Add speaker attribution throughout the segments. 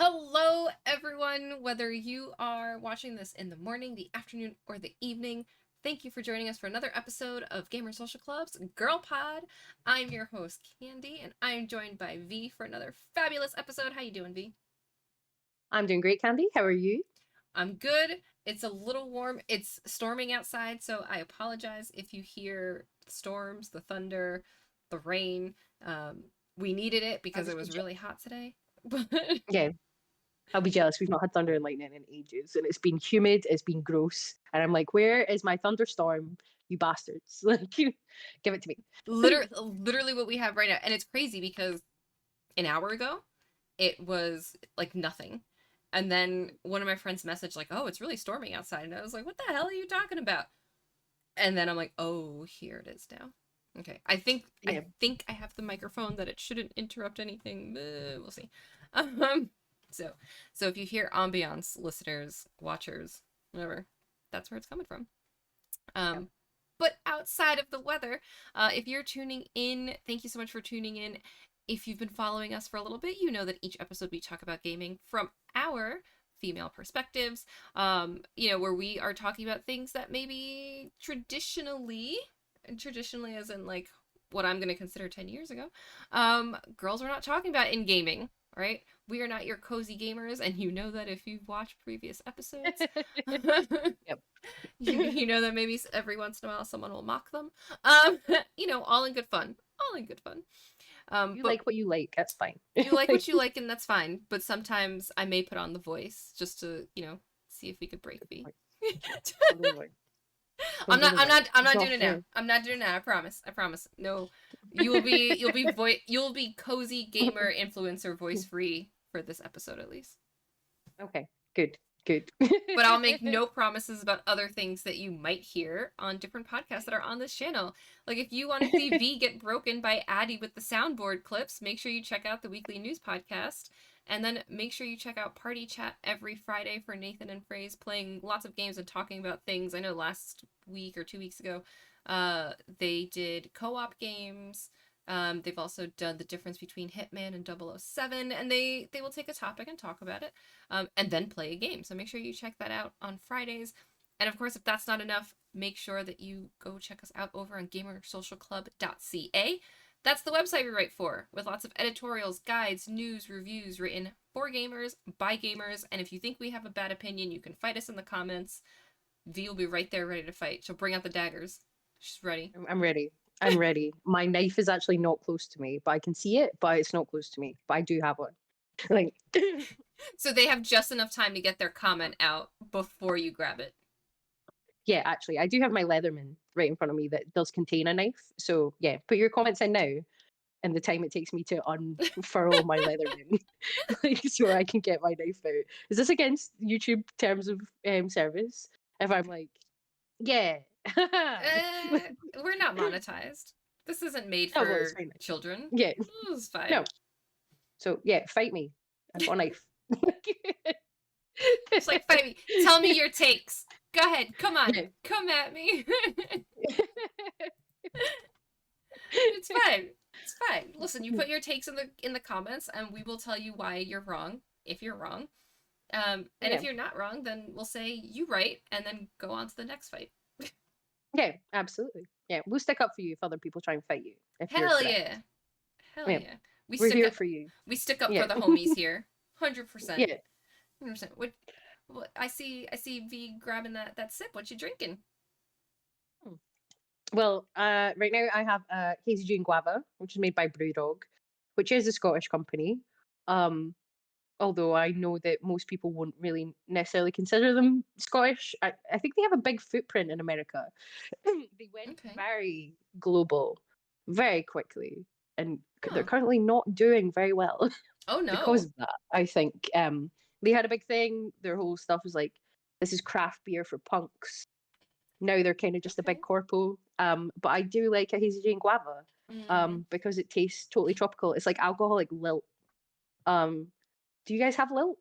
Speaker 1: Hello, everyone. Whether you are watching this in the morning, the afternoon, or the evening, thank you for joining us for another episode of Gamer Social Club's Girl Pod. I'm your host, Candy, and I am joined by V for another fabulous episode. How you doing, V?
Speaker 2: I'm doing great, Candy. How are you?
Speaker 1: I'm good. It's a little warm. It's storming outside, so I apologize if you hear the storms, the thunder, the rain. Um, we needed it
Speaker 2: I'll
Speaker 1: because it
Speaker 2: just be
Speaker 1: was
Speaker 2: jealous.
Speaker 1: really hot today. But
Speaker 2: Yeah, I'll be jealous. We've not had thunder and lightning in ages, and it's been humid. It's been gross, and I'm like, where is my thunderstorm? You bastards! Like, give it to me.
Speaker 1: literally what we have right now, and it's crazy because an hour ago it was like nothing, and then one of my friends messaged like, oh, it's really storming outside, and I was like, what the hell are you talking about? And then I'm like, oh, here it is now. Okay, i think i
Speaker 2: Yeah,
Speaker 1: think i have the microphone that it shouldn't interrupt anything. We'll see. um so so if you hear ambiance, listeners, watchers, whatever, that's where it's coming from.
Speaker 2: yeah.
Speaker 1: um but outside of the weather, if you're tuning in, thank you so much for tuning in. If you've been following us for a little bit, you know that each episode we talk about gaming from our female perspectives, where we are talking about things that maybe traditionally, and traditionally as in like what I'm going to consider 10 years ago, girls were not talking about in gaming, right? We are not your cozy gamers, and you know that if you've watched previous episodes.
Speaker 2: Yep.
Speaker 1: You know that maybe every once in a while someone will mock them. All in good fun. All in good fun.
Speaker 2: You
Speaker 1: But
Speaker 2: like what you like. That's fine.
Speaker 1: you like what you like, and that's fine. But sometimes I may put on the voice just to, see if we could break
Speaker 2: Good
Speaker 1: B.
Speaker 2: point. Totally. Totally right.
Speaker 1: I'm
Speaker 2: It's
Speaker 1: not
Speaker 2: not
Speaker 1: doing it now.
Speaker 2: fair.
Speaker 1: I'm not doing it now. I promise. I promise. No. You'll be cozy gamer influencer voice free for this episode at least.
Speaker 2: Okay. Good. Good.
Speaker 1: But I'll make no promises about other things that you might hear on different podcasts that are on this channel. Like if you want to see V get broken by Addie with the soundboard clips, make sure you check out the weekly news podcast. And then make sure you check out Party Chat every Friday for Nathan and Phrase playing lots of games and talking about things. I know last week or 2 weeks ago, they did co-op games. They've also done the difference between Hitman and 007, and they will take a topic and talk about it, and then play a game. So make sure you check that out on Fridays. And of course, if that's not enough, make sure that you go check us out over on gamersocialclub.ca. That's the website we write for, with lots of editorials, guides, news, reviews written for gamers, by gamers. And if you think we have a bad opinion, you can fight us in the comments. V will be right there ready to fight. She'll bring out the daggers. She's ready.
Speaker 2: I'm ready. I'm ready. My knife is actually not close to me, but I can see it, but it's not close to me. But I do have one. Like,
Speaker 1: So they have just enough time to get their comment out before you grab it.
Speaker 2: yeah, actually, I do have my Leatherman right in front of me that does contain a knife. So yeah, put your comments in now, and the time it takes me to unfurl my Leatherman, like, so I can get my knife out. Is this against YouTube terms of service? If I'm like, yeah,
Speaker 1: We're not monetized. This isn't made
Speaker 2: oh well, it's
Speaker 1: for
Speaker 2: fine.
Speaker 1: children.
Speaker 2: Yeah,
Speaker 1: This is fine.
Speaker 2: no. So yeah, fight me. I've got a knife.
Speaker 1: It's like, fight me. Tell me your takes. Go ahead. Come on.
Speaker 2: Yeah.
Speaker 1: Come at me. It's fine. It's fine. Listen, you put your takes in the comments, and we will tell you why you're wrong if you're wrong. And
Speaker 2: Yeah,
Speaker 1: if you're not wrong, then we'll say you right, and then go on to the next fight.
Speaker 2: yeah, absolutely. Yeah, we'll stick up for you if other people try and fight you if you're
Speaker 1: Hell
Speaker 2: correct.
Speaker 1: yeah. Hell
Speaker 2: Yeah,
Speaker 1: yeah. We
Speaker 2: we're
Speaker 1: stick
Speaker 2: here
Speaker 1: up.
Speaker 2: for you.
Speaker 1: We stick up for
Speaker 2: Yeah,
Speaker 1: the homies here. 100%.
Speaker 2: yeah.
Speaker 1: 100%. What I see V grabbing that sip. What you drinking?
Speaker 2: Hmm. Well, right now I have Hazy Jane Guava, which is made by Brewdog, which is a Scottish company. Um, Although I know that most people won't really necessarily consider them Scottish. I think they have a big footprint in America. They went
Speaker 1: Okay.
Speaker 2: very global very quickly, and they're
Speaker 1: Huh.
Speaker 2: currently not doing very well
Speaker 1: Oh
Speaker 2: because
Speaker 1: no.
Speaker 2: of that. I think they had a big thing. Their whole stuff was like, this is craft beer for punks. Now they're kind of just a
Speaker 1: Okay.
Speaker 2: big corpo. But I do like a Hazy Jane Guava
Speaker 1: Mm,
Speaker 2: because it tastes totally tropical. It's like alcoholic lilt. Um, do you guys have lilt?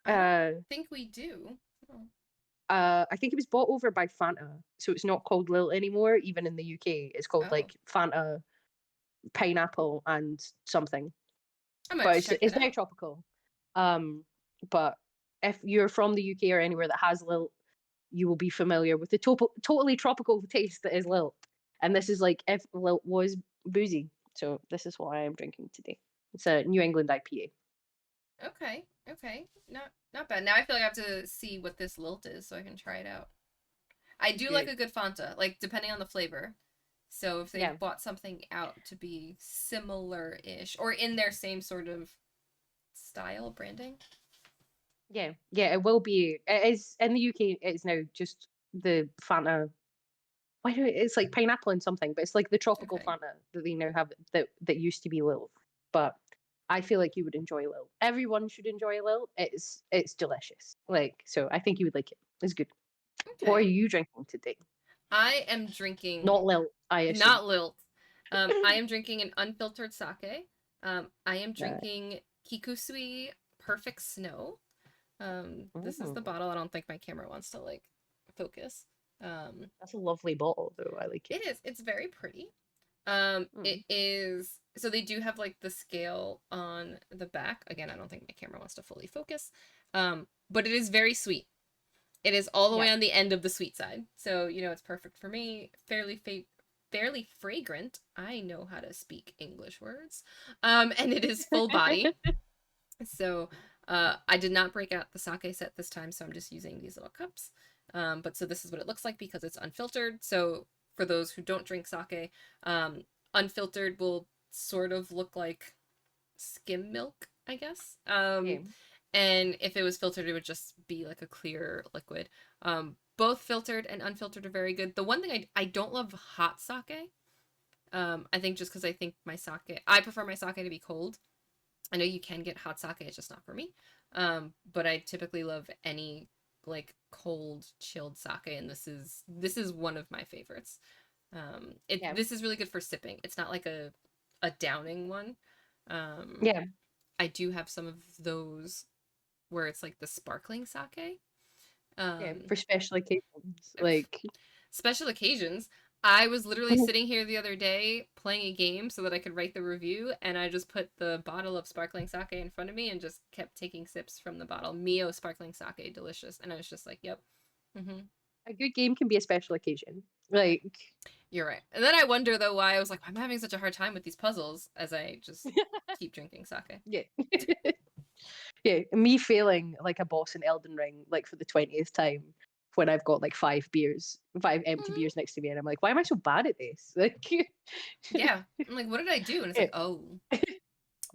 Speaker 1: I don't
Speaker 2: Uh,
Speaker 1: think we do. Oh.
Speaker 2: I think it was bought over by Fanta, so it's not called Lil anymore. Even in the UK, it's called
Speaker 1: Oh.
Speaker 2: like Fanta pineapple and something.
Speaker 1: I might have
Speaker 2: But
Speaker 1: to check
Speaker 2: it's
Speaker 1: that
Speaker 2: very
Speaker 1: out.
Speaker 2: tropical. Um, but if you're from the UK or anywhere that has lilt, you will be familiar with the totally tropical taste that is lilt. And this is like if lilt was boozy. So this is what I am drinking today. It's a New England IPA.
Speaker 1: Okay, okay, not bad. Now I feel like I have to see what this lilt is so I can try it out. I do like
Speaker 2: Good.
Speaker 1: a good Fanta, like depending on the flavor. So if they've
Speaker 2: Yeah.
Speaker 1: bought something out to be similar-ish or in their same sort of style branding.
Speaker 2: Yeah. Yeah, it will be. It is in the UK. It's now just the Fanta. Why do it's like pineapple and something, but it's like the tropical
Speaker 1: Okay.
Speaker 2: Fanta that they now have that used to be Lil. But I feel like you would enjoy Lil. Everyone should enjoy Lil. It's delicious. Like so, I think you would like it. It's good. What are
Speaker 1: Okay.
Speaker 2: you drinking today?
Speaker 1: I am drinking
Speaker 2: Not Lil, I assume.
Speaker 1: not lilt. I am drinking an unfiltered sake. I am
Speaker 2: Right.
Speaker 1: drinking Kikusui Perfect Snow. This is the
Speaker 2: Mm,
Speaker 1: bottle. I don't think my camera wants to like focus. Um,
Speaker 2: that's a lovely bottle, though. I like it.
Speaker 1: it is. It's very pretty. It
Speaker 2: Mm,
Speaker 1: is. So they do have like the scale on the back. Again, I don't think my camera wants to fully focus. But it is very sweet. It is all the
Speaker 2: yeah.
Speaker 1: way on the end of the sweet side. So, it's perfect for me. Fairly fragrant. I know how to speak English words. And it is full body. So, I did not break out the sake set this time, so I'm just using these little cups. But so this is what it looks like because it's unfiltered. So, for those who don't drink sake, um, unfiltered will sort of look like skim milk, I guess.
Speaker 2: Yeah.
Speaker 1: And if it was filtered, it would just be like a clear liquid. Both filtered and unfiltered are very good. The one thing I don't love hot sake. I think just because I think I prefer my sake to be cold. I know you can get hot sake, it's just not for me. But I typically love any like cold chilled sake, and this is one of my favorites.
Speaker 2: Yeah.
Speaker 1: This is really good for sipping. It's not like a downing one. Um,
Speaker 2: Yeah.
Speaker 1: I do have some of those where it's like the sparkling sake.
Speaker 2: Yeah.
Speaker 1: Um,
Speaker 2: For special occasions. Like,
Speaker 1: Special occasions. I was literally sitting here the other day playing a game so that I could write the review, and I just put the bottle of sparkling sake in front of me and just kept taking sips from the bottle. Mio sparkling sake, delicious. And I was just like, yep.
Speaker 2: a good game can be a special occasion. Like,
Speaker 1: You're right. And then I wonder, though, why I was like, I'm having such a hard time with these puzzles as I just keep drinking sake.
Speaker 2: yeah. Yeah, me failing like a boss in Elden Ring, like for the 20th time, when I've got like five empty
Speaker 1: Hmm.
Speaker 2: beers next to me, and I'm like, why am I so bad at this? Like,
Speaker 1: Yeah. I'm like, what did I do? And it's
Speaker 2: yeah.
Speaker 1: like, oh,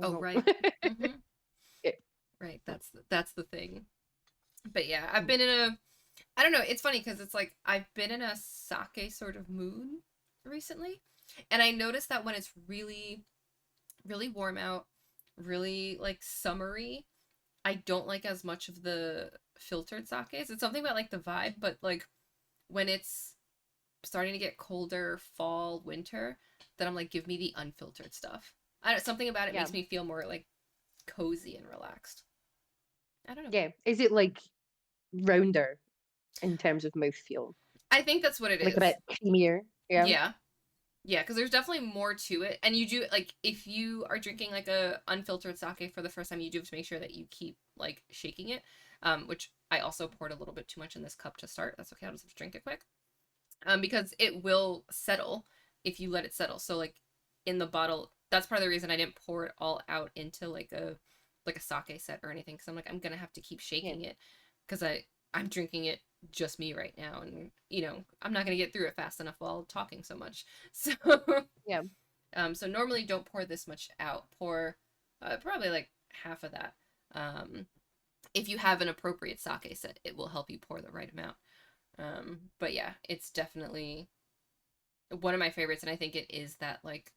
Speaker 2: Oh
Speaker 1: oh,
Speaker 2: no.
Speaker 1: right. Hmm.
Speaker 2: Yeah.
Speaker 1: Right. That's the thing. But yeah, I've
Speaker 2: Mm,
Speaker 1: been in a I don't know, it's funny because it's like I've been in a sake sort of mood recently. And I noticed that when it's really, really warm out, really like summery, I don't like as much of the filtered sakes. It's something about like the vibe, but like when it's starting to get colder, fall, winter, then I'm like, give me the unfiltered stuff. I don't something about it
Speaker 2: yeah.
Speaker 1: makes me feel more like cozy and relaxed. I don't know.
Speaker 2: Yeah. Is it like rounder in terms of mouthfeel?
Speaker 1: I think that's what it
Speaker 2: Like a
Speaker 1: is.
Speaker 2: bit creamier? Yeah.
Speaker 1: Yeah. Yeah, because there's definitely more to it. And you do like if you are drinking like a unfiltered sake for the first time, you do have to make sure that you keep like shaking it. Which I also poured a little bit too much in this cup to start. That's okay, I'll just drink it quick. Because it will settle if you let it settle. So like in the bottle, that's part of the reason I didn't pour it all out into like a sake set or anything. Because I'm like, I'm gonna have to keep
Speaker 2: Yeah.
Speaker 1: shaking it because I'm drinking it just me right now, and I'm not gonna get through it fast enough while talking so much. So
Speaker 2: Yeah.
Speaker 1: so normally don't pour this much out. Pour probably like half of that. Um, if you have an appropriate sake set, it will help you pour the right amount. But yeah, it's definitely one of my favorites, and I think it is that like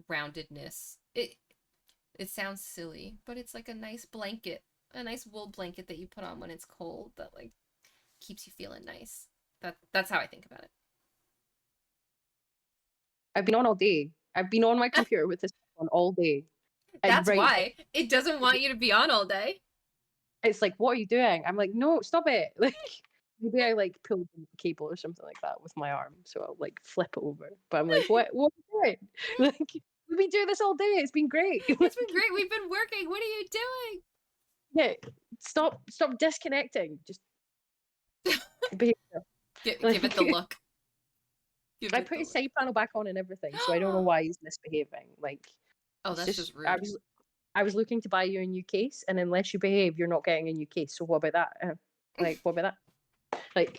Speaker 1: roundedness. It sounds silly, but it's like a nice blanket, a nice wool blanket that you put on when it's cold that like keeps you feeling nice. That's how I think about
Speaker 2: I've been on all day. I've been on my
Speaker 1: it.
Speaker 2: computer with this on all day. And
Speaker 1: That's
Speaker 2: right now,
Speaker 1: why it doesn't want you to be on all day.
Speaker 2: it's like, what are you doing? I'm like, no, stop it. Like, maybe I like pulled the cable or something like that with my arm, so I'll like flip it over. But I'm like, what are you doing? Like, we've been doing this all day. It's been great.
Speaker 1: It's
Speaker 2: Like,
Speaker 1: been great. We've been working. What are you doing?
Speaker 2: Yeah, stop disconnecting. Just behave yourself.
Speaker 1: Give it the
Speaker 2: Like,
Speaker 1: look. Give
Speaker 2: I
Speaker 1: it
Speaker 2: put
Speaker 1: the
Speaker 2: his
Speaker 1: look.
Speaker 2: side panel back on and everything, so I don't know why he's misbehaving. Like,
Speaker 1: Oh,
Speaker 2: it's
Speaker 1: that's
Speaker 2: just
Speaker 1: just rude.
Speaker 2: I was looking to buy you a new case, and unless you behave, you're not getting a new case. So what about that? Like, what about that? Like,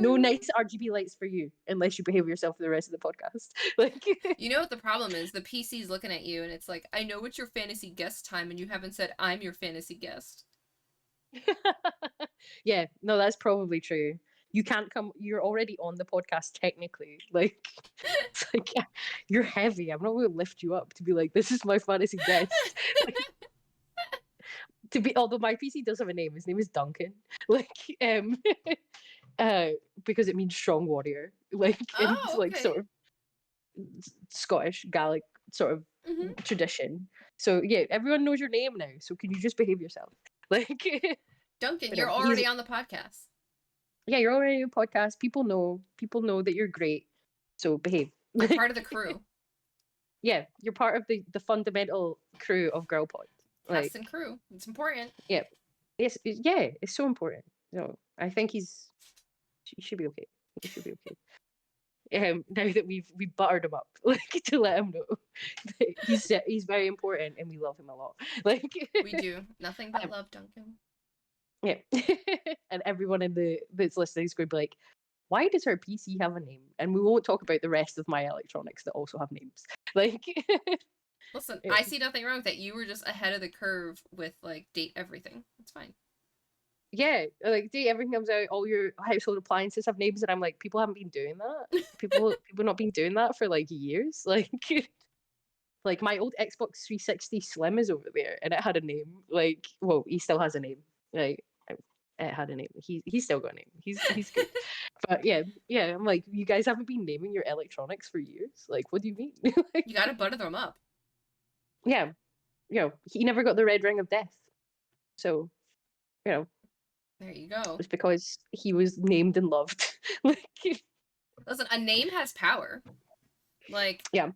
Speaker 2: no
Speaker 1: Uh,
Speaker 2: nice RGB lights for you unless you behave yourself for the rest of the podcast. Like,
Speaker 1: you know what the problem is? The PC's looking at you and it's like, I know it's your fantasy guest time and you haven't said I'm your fantasy guest.
Speaker 2: yeah, no, that's probably true. You can't come. You're already on the podcast technically. Like, it's like, yeah, you're heavy. I'm not going to lift you up to be like, this is my fantasy guest. Like, to be, although my PC does have a name. His name is Duncan. Like, um, uh, because it means strong warrior. Like, in
Speaker 1: Oh,
Speaker 2: like
Speaker 1: okay.
Speaker 2: sort of Scottish Gaelic sort of
Speaker 1: Mm-hmm.
Speaker 2: tradition. So yeah, everyone knows your name now. So can you just behave yourself? Like,
Speaker 1: Duncan,
Speaker 2: you
Speaker 1: you're
Speaker 2: know, he's
Speaker 1: already on the podcast.
Speaker 2: yeah, you're already a podcast. People know that you're great. So behave.
Speaker 1: You're part of the crew.
Speaker 2: Yeah, you're part of the fundamental crew of Girl Pod.
Speaker 1: Cast
Speaker 2: Like,
Speaker 1: and crew. It's important.
Speaker 2: yeah, yeah, it's so important. No, I think he should be okay. He should be okay. Now that we've buttered him up, like to let him know that he's very important and we love him a lot. Like,
Speaker 1: We do. Nothing but
Speaker 2: um,
Speaker 1: love, Duncan.
Speaker 2: yeah, and everyone in the that's listening is going to be like, why does her PC have a name? And we won't talk about the rest of my electronics that also have names. Like,
Speaker 1: Listen,
Speaker 2: yeah,
Speaker 1: I see nothing wrong with that. You were just ahead of the curve with like date everything. It's fine.
Speaker 2: yeah, like day everything comes out, all your household appliances have names, and I'm like, people haven't been doing that. People not been doing that for like years. Like, like my old Xbox 360 Slim is over there, and it had a name. Like, well, he still has a name. Like, it had a name. He's still got a name. He's good. But yeah, yeah. I'm like, you guys haven't been naming your electronics for years. Like, what do you mean? Like,
Speaker 1: You gotta butter them up.
Speaker 2: yeah, he never got the red ring of death. So, you know,
Speaker 1: There you go.
Speaker 2: it's because he was named and loved. Like,
Speaker 1: Listen, a name has power. Like,
Speaker 2: yeah.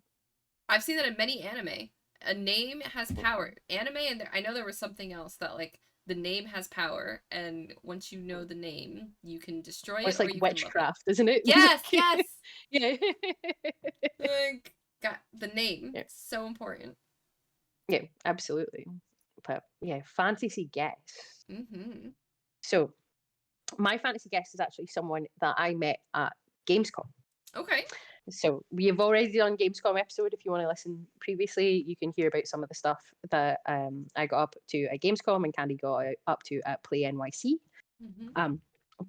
Speaker 1: I've seen that in many anime. A name has power. Anime, and I know there was something else that like the name has power, and once you know the name, you can destroy
Speaker 2: Or
Speaker 1: it
Speaker 2: it's
Speaker 1: or
Speaker 2: like
Speaker 1: you can love it.
Speaker 2: witchcraft, isn't it?
Speaker 1: Yes,
Speaker 2: Like,
Speaker 1: yes.
Speaker 2: yeah.
Speaker 1: Like, got the name.
Speaker 2: Yeah.
Speaker 1: So important.
Speaker 2: Yeah, absolutely. But yeah, fantasy guest.
Speaker 1: Mm-hmm.
Speaker 2: So my fantasy guest is actually someone that I met at Gamescom.
Speaker 1: Okay.
Speaker 2: So we have already done Gamescom episode. If you want to listen previously, you can hear about some of the stuff that I got up to at Gamescom and Candy got up to at Play NYC.
Speaker 1: Mm-hmm.
Speaker 2: Um,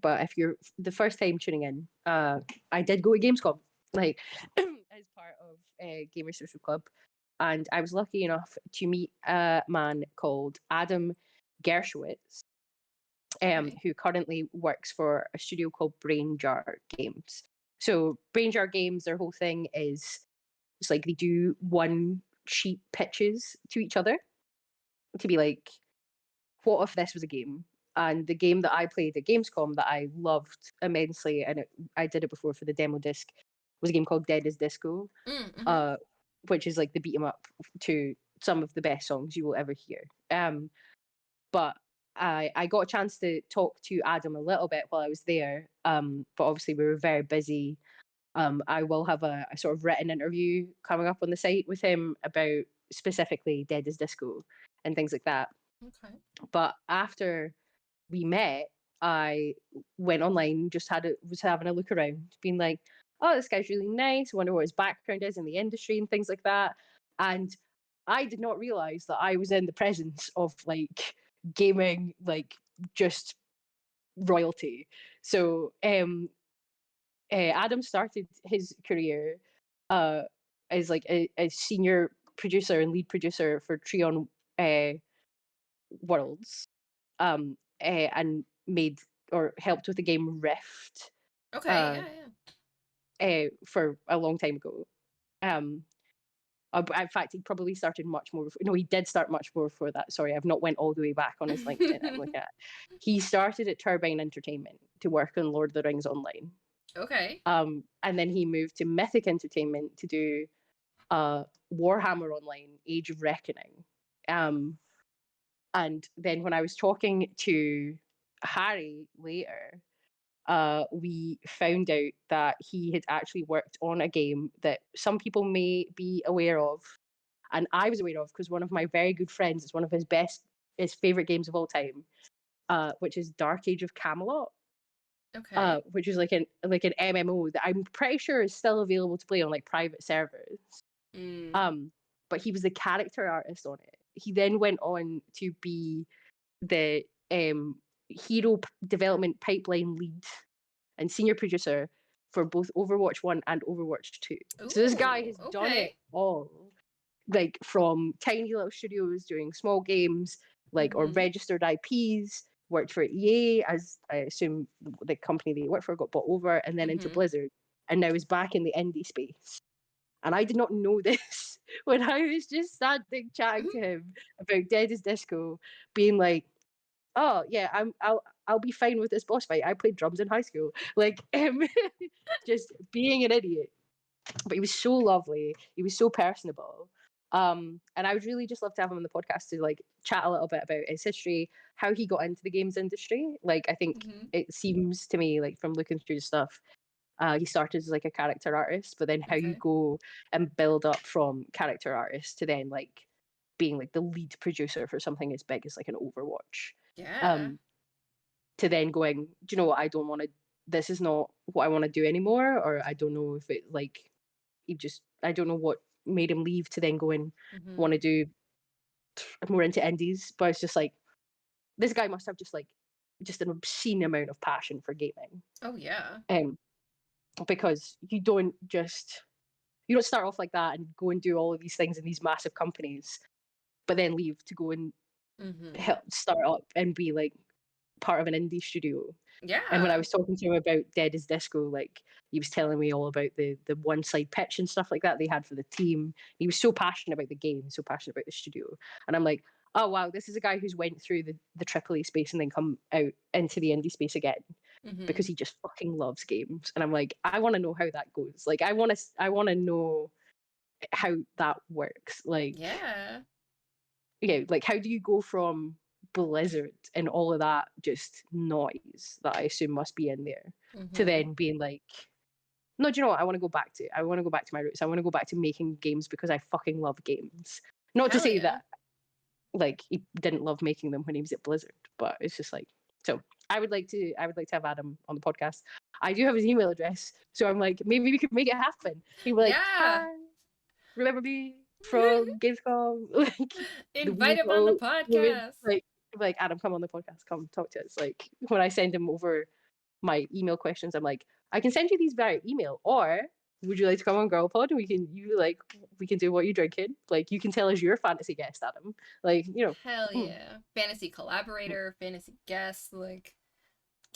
Speaker 2: but if you're the first time tuning in, I did go to Gamescom, like as part of Gamer Social Club, and I was lucky enough to meet a man called Adam Gershowitz,
Speaker 1: Okay.
Speaker 2: who currently works for a studio called Brain Jar Games. So Brain Jar Games, their whole thing is it's like they do one sheet pitches to each other to be like, what if this was a game? And the game that I played at Gamescom that I loved immensely, and I did it before for the demo disc, was a game called Dead as Disco,
Speaker 1: Mm-hmm.
Speaker 2: uh, which is like the beat 'em up to some of the best songs you will ever hear. But I got a chance to talk to Adam a little bit while I was there, but obviously we were very busy. I will have a sort of written interview coming up on the site with him about specifically Dead as Disco and things like that.
Speaker 1: Okay.
Speaker 2: But after we met, I went online, just was having a look around, being like, oh, this guy's really nice. I wonder what his background is in the industry and things like that. And I did not realize that I was in the presence of like gaming, like just royalty. So Adam started his career uh, as like a senior producer and lead producer for Treon Worlds, and made or helped with the game Rift
Speaker 1: Okay.
Speaker 2: uh,
Speaker 1: Yeah. Yeah.
Speaker 2: for a long time ago. Um, in fact, he probably started much more. No, he did start much more before that. Sorry, I've not went all the way back on his LinkedIn. I'm looking at. He started at Turbine Entertainment to work on Lord of the Rings Online.
Speaker 1: Okay.
Speaker 2: And then he moved to Mythic Entertainment to do Warhammer Online: Age of Reckoning. Um, And then when I was talking to Harry later, we found out that he had actually worked on a game that some people may be aware of, and I was aware of because one of my very good friends, it's one of his favorite games of all time, which is Dark Age of Camelot,
Speaker 1: Okay.
Speaker 2: which is like an MMO that I'm pretty sure is still available to play on like private servers.
Speaker 1: Mm.
Speaker 2: Um, but he was the character artist on it. He then went on to be the hero development pipeline lead and senior producer for both Overwatch 1 and Overwatch 2. So this guy
Speaker 1: Ooh,
Speaker 2: has done
Speaker 1: okay.
Speaker 2: it all, like from tiny little studios doing small games, like or
Speaker 1: Mm-hmm.
Speaker 2: registered IPs. Worked for EA, as I assume the company they worked for got bought over, and then into
Speaker 1: Mm-hmm.
Speaker 2: Blizzard, and now is back in the indie space. And I did not know this when I was just standing chatting to him about Dead as Disco, being like, "Oh yeah, I'll be fine with this boss fight. I played drums in high school." Like, just being an idiot. But he was so lovely. He was so personable. And I would really just love to have him on the podcast to like chat a little bit about his history, how he got into the games industry. Like, I think
Speaker 1: Mm-hmm.
Speaker 2: it seems to me like from looking through stuff, he started as like a character artist, but then how you
Speaker 1: Okay.
Speaker 2: go and build up from character artist to then like being like the lead producer for something as big as like an Overwatch.
Speaker 1: Yeah.
Speaker 2: Um, to then going, do you know what? I don't want to. This is not what I want to do anymore, or I don't know if it like he just. I don't know what made him leave to then go and
Speaker 1: Mm-hmm.
Speaker 2: want to do more into indies. But it's just like this guy must have just an obscene amount of passion for gaming.
Speaker 1: Oh yeah.
Speaker 2: Um, because you don't start off like that and go and do all of these things in these massive companies, but then leave to go and
Speaker 1: Mm-hmm.
Speaker 2: help start up and be like part of an indie studio. And when I
Speaker 1: Yeah.
Speaker 2: was talking to him about Dead as Disco, like he was telling me all about the one side pitch and stuff like that they had for the team. He was so passionate about the game, so passionate about the studio. And I'm like, oh wow, this is a guy who's went through the AAA space and then come out into the indie space again
Speaker 1: Mm-hmm.
Speaker 2: because he just fucking loves games. And I'm like, I want to know how that goes. Like I want to know how that works.
Speaker 1: Yeah.
Speaker 2: Like how do you go from Blizzard and all of that just noise that I assume must be in there to
Speaker 1: Mm-hmm.
Speaker 2: then being like, no, do you know what? I want to go back to my roots. I want to go back to making games because I fucking love games. Not to
Speaker 1: Hell
Speaker 2: say
Speaker 1: yeah.
Speaker 2: that like he didn't love making them when he was at Blizzard, but it's just like so. I would like to have Adam on the podcast. I do have his email address, so I'm like maybe we could make it happen. He'd be like,
Speaker 1: Yeah.
Speaker 2: "Hi, remember me from Gamescom?" Like the
Speaker 1: Invite
Speaker 2: weird
Speaker 1: him on the
Speaker 2: little women.
Speaker 1: podcast.
Speaker 2: Like Adam, come on the podcast, come talk to us. Like when I send him over my email questions, I'm like, I can send you these via email, or would you like to come on Girl Pod and we can do what you drinking? Like you can tell us your fantasy guest, Adam. Like,
Speaker 1: Hell
Speaker 2: mm,
Speaker 1: yeah. Fantasy collaborator, fantasy guest, like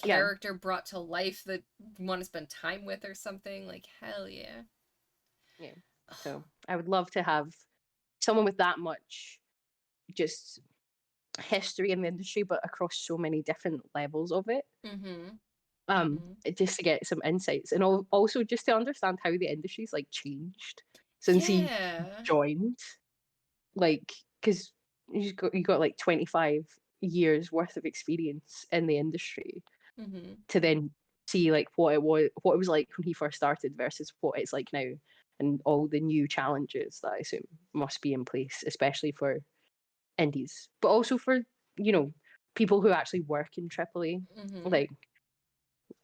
Speaker 2: yeah,
Speaker 1: character brought to life that you want to spend time with or something. Like, hell yeah.
Speaker 2: yeah. So I would love to have someone with that much just history in the industry, but across so many different levels of it.
Speaker 1: Mm-hmm. Mm-hmm.
Speaker 2: Just to get some insights and also just to understand how the industry's like changed since he
Speaker 1: Yeah.
Speaker 2: joined. Like, because you got like 25 years worth of experience in the industry
Speaker 1: Mm-hmm.
Speaker 2: to then see like what it was like when he first started versus what it's like now, and all the new challenges that I assume must be in place, especially for indies, but also for you know people who actually work in AAA.
Speaker 1: Mm-hmm.
Speaker 2: Like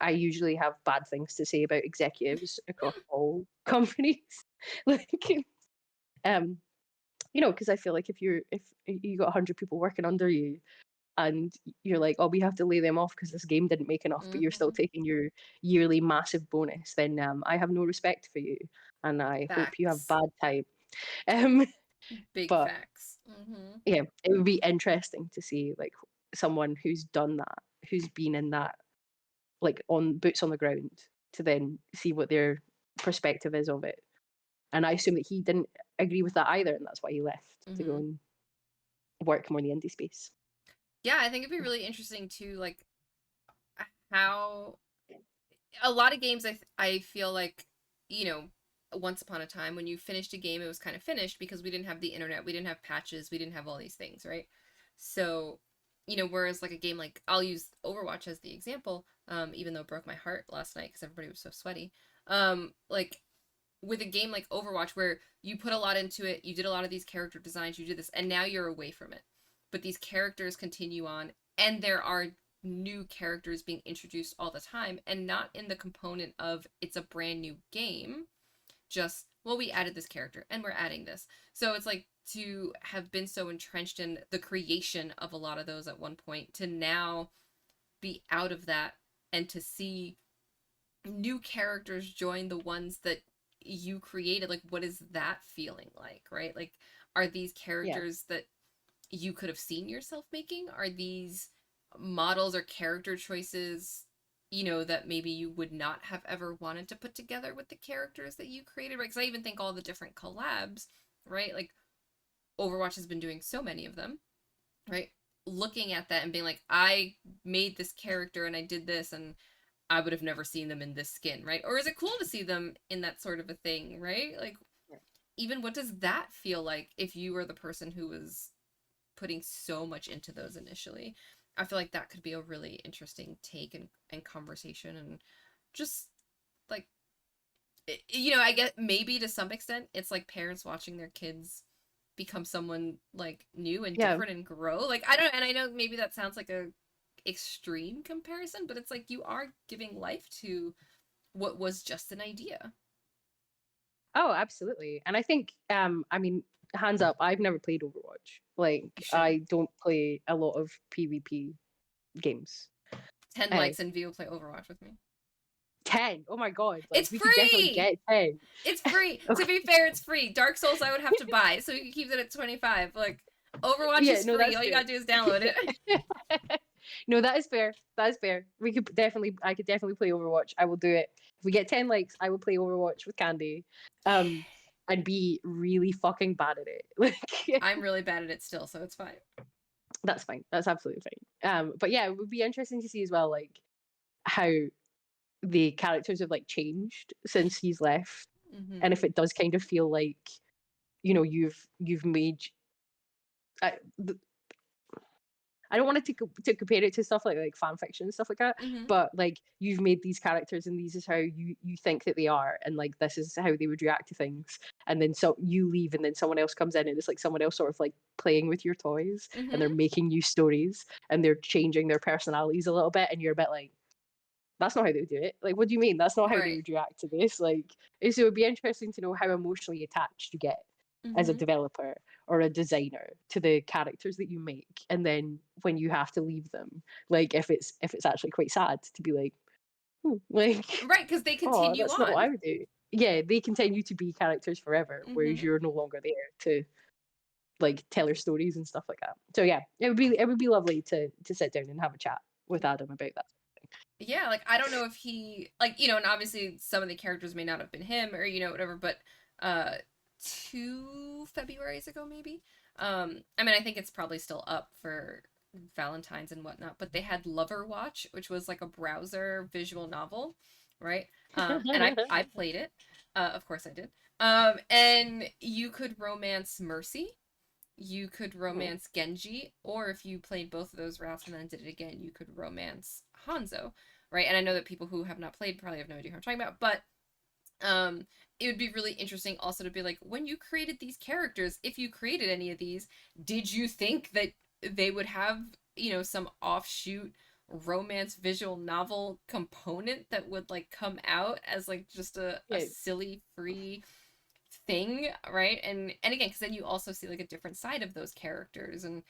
Speaker 2: I usually have bad things to say about executives across all companies. Like, um, because I feel like if you got 100 people working under you and you're like, oh, we have to lay them off because this game didn't make enough, but you're still
Speaker 1: Mm-hmm.
Speaker 2: taking your yearly massive bonus, then I have no respect for you, and I hope you have
Speaker 1: Facts.
Speaker 2: bad time. Um,
Speaker 1: Big
Speaker 2: but
Speaker 1: facts. Mm-hmm.
Speaker 2: yeah, it would be interesting to see like someone who's done that, who's been in that, like on boots on the ground, to then see what their perspective is of it. And I assume that he didn't agree with that either, and that's why he left to go
Speaker 1: Mm-hmm.
Speaker 2: and work more in the indie space.
Speaker 1: Yeah, I think it'd be really interesting to like how a lot of games I feel like, you know, once upon a time when you finished a game it was kind of finished because we didn't have the internet, we didn't have patches, we didn't have all these things, right? So, whereas like a game like I'll use Overwatch as the example, even though it broke my heart last night because everybody was so sweaty. Like with a game like Overwatch where you put a lot into it, you did a lot of these character designs, you did this, and now you're away from it. But these characters continue on, and there are new characters being introduced all the time, and not in the component of it's a brand new game, just, well, we added this character and we're adding this. So it's like to have been so entrenched in the creation of a lot of those at one point to now be out of that and to see new characters join the ones that you created, like what is that feeling like, right? Like are these
Speaker 2: Yeah.
Speaker 1: characters that you could have seen yourself making? Are these models or character choices, that maybe you would not have ever wanted to put together with the characters that you created, right? Because I even think all the different collabs, right? Like Overwatch has been doing so many of them, right? Looking at that and being like, I made this character and I did this and I would have never seen them in this skin, right? Or is it cool to see them in that sort of a thing, right? Like, even what does that feel like if you were the person who was putting so much into those initially? I feel like that could be a really interesting take and conversation and just like, I get maybe to some extent it's like parents watching their kids become someone like new and
Speaker 2: Yeah.
Speaker 1: different and grow. Like, I don't, and I know maybe that sounds like a extreme comparison, but it's like you are giving life to what was just an idea.
Speaker 2: Oh, absolutely. And I think, I mean, hands up, I've never played Overwatch. Like,
Speaker 1: You should.
Speaker 2: I don't play a lot of PvP games.
Speaker 1: 10
Speaker 2: Uh,
Speaker 1: likes and V will play Overwatch with me.
Speaker 2: 10. Oh my God. Like,
Speaker 1: It's
Speaker 2: we could definitely
Speaker 1: free!
Speaker 2: get 10.
Speaker 1: It's free. To
Speaker 2: Okay.
Speaker 1: be fair, it's free. Dark Souls I would have to buy, so you can keep it at 25. Like, Overwatch
Speaker 2: Yeah,
Speaker 1: is
Speaker 2: no,
Speaker 1: free.
Speaker 2: that's
Speaker 1: All you
Speaker 2: fair.
Speaker 1: gotta do is download it.
Speaker 2: No, that is fair. That is fair. I could definitely play Overwatch. I will do it. If we get 10 likes, I will play Overwatch with Candy. Um, and be really fucking bad at it. Like,
Speaker 1: I'm really bad at it still, so it's fine.
Speaker 2: that's fine. That's absolutely fine. But yeah, it would be interesting to see as well, like, how the characters have like changed since he's left, and
Speaker 1: Mm-hmm.
Speaker 2: if it does kind of feel like, you've made, I, I don't want to compare it to stuff like fan fiction and stuff like that,
Speaker 1: Mm-hmm.
Speaker 2: but like you've made these characters and these is how you think that they are, and like this is how they would react to things, and then so you leave and then someone else comes in and it's like someone else sort of like playing with your toys, and
Speaker 1: Mm-hmm.
Speaker 2: they're making new stories and they're changing their personalities a little bit, and you're a bit like, that's not how they would do it. Like, what do you mean? That's not how they
Speaker 1: Right.
Speaker 2: would react to this. Like, so it would be interesting to know how emotionally attached you get as a
Speaker 1: Mm-hmm.
Speaker 2: developer or a designer to the characters that you make, and then when you have to leave them, like if it's actually quite sad to be like, like,
Speaker 1: Right, because they
Speaker 2: oh,
Speaker 1: continue
Speaker 2: that's not what
Speaker 1: on.
Speaker 2: I would do. Yeah, they continue to be characters forever, whereas
Speaker 1: Mm-hmm.
Speaker 2: you're no longer there to like tell their stories and stuff like that. So yeah, it would be lovely to sit down and have a chat with Adam about that.
Speaker 1: Yeah, like I don't know if he like, and obviously some of the characters may not have been him or whatever, but uh 2 Februarys ago maybe. I mean I think it's probably still up for Valentine's and whatnot, but they had Lover Watch, which was like a browser visual novel, right? And I played it. Of course I did. And you could romance Mercy, you could
Speaker 2: Mhm.
Speaker 1: romance Genji, or if you played both of those routes and then did it again, you could romance Hanzo, right? And I know that people who have not played probably have no idea who I'm talking about, but it would be really interesting also to be like, when you created these characters, if you created any of these, did you think that they would have, some offshoot romance visual novel component that would like come out as like just a
Speaker 2: Yeah,
Speaker 1: silly free thing, right? And again, because then you also see like a different side of those characters. And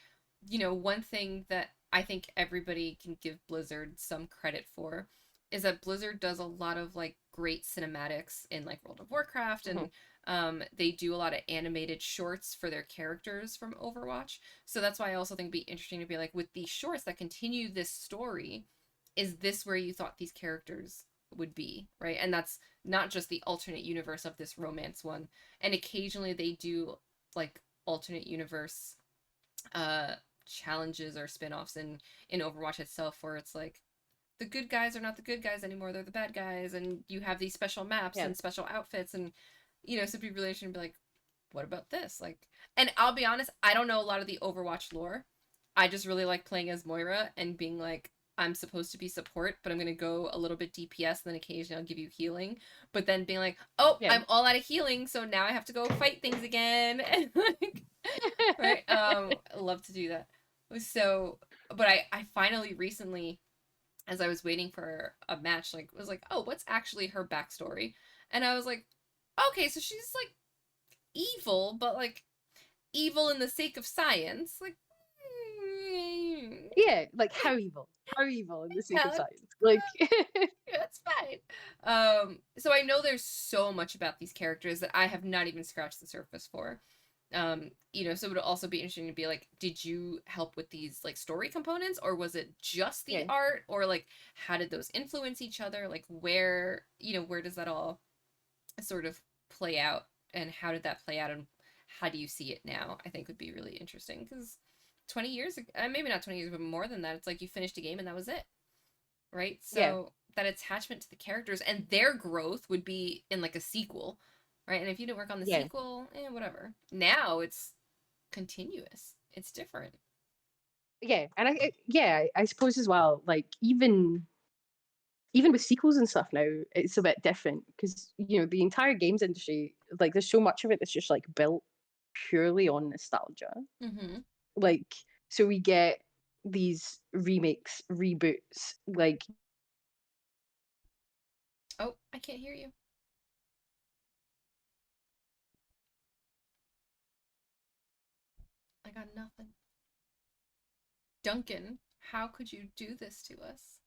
Speaker 1: one thing that I think everybody can give Blizzard some credit for is that Blizzard does a lot of like great cinematics in like World of Warcraft,
Speaker 2: mhm,
Speaker 1: and they do a lot of animated shorts for their characters from Overwatch. So that's why I also think it'd be interesting to be like, with these shorts that continue this story, is this where you thought these characters would be, right? And that's not just the alternate universe of this romance one. And occasionally they do like alternate universe uh challenges or spin-offs in Overwatch itself, where it's like the good guys are not the good guys anymore, they're the bad guys, and you have these special maps
Speaker 2: yeah,
Speaker 1: and special outfits, and so it'd be really interesting to be like, what about this? Like, and I'll be honest, I don't know a lot of the Overwatch lore. I just really like playing as Moira and being like, I'm supposed to be support, but I'm gonna go a little bit DPS, and then occasionally I'll give you healing. But then being like, oh,
Speaker 2: Yeah.
Speaker 1: I'm all out of healing, so now I have to go fight things again, and like, right? I love to do that. So, but I finally recently, as I was waiting for a match, like was like, oh, what's actually her backstory? And I was like, okay, so she's like evil, but like evil in the sake of science, like.
Speaker 2: Yeah, like how evil? How evil in the sake of
Speaker 1: Yeah,
Speaker 2: science? Like,
Speaker 1: that's fine. So I know there's so much about these characters that I have not even scratched the surface for. So it would also be interesting to be like, did you help with these like story components, or was it just the
Speaker 2: yeah,
Speaker 1: art, or like how did those influence each other? Like where does that all sort of play out, and how did that play out, and how do you see it now? I think would be really interesting because 20 years, maybe not 20 years, but more than that, it's like you finished a game and that was it, right?
Speaker 2: yeah,
Speaker 1: So that attachment to the characters and their growth would be in like a sequel, right? And if you didn't work on the
Speaker 2: yeah,
Speaker 1: sequel, whatever. Now it's continuous. It's different.
Speaker 2: yeah. And yeah, I suppose as well, like even with sequels and stuff now, it's a bit different because the entire games industry, like there's so much of it that's just like built purely on nostalgia.
Speaker 1: Mm-hmm.
Speaker 2: Like, so we get these remakes, reboots, like
Speaker 1: Oh, I can't hear you. I got nothing. Duncan, how could you do this to us?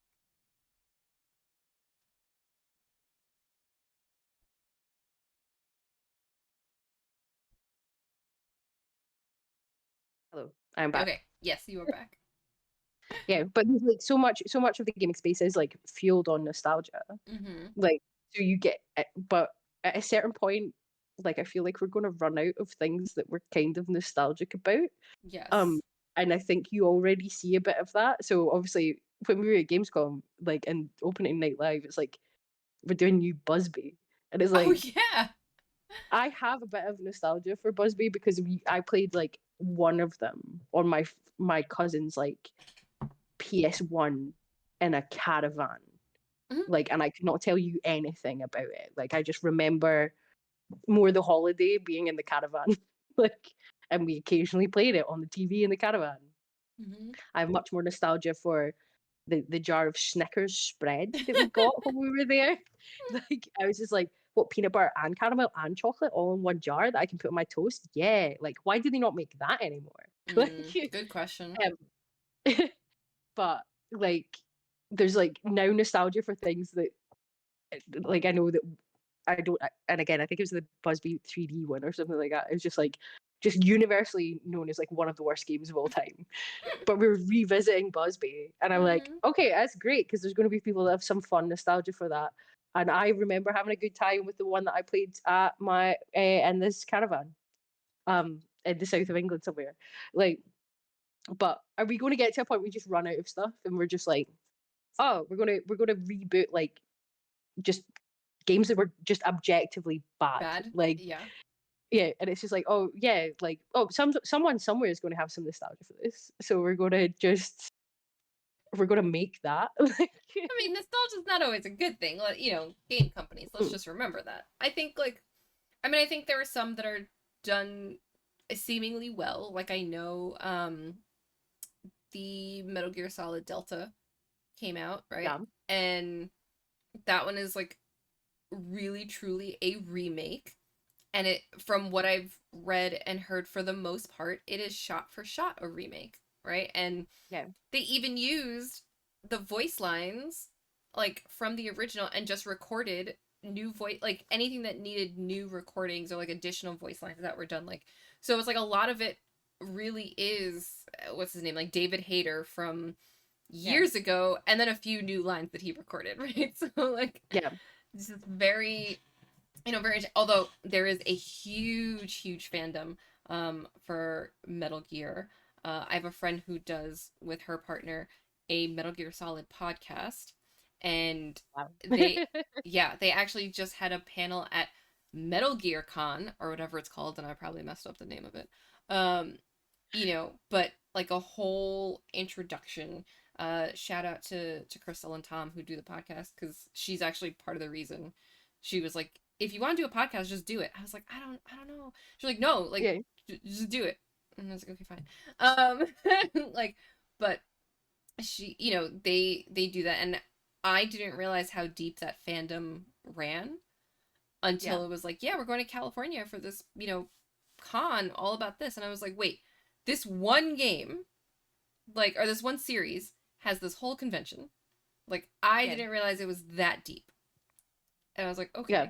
Speaker 2: hello, I'm back.
Speaker 1: Okay, yes, you are back.
Speaker 2: Yeah, but there's like so much of the gaming space is like fueled on nostalgia.
Speaker 1: Mm-hmm.
Speaker 2: Like, so you get it, but at a certain point, like I feel like we're going to run out of things that we're kind of nostalgic about. Um,
Speaker 1: Yes.
Speaker 2: and I think you already see a bit of that. So obviously, when we were at Gamescom, like and opening night live, it's like we're doing new Busby, and it's
Speaker 1: Oh
Speaker 2: like
Speaker 1: yeah.
Speaker 2: I have a bit of nostalgia for Busby because I played like one of them on my cousin's like PS1 in a caravan.
Speaker 1: Mm-hmm.
Speaker 2: Like, and I could not tell you anything about it. Like, I just remember more the holiday being in the caravan. Like, and we occasionally played it on the TV in the caravan.
Speaker 1: Mm-hmm.
Speaker 2: I have much more nostalgia for the jar of Snickers spread that we got when we were there. Like, I was just like, what, peanut butter and caramel and chocolate all in one jar that I can put on my toast? Yeah. Like, why do they not make that anymore? Like,
Speaker 1: Good question.
Speaker 2: um, but like, there's like now nostalgia for things that like I know that I don't, and again, I think it was the Busby 3D one or something like that. It was just like, just universally known as like one of the worst games of all time. But we're revisiting Busby, and I'm like,
Speaker 1: Mm-hmm.
Speaker 2: okay, that's great because there's going to be people that have some fun nostalgia for that. And I remember having a good time with the one that I played at my in this caravan, in the south of England somewhere. Like, but are we going to get to a point where we just run out of stuff and we're just like, oh, we're gonna reboot like just games that were just objectively bad.
Speaker 1: Bad.
Speaker 2: Like,
Speaker 1: Yeah.
Speaker 2: yeah, and it's just like, oh yeah, like, oh, someone somewhere is going to have some nostalgia for this, so we're gonna make that. Like,
Speaker 1: I mean, nostalgia's not always a good thing. Game companies. Let's
Speaker 2: mm,
Speaker 1: just remember that. I think I think there are some that are done seemingly well. Like I know, the Metal Gear Solid Delta came out, right?
Speaker 2: yeah,
Speaker 1: And that one is like really truly a remake. And it, from what I've read and heard, for the most part, it is shot for shot a remake, right? And
Speaker 2: yeah,
Speaker 1: they even used the voice lines like from the original and just recorded new voice, like anything that needed new recordings or like additional voice lines that were done. Like, so it's like a lot of it really is, what's his name, like David Hayter from
Speaker 2: yeah,
Speaker 1: years ago, and then a few new lines that he recorded, right? So like,
Speaker 2: yeah.
Speaker 1: this is very, very, although there is a huge fandom for Metal Gear. I have a friend who does, with her partner, a Metal Gear Solid podcast, and
Speaker 2: Wow.
Speaker 1: they actually just had a panel at Metal Gear Con or whatever it's called, and I probably messed up the name of it. But like a whole introduction. Shout out to Crystal and Tom who do the podcast because she's actually part of the reason. She was like, if you want to do a podcast, just do it. I was like, I don't know. She's like, no, like
Speaker 2: Yeah.
Speaker 1: just do it. And I was like, okay, fine. Like, but she, they do that, and I didn't realize how deep that fandom ran
Speaker 2: Yeah.
Speaker 1: until it was like, yeah, we're going to California for this, con all about this. And I was like, wait, this one game, like, or this one series has this whole convention. Like, I
Speaker 2: Yeah.
Speaker 1: didn't realize it was that deep. And I was like,
Speaker 2: Yeah.
Speaker 1: okay,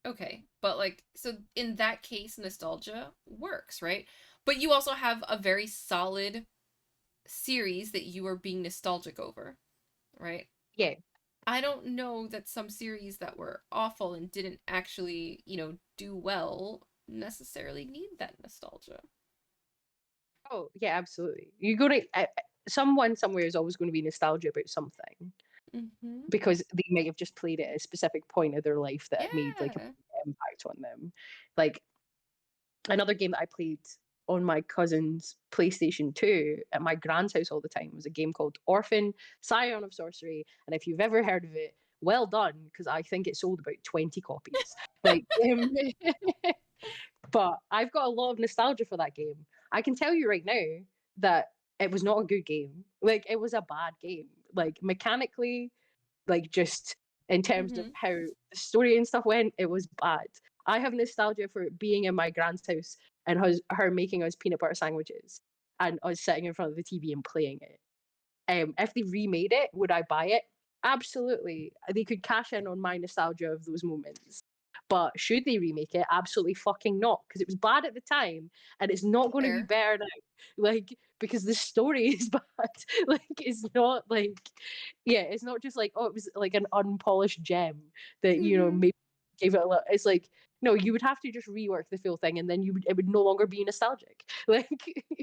Speaker 1: okay. But, like, so in that case, nostalgia works, right? But you also have a very solid series that you are being nostalgic over, right?
Speaker 2: Yeah.
Speaker 1: I don't know that some series that were awful and didn't actually, do well necessarily need that nostalgia.
Speaker 2: Oh, yeah, absolutely. You go to someone somewhere is always going to be nostalgia about something
Speaker 1: Mm-hmm.
Speaker 2: because they might have just played it at a specific point of their life that made like a
Speaker 1: Yeah.
Speaker 2: impact on them. Like another game that I played on my cousin's PlayStation 2 at my grand's house all the time was a game called Orphan Scion of Sorcery. And if you've ever heard of it, well done, because I think it sold about 20 copies. Like, but I've got a lot of nostalgia for that game. I can tell you right now that it was not a good game. Like, it was a bad game. Like, mechanically, like just in terms of
Speaker 1: Mm-hmm.
Speaker 2: how the story and stuff went, it was bad. I have nostalgia for being in my grand's house and her making us peanut butter sandwiches and us sitting in front of the TV and playing it. If they remade it, would I buy it? Absolutely. They could cash in on my nostalgia of those moments. But should they remake it? Absolutely fucking not, because it was bad at the time and it's not going to be
Speaker 1: Fair.
Speaker 2: better now. Like, because the story is bad. Like, it's not like, yeah, it's not just like, oh, it was like an unpolished gem that,
Speaker 1: Mm-hmm.
Speaker 2: maybe gave it a little. It's like, no, you would have to just rework the full thing and then it would no longer be nostalgic. Like,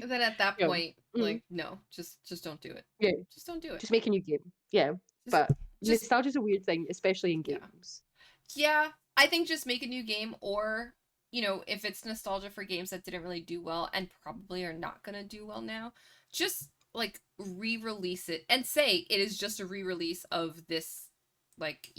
Speaker 1: Then at that
Speaker 2: you know,
Speaker 1: point,
Speaker 2: mm,
Speaker 1: like, no, just don't do it.
Speaker 2: yeah.
Speaker 1: Just don't do it.
Speaker 2: Just make a new game. Yeah.
Speaker 1: Just,
Speaker 2: But
Speaker 1: just
Speaker 2: nostalgia's a weird thing, especially in
Speaker 1: yeah.
Speaker 2: games.
Speaker 1: Yeah, I think just make a new game, or if it's nostalgia for games that didn't really do well and probably are not gonna do well now, just like re-release it and say it is just a re-release of this, like,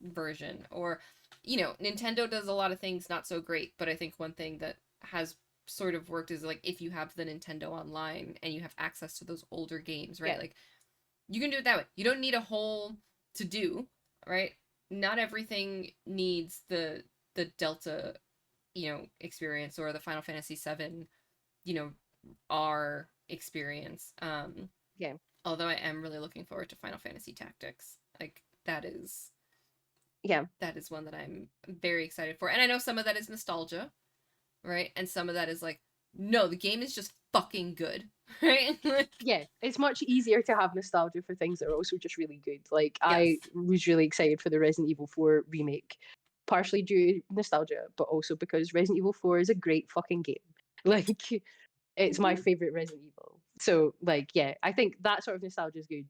Speaker 1: version. Or Nintendo does a lot of things not so great, but I think one thing that has sort of worked is like if you have the Nintendo Online and you have access to those older games, right?
Speaker 2: Yeah.
Speaker 1: Like you can do it that way. You don't need a whole to do, right? Not everything needs the Delta, experience, or the Final Fantasy 7, you know, R experience.
Speaker 2: Yeah.
Speaker 1: Although I am really looking forward to Final Fantasy Tactics. Like
Speaker 2: Yeah.
Speaker 1: that is one that I'm very excited for. And I know some of that is nostalgia, right? And some of that is like, no, the game is just fucking good, right?
Speaker 2: Yeah. It's much easier to have nostalgia for things that are also just really good. Like
Speaker 1: Yes.
Speaker 2: I was really excited for the Resident Evil 4 remake, partially due to nostalgia, but also because Resident Evil 4 is a great fucking game. Like it's my
Speaker 1: Mm-hmm.
Speaker 2: favorite Resident Evil. So like yeah, I think that sort of nostalgia is good.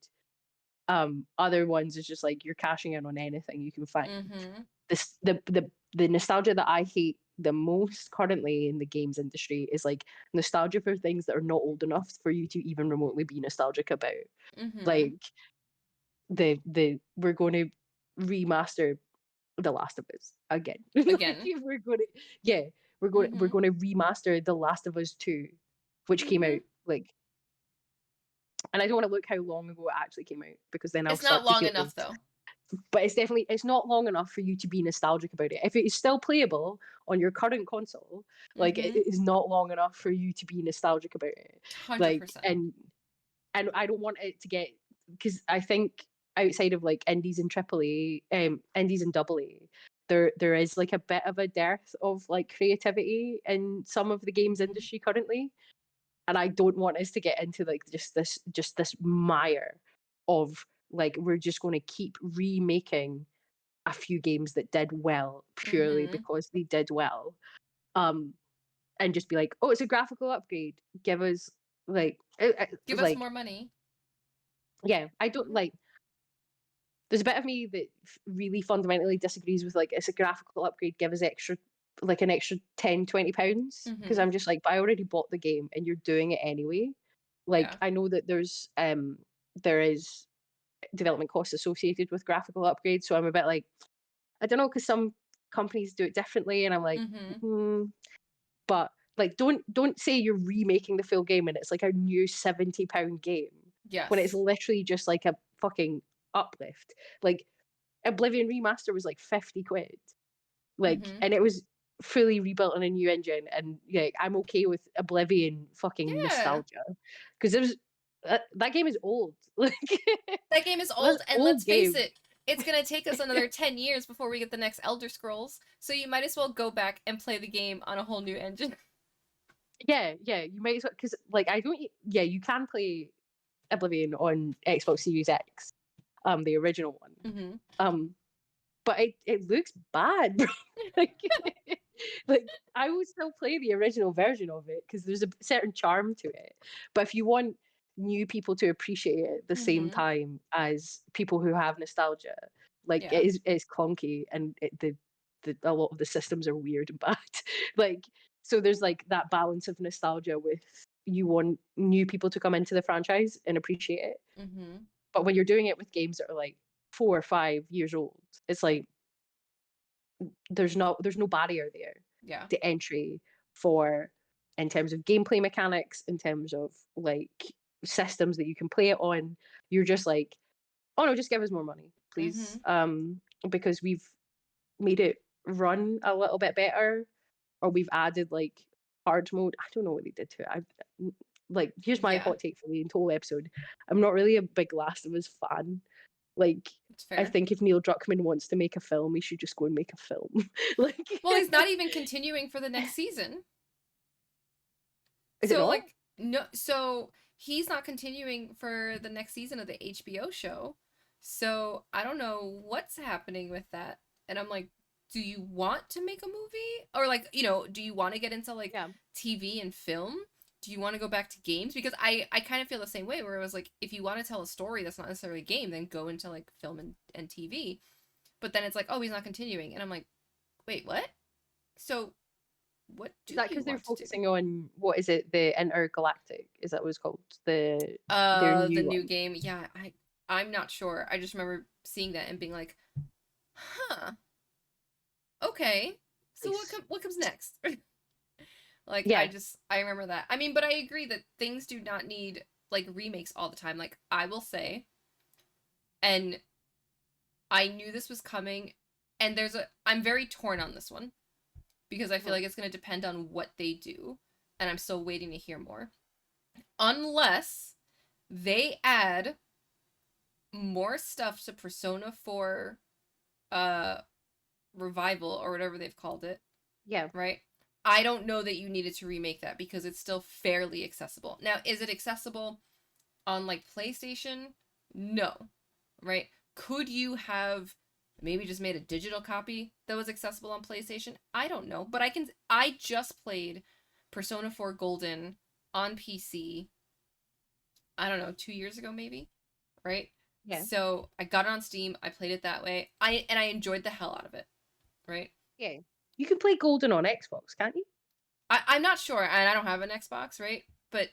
Speaker 2: Other ones is just like you're cashing in on anything you can find.
Speaker 1: Mm-hmm.
Speaker 2: This the nostalgia that I hate the most currently in the games industry is like nostalgia for things that are not old enough for you to even remotely be nostalgic about.
Speaker 1: Mm-hmm.
Speaker 2: Like the we're going to remaster The Last of Us again. Like
Speaker 1: Again.
Speaker 2: we're going to yeah, we're
Speaker 1: Mm-hmm.
Speaker 2: going to remaster The Last of Us 2, which came
Speaker 1: Mm-hmm.
Speaker 2: out like, and I don't want to look how long ago it actually came out because then I'll
Speaker 1: It's not
Speaker 2: start to
Speaker 1: long
Speaker 2: feel
Speaker 1: enough
Speaker 2: old.
Speaker 1: though.
Speaker 2: But it's not long enough for you to be nostalgic about it. If it is still playable on your current console, like it
Speaker 1: Mm-hmm.
Speaker 2: is not long enough for you to be nostalgic about it. Like
Speaker 1: 100%.
Speaker 2: and I don't want it to get, because I think outside of like indies and AAA, indies and AA, there is like a bit of a dearth of like creativity in some of the games
Speaker 1: Mm-hmm.
Speaker 2: industry currently, and I don't want us to get into like just this mire of like we're just going to keep remaking a few games that did well purely
Speaker 1: Mm-hmm.
Speaker 2: because they did well, um and just be like, oh, it's a graphical upgrade, give us like
Speaker 1: Give us
Speaker 2: like
Speaker 1: more money.
Speaker 2: yeah, I don't
Speaker 1: Mm-hmm.
Speaker 2: like, there's a bit of me that really fundamentally disagrees with like it's a graphical upgrade, give us extra, like an extra 10, £20, because
Speaker 1: Mm-hmm.
Speaker 2: I'm just like, but I already bought the game and you're doing it anyway. Like,
Speaker 1: Yeah.
Speaker 2: I know that there is development costs associated with graphical upgrades, so I'm a bit like, I don't know, because some companies do it differently, and I'm like,
Speaker 1: Mm-hmm.
Speaker 2: "Mm," but, like, don't say you're remaking the full game and it's like a new £70 game when it's
Speaker 1: Yes.
Speaker 2: literally just like a fucking uplift. Like, Oblivion Remaster was like 50 quid. Like,
Speaker 1: Mm-hmm.
Speaker 2: and it was fully rebuilt on a new engine, and yeah, I'm okay with Oblivion fucking
Speaker 1: Yeah.
Speaker 2: nostalgia because it was that game is old. Like,
Speaker 1: That game is
Speaker 2: that's
Speaker 1: old, and let's
Speaker 2: old
Speaker 1: face
Speaker 2: game.
Speaker 1: it, it's gonna take us another 10 years before we get the next Elder Scrolls, so you might as well go back and play the game on a whole new engine.
Speaker 2: Yeah, yeah, you might as well because like I don't. Yeah, you can play Oblivion on Xbox Series X, the original one.
Speaker 1: Mm-hmm.
Speaker 2: Um, but it looks bad, bro. like, like I would still play the original version of it because there's a certain charm to it. But if you want new people to appreciate it at the same
Speaker 1: Mm-hmm.
Speaker 2: time as people who have nostalgia, like
Speaker 1: Yeah.
Speaker 2: it's clunky and the a lot of the systems are weird and bad. like so there's like that balance of nostalgia with you want new people to come into the franchise and appreciate it.
Speaker 1: Mm-hmm.
Speaker 2: But when you're doing it with games that are like 4 or 5 years old, it's like there's no barrier there
Speaker 1: Yeah.
Speaker 2: to entry for in terms of gameplay mechanics, in terms of like systems that you can play it on. You're just like, oh no, just give us more money, please.
Speaker 1: Mm-hmm.
Speaker 2: Because we've made it run a little bit better, or we've added like hard mode. I don't know what they did to it. Like, here's my
Speaker 1: Yeah.
Speaker 2: hot take for the whole episode. I'm not really a big Last of Us fan. Like,
Speaker 1: It's
Speaker 2: I
Speaker 1: fair.
Speaker 2: think if Neil Druckmann wants to make a film, he should just go and make a film. like,
Speaker 1: Well, he's not even continuing for the next season.
Speaker 2: is it
Speaker 1: So
Speaker 2: not?
Speaker 1: like no, so he's not continuing for the next season of the HBO show. So I don't know what's happening with that. And I'm like, do you want to make a movie? Or like, do you want to get into like
Speaker 2: Yeah.
Speaker 1: TV and film? Do you want to go back to games? Because I kind of feel the same way where it was like if you want to tell a story that's not necessarily a game, then go into like film and TV. But then it's like, oh, he's not continuing. And I'm like, wait, what? So what
Speaker 2: Is
Speaker 1: do
Speaker 2: that
Speaker 1: you
Speaker 2: because they're
Speaker 1: want to do?
Speaker 2: focusing on what is it? The Intergalactic? Is that what it's called? Their
Speaker 1: The
Speaker 2: new
Speaker 1: new
Speaker 2: one.
Speaker 1: game. Yeah, I'm not sure. I just remember seeing that and being like, "Huh. Okay. So
Speaker 2: Nice.
Speaker 1: what comes next?" Like
Speaker 2: Yeah.
Speaker 1: I remember that. I mean, but I agree that things do not need like remakes all the time. Like I will say, and I knew this was coming, and I'm very torn on this one because I feel
Speaker 2: Mhm.
Speaker 1: like it's going to depend on what they do, and I'm still waiting to hear more. Unless they add more stuff to Persona 4 uh revival or whatever they've called it,
Speaker 2: Yeah.
Speaker 1: right? I don't know that you needed to remake that because it's still fairly accessible. Now, is it accessible on like PlayStation? No, right? Could you have maybe just made a digital copy that was accessible on PlayStation? I don't know, but I just played Persona 4 Golden on PC. I don't know, 2 years ago maybe, right?
Speaker 2: Yeah.
Speaker 1: So, I got it on Steam, I played it that way. I enjoyed the hell out of it, right?
Speaker 2: Yeah. You can play Golden on Xbox, can't you?
Speaker 1: I'm not sure, and I don't have an Xbox, right? But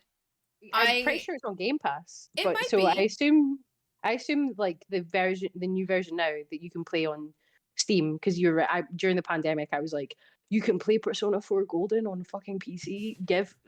Speaker 2: I'm pretty
Speaker 1: I
Speaker 2: sure it's on Game Pass.
Speaker 1: it
Speaker 2: But
Speaker 1: might
Speaker 2: so
Speaker 1: be.
Speaker 2: I assume like the new version now that you can play on Steam because during the pandemic I was like, you can play Persona 4 Golden on fucking PC.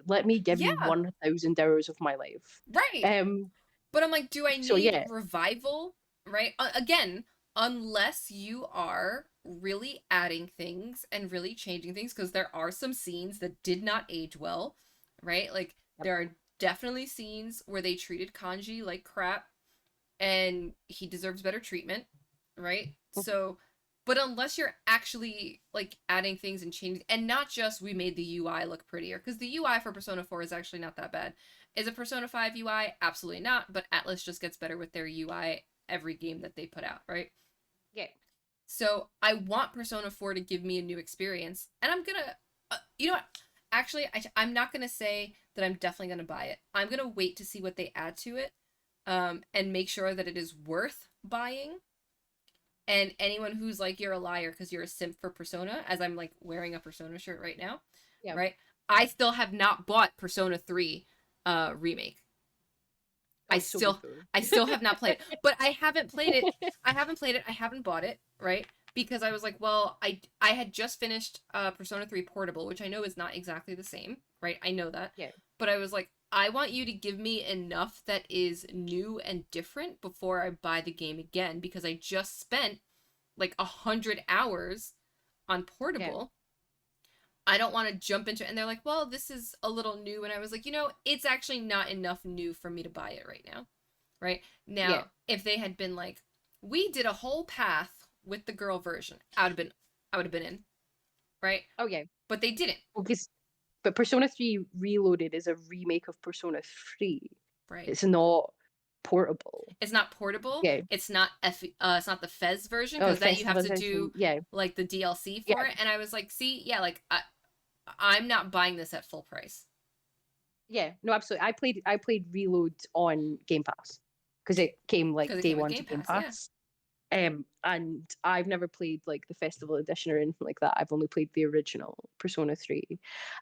Speaker 2: Let me give you
Speaker 1: Yeah,
Speaker 2: 1,000 hours of my life.
Speaker 1: right.
Speaker 2: Um.
Speaker 1: But I'm like, do I
Speaker 2: So
Speaker 1: need
Speaker 2: yeah.
Speaker 1: revival? Right? Again, unless you are really adding things and really changing things because there are some scenes that did not age well, right? Like
Speaker 2: Yep.
Speaker 1: there are definitely scenes where they treated Kanji like crap and he deserves better treatment, right? So, but unless you're actually like adding things and changing, and not just we made the UI look prettier, because the UI for Persona 4 is actually not that bad. Is it Persona 5 UI? Absolutely not, but Atlas just gets better with their UI every game that they put out, right?
Speaker 2: Yeah.
Speaker 1: So I want Persona 4 to give me a new experience, and I'm gonna, you know what? Actually, I'm not gonna say that I'm definitely gonna buy it. I'm gonna wait to see what they add to it, and make sure that it is worth buying. And anyone who's like, you're a liar because you're a simp for Persona, as I'm like wearing a Persona shirt right now,
Speaker 2: Yeah.
Speaker 1: right? I still have not bought Persona 3 remake. I
Speaker 2: Oh, so good
Speaker 1: still
Speaker 2: though.
Speaker 1: I still have not played it. But I haven't played it. I haven't played it. I haven't bought it, right? Because I was like, well, I had just finished Persona 3 Portable, which I know is not exactly the same, right? I know that.
Speaker 2: Yeah,
Speaker 1: But I was like, I want you to give me enough that is new and different before I buy the game again because I just spent like 100 hours on
Speaker 2: yeah,
Speaker 1: Portable. I don't want to jump into it. And they're like, well, this is a little new. And I was like, it's actually not enough new for me to buy it right now. Right?
Speaker 2: yeah.
Speaker 1: Now, if they had been like, we did a whole path with the girl version, I would have been in. Right?
Speaker 2: Oh yeah.
Speaker 1: But they didn't.
Speaker 2: Well, but Persona 3 Reloaded is a remake of Persona 3.
Speaker 1: Right.
Speaker 2: It's not portable.
Speaker 1: It's not portable.
Speaker 2: Yeah.
Speaker 1: It's not the Fez version
Speaker 2: Oh,
Speaker 1: because that you have
Speaker 2: festival
Speaker 1: to
Speaker 2: edition.
Speaker 1: do
Speaker 2: Yeah.
Speaker 1: like the DLC
Speaker 2: Yeah.
Speaker 1: for it. And I was like, see, yeah, like I'm not buying this at full price
Speaker 2: Yeah. No, absolutely. I played Reload on Game Pass because it came like
Speaker 1: because it
Speaker 2: day
Speaker 1: came with
Speaker 2: one to
Speaker 1: Game
Speaker 2: Game
Speaker 1: Pass. Yeah.
Speaker 2: Pass. And I've never played like the festival edition or anything like that. I've only played the original Persona 3.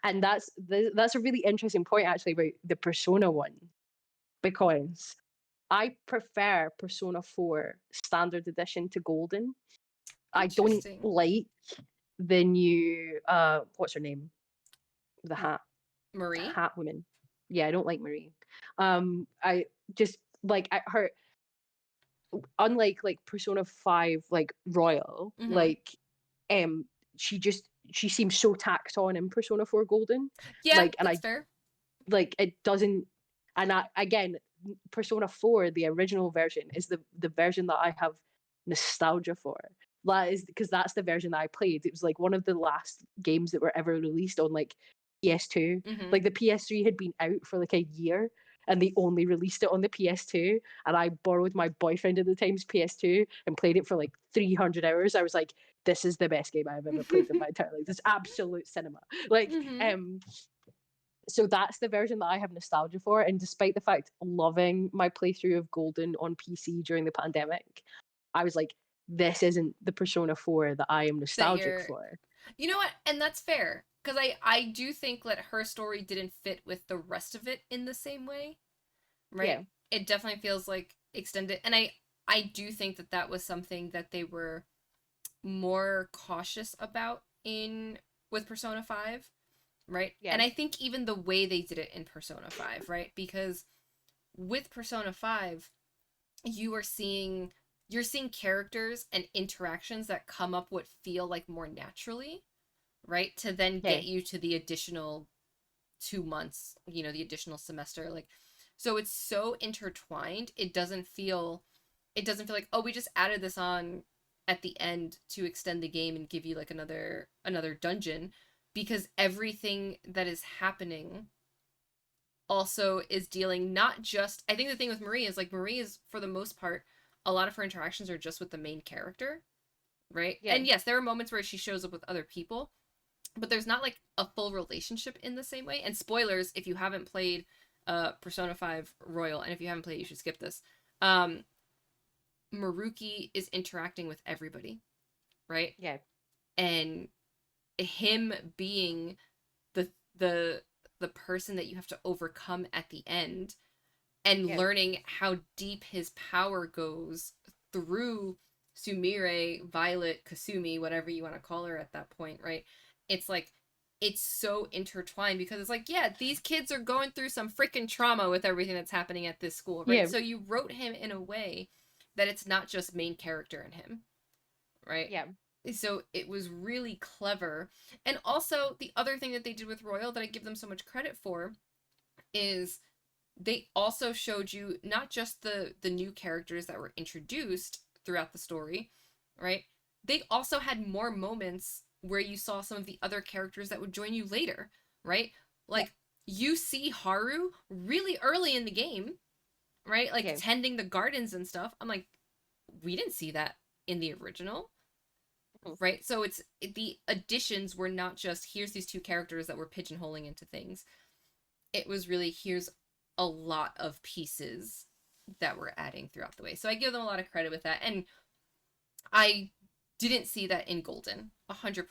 Speaker 2: And that's a really interesting point actually about the Persona one because I prefer Persona 4 standard edition to Golden. I don't
Speaker 1: Interesting.
Speaker 2: like the new what's her name? The hat. The
Speaker 1: Marie.
Speaker 2: hat woman. Yeah, I don't like Marie. I just like her unlike like Persona 5 like Royal,
Speaker 1: Mm-hmm.
Speaker 2: like um she seems so tacked on in Persona 4 Golden.
Speaker 1: Yeah,
Speaker 2: Like and
Speaker 1: that's
Speaker 2: I
Speaker 1: fair.
Speaker 2: like it doesn't and I again Persona 4 the original version is the version that I have nostalgia for. That is because that's the version that I played. It was like one of the last games that were ever released on like PS2.
Speaker 1: Mm-hmm.
Speaker 2: Like the PS3 had been out for like a year and they only released it on the PS2 and I borrowed my boyfriend at the time's PS2 and played it for like 300 hours. I was like this is the best game I've ever played in my entire life. This absolute cinema. Like
Speaker 1: Mm-hmm.
Speaker 2: so that's the version that I have nostalgia for. And despite the fact loving my playthrough of Golden on PC during the pandemic, I was like, this isn't the Persona 4 that I am
Speaker 1: That
Speaker 2: nostalgic
Speaker 1: you're
Speaker 2: for.
Speaker 1: You know what? And that's fair. Because I do think that her story didn't fit with the rest of it in the same way, right?
Speaker 2: Yeah,
Speaker 1: It definitely feels like extended. And I do think that that was something that they were more cautious about in with Persona 5, right?
Speaker 2: yeah,
Speaker 1: And I think even the way they did it in Persona 5, right? Because with Persona 5, you are seeing you're seeing characters and interactions that come up what feel like more naturally, right? To then
Speaker 2: yeah,
Speaker 1: get you to the additional 2 months, the additional semester. Like, so it's so intertwined. It doesn't feel like, oh, we just added this on at the end to extend the game and give you like another dungeon because everything that is happening also is dealing not just I think the thing with Marie is like Marie is for the most part a lot of her interactions are just with the main character, right?
Speaker 2: yeah,
Speaker 1: And yes, there are moments where she shows up with other people, but there's not like a full relationship in the same way. And spoilers, if you haven't played Persona 5 Royal, and if you haven't played, you should skip this. Um, Maruki is interacting with everybody, right?
Speaker 2: yeah,
Speaker 1: And him being the the the person that you have to overcome at the end and
Speaker 2: yeah,
Speaker 1: learning how deep his power goes through Sumire, Violet, Kasumi, whatever you want to call her at that point, right? It's like it's so intertwined because it's like, yeah, these kids are going through some freaking trauma with everything that's happening at this school, right?
Speaker 2: yeah,
Speaker 1: So you wrote him in a way that it's not just main character in him, right?
Speaker 2: yeah,
Speaker 1: So it was really clever. And also the other thing that they did with Royal that I give them so much credit for is they also showed you not just the new characters that were introduced throughout the story, right? They also had more moments where you saw some of the other characters that would join you later, right?
Speaker 2: yeah,
Speaker 1: Like you see Haru really early in the game, right? Like
Speaker 2: yeah,
Speaker 1: tending the gardens and stuff. I'm like, we didn't see that in the original,
Speaker 2: mhm,
Speaker 1: right? So it's the additions were not just here's these two characters that we're pigeonholing into things. It was really here's a lot of pieces that we're adding throughout the way. So I give them a lot of credit with that. And I didn't see that in Golden 100%,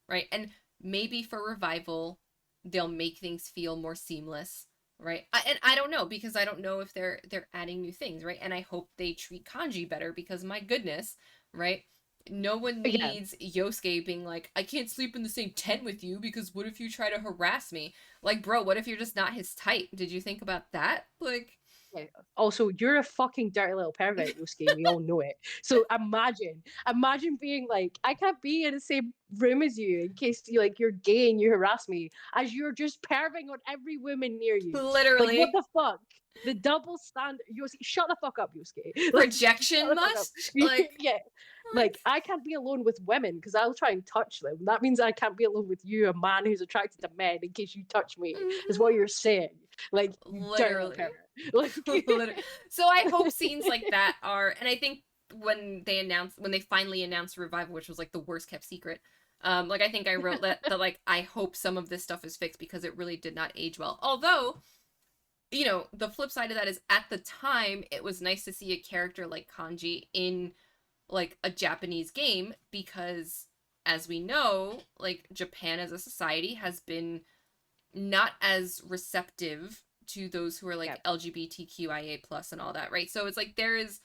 Speaker 1: right? And maybe for Revival, they'll make things feel more seamless. right? And I don't know, because I don't know if they're adding new things, right? And I hope they treat kanji better, because my goodness, right? No one
Speaker 2: Yeah.
Speaker 1: needs Yosuke being like, I can't sleep in the same tent with you because what if you try to harass me? Like, bro, what if you're just not his type? Did you think about that? Like,
Speaker 2: Yeah. Also, you're a fucking dirty little pervert, Yosuke, and we all know it. So imagine being like, I can't be in the same room as you in case you're gay and you harass me, as you're just perving on every woman near you. Like, what
Speaker 1: literally,
Speaker 2: the fuck? The double standard, Yosuke. Shut the fuck up, Yosuke. Like, shut
Speaker 1: projection
Speaker 2: the fuck up.
Speaker 1: must? Like,
Speaker 2: Yeah. Like, I can't be alone with women because I'll try and touch them. That means I can't be alone with you, a man who's attracted to men, in case you touch me, is what
Speaker 1: mhm,
Speaker 2: you're saying. Like, you dirty little
Speaker 1: literally.
Speaker 2: pervert. Like,
Speaker 1: Literally. So I hope scenes like that are, and I think when they finally announced Revival, which was like the worst kept secret, like I think I wrote that like I hope some of this stuff is fixed because it really did not age well. Although, the flip side of that is at the time it was nice to see a character like Kanji in like a Japanese game, because as we know, like Japan as a society has been not as receptive to those who are
Speaker 2: yeah,
Speaker 1: like LGBTQIA plus and all that, right? So it's like there is,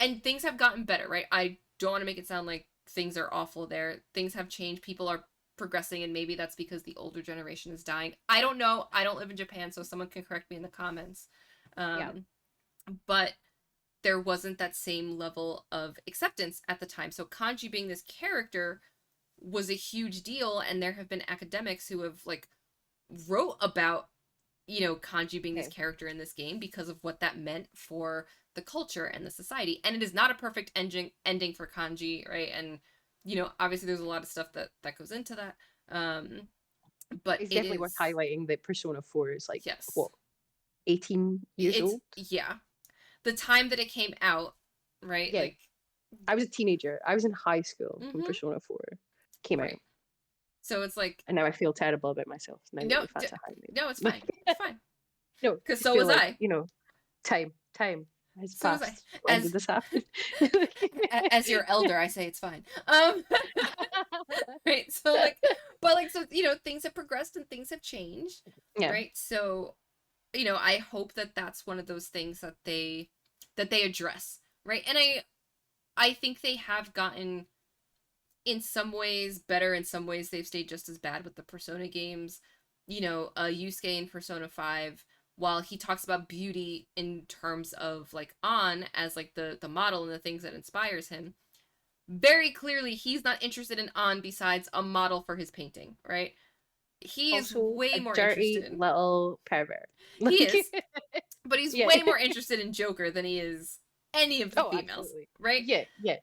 Speaker 1: and things have gotten better, right? I don't want to make it sound like things are awful there. Things have changed. People are progressing, and maybe that's because the older generation is dying. I don't know. I don't live in Japan, so someone can correct me in the comments.
Speaker 2: yeah,
Speaker 1: Um, but there wasn't that same level of acceptance at the time. So Kanji being this character was a huge deal, and there have been academics who have like wrote about Kanji being this
Speaker 2: okay.
Speaker 1: character in this game because of what that meant for the culture and the society. And it is not a perfect ending for Kanji, right? And obviously there's a lot of stuff that goes into that. Um, but
Speaker 2: It's
Speaker 1: it
Speaker 2: definitely worth
Speaker 1: is,
Speaker 2: highlighting that Persona 4 is like,
Speaker 1: yes,
Speaker 2: what, 18 years
Speaker 1: it's,
Speaker 2: old?
Speaker 1: yeah, the time that it came out, right?
Speaker 2: Yeah,
Speaker 1: Like,
Speaker 2: I was a teenager. I was in high school when
Speaker 1: mm-hmm,
Speaker 2: Persona 4 came out.
Speaker 1: right. So it's like,
Speaker 2: And now I feel terrible about myself now that
Speaker 1: no,
Speaker 2: we've had to highlight
Speaker 1: no, it's
Speaker 2: it.
Speaker 1: fine, it's fine,
Speaker 2: No, I
Speaker 1: because
Speaker 2: just
Speaker 1: so
Speaker 2: feel
Speaker 1: was
Speaker 2: like,
Speaker 1: I.
Speaker 2: time has
Speaker 1: So was I.
Speaker 2: passed. When did
Speaker 1: As
Speaker 2: this happen?
Speaker 1: as your elder, I say it's fine. Right, so like, but like, so things have progressed and things have changed,
Speaker 2: Yeah,
Speaker 1: right? So I hope that that's one of those things that they address, right? And I think they have gotten, in some ways, better. In some ways they've stayed just as bad with the Persona games. Yusuke in Persona 5, while he talks about beauty in terms of like On as like the model and the things that inspires him, very clearly he's not interested in On besides a model for his painting, right? He is
Speaker 2: also
Speaker 1: way
Speaker 2: a
Speaker 1: more
Speaker 2: dirty
Speaker 1: interested.
Speaker 2: little pervert.
Speaker 1: He
Speaker 2: Like,
Speaker 1: is, but he's
Speaker 2: yeah.
Speaker 1: way more interested in Joker than he is any of the
Speaker 2: Oh,
Speaker 1: females,
Speaker 2: absolutely.
Speaker 1: right?
Speaker 2: Yeah, yeah,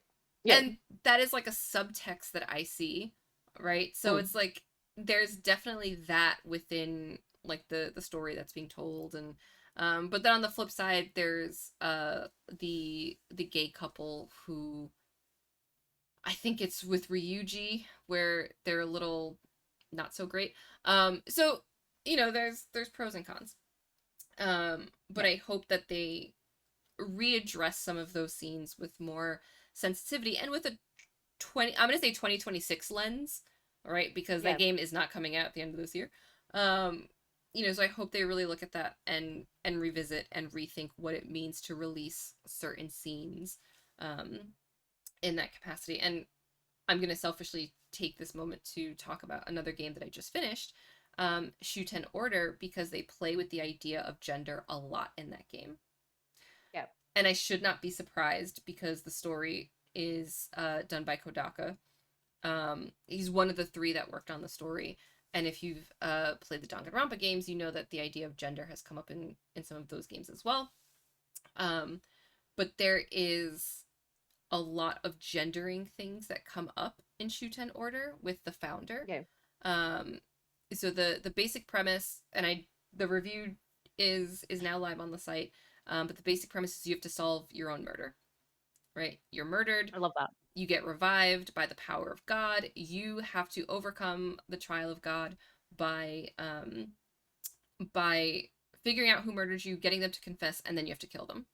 Speaker 2: yeah.
Speaker 1: And that is like a subtext that I see, right? So
Speaker 2: Mm,
Speaker 1: it's like there's definitely that within like the story that's being told. And but then on the flip side there's the gay couple who, I think it's with Ryuji, where they're a little not so great. So there's pros and cons. But
Speaker 2: yeah,
Speaker 1: I hope that they readdress some of those scenes with more sensitivity and with a I'm gonna say 2026 lens, right? Because that
Speaker 2: yeah.
Speaker 1: game is not coming out at the end of this year. So I hope they really look at that and revisit and rethink what it means to release certain scenes um in that capacity. And I'm going to selfishly take this moment to talk about another game that I just finished, Shuten Order, because they play with the idea of gender a lot in that game.
Speaker 2: Yeah,
Speaker 1: And I should not be surprised because the story is done by Kodaka. He's one of the three that worked on the story. And if you've played the Danganronpa games, you know that the idea of gender has come up in some of those games as well. Um, but there is a lot of gendering things that come up in Shuten Order with the founder.
Speaker 2: yeah.
Speaker 1: Um, so the basic premise, and the review is now live on the site. But the basic premise is you have to solve your own murder. Right? You're murdered.
Speaker 2: I love that.
Speaker 1: You get revived by the power of God. You have to overcome the trial of God by figuring out who murdered you, getting them to confess, and then you have to kill them.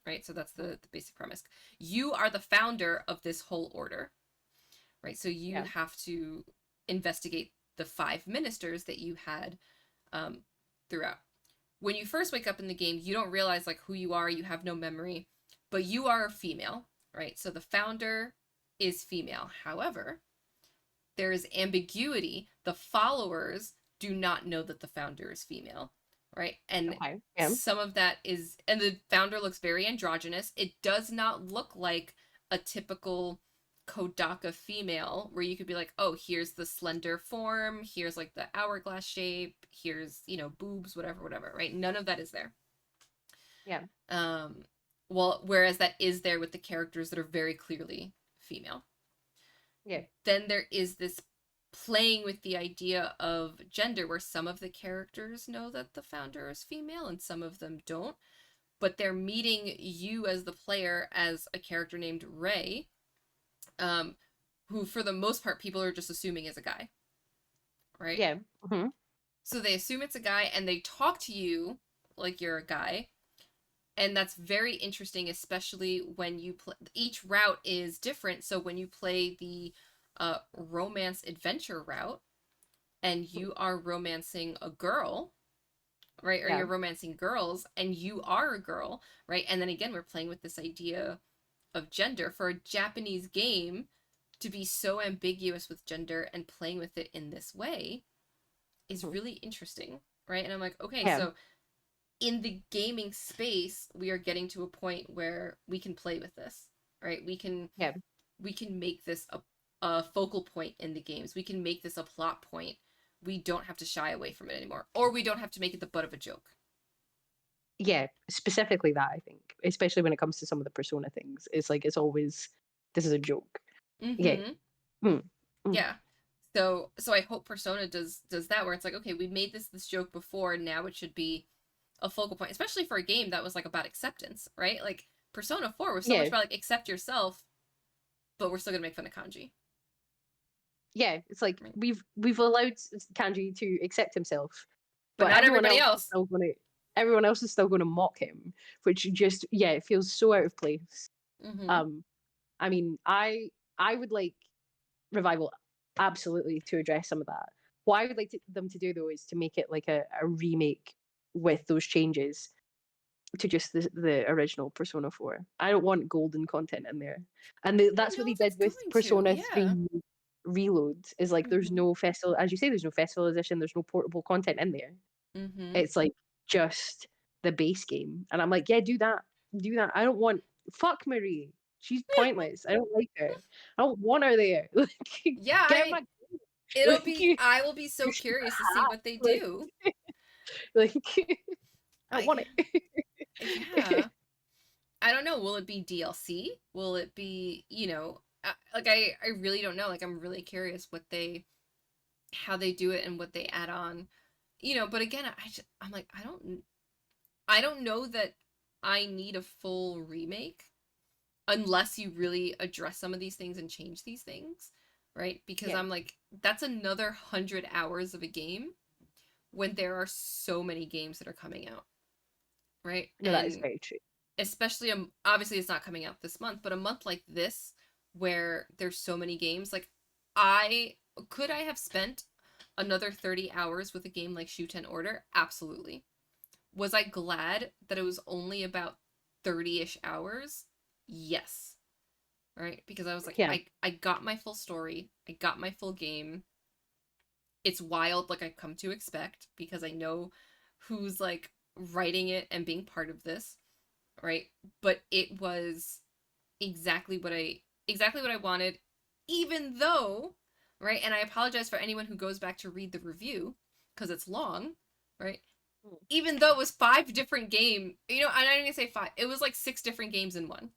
Speaker 1: Right? So that's
Speaker 2: Mm,
Speaker 1: the basic premise. You are the founder of this whole order, right? So you
Speaker 2: yeah,
Speaker 1: have to investigate the five ministers that you had um, throughout. when you first wake up in the game, you don't realize like who you are, you have no memory, but you are a female, right? So the founder is female. However, there is ambiguity. The followers do not know that the founder is female, right? And
Speaker 2: Okay. Yeah.
Speaker 1: some of that is, and the founder looks very androgynous. It does not look like a typical Kodaka female where you could be like, oh, here's the slender form, here's like the hourglass shape, here's, boobs, whatever, whatever, right? None of that is there.
Speaker 2: Yeah.
Speaker 1: Um, well, whereas that is there with the characters that are very clearly female.
Speaker 2: Yeah.
Speaker 1: Then there is this playing with the idea of gender where some of the characters know that the founder is female and some of them don't, but they're meeting you as the player as a character named Ray, who for the most part people are just assuming is a guy, right?
Speaker 2: Yeah. Mm-hmm.
Speaker 1: So they assume it's a guy and they talk to you like you're a guy. And that's very interesting, especially when you play. Each route is different. So when you play the romance adventure route and you are romancing a girl, right? Or
Speaker 2: Yeah.
Speaker 1: you're romancing girls and you are a girl, right? And then again, we're playing with this idea of gender for a Japanese game to be so ambiguous with gender and playing with it in this way is
Speaker 2: Mm-hmm.
Speaker 1: really interesting, right? And I'm like, okay,
Speaker 2: Yeah.
Speaker 1: so in the gaming space, we are getting to a point where we can play with this, right?
Speaker 2: Yeah.
Speaker 1: We can make this a focal point in the games. We can make this a plot point. We don't have to shy away from it anymore, or we don't have to make it the butt of a joke.
Speaker 2: Yeah. Specifically that, I think, especially when it comes to some of the Persona things, it's like it's always this is a joke. Yeah.
Speaker 1: Mm-hmm.
Speaker 2: Mm. Mm.
Speaker 1: Yeah. So I hope Persona does that where it's like, okay, we made this joke before, and now it should be a focal point, especially for a game that was like about acceptance, right? Like Persona 4 was so much
Speaker 2: Yeah.
Speaker 1: about like accept yourself, but we're still gonna make fun of kanji.
Speaker 2: Yeah. It's like
Speaker 1: Right?
Speaker 2: we've allowed Kanji to accept himself,
Speaker 1: But
Speaker 2: but
Speaker 1: not everybody else.
Speaker 2: everyone else is still gonna mock him, which just it feels so out of place.
Speaker 1: Mm-hmm.
Speaker 2: Um, I mean, I would like revival absolutely to address some of that. What I would like them to do though is to make it like a remake with those changes to just the original Persona 4. I don't want golden content in there. And
Speaker 1: I don't
Speaker 2: that's what
Speaker 1: know
Speaker 2: they
Speaker 1: if it's
Speaker 2: did with
Speaker 1: going to.
Speaker 2: Persona
Speaker 1: Yeah.
Speaker 2: 3 Reload is like there's
Speaker 1: Mm-hmm.
Speaker 2: no festival, as you say, there's no festival edition, there's no portable content in there.
Speaker 1: Mm-hmm.
Speaker 2: It's like just the base game. And I'm like, yeah, do that. Do that. I don't want fuck Marie. She's pointless. I don't like her. I don't want her there. Like
Speaker 1: Yeah,
Speaker 2: get my
Speaker 1: it'll
Speaker 2: like
Speaker 1: be. I will be so curious to see what they
Speaker 2: like
Speaker 1: do.
Speaker 2: like I don't
Speaker 1: I
Speaker 2: want it.
Speaker 1: yeah. I don't know. Will it be DLC? Will it be like I really don't know. Like I'm really curious what they how they do it and what they add on. But again, I'm like I don't know that I need a full remake unless you really address some of these things and change these things, right? Because
Speaker 2: Yeah.
Speaker 1: I'm like that's another 100 hours of a game when there are so many games that are coming out, right?
Speaker 2: No, that is
Speaker 1: And
Speaker 2: very true.
Speaker 1: especially obviously it's not coming out this month, but a month like this where there's so many games, like I I have spent another 30 hours with a game like Shuten Order? Absolutely. Was I glad that it was only about 30ish hours? Yes. Right? Because I was like,
Speaker 2: Yeah.
Speaker 1: I got my full story, I got my full game. It's wild, like I've come to expect, because I know who's like writing it and being part of this, right? But it was exactly what I wanted, even though, right? And I apologize for anyone who goes back to read the review because it's long, right?
Speaker 2: Mm.
Speaker 1: Even though it was 5 different I'm not even gonna say five. It was like 6 different games in one.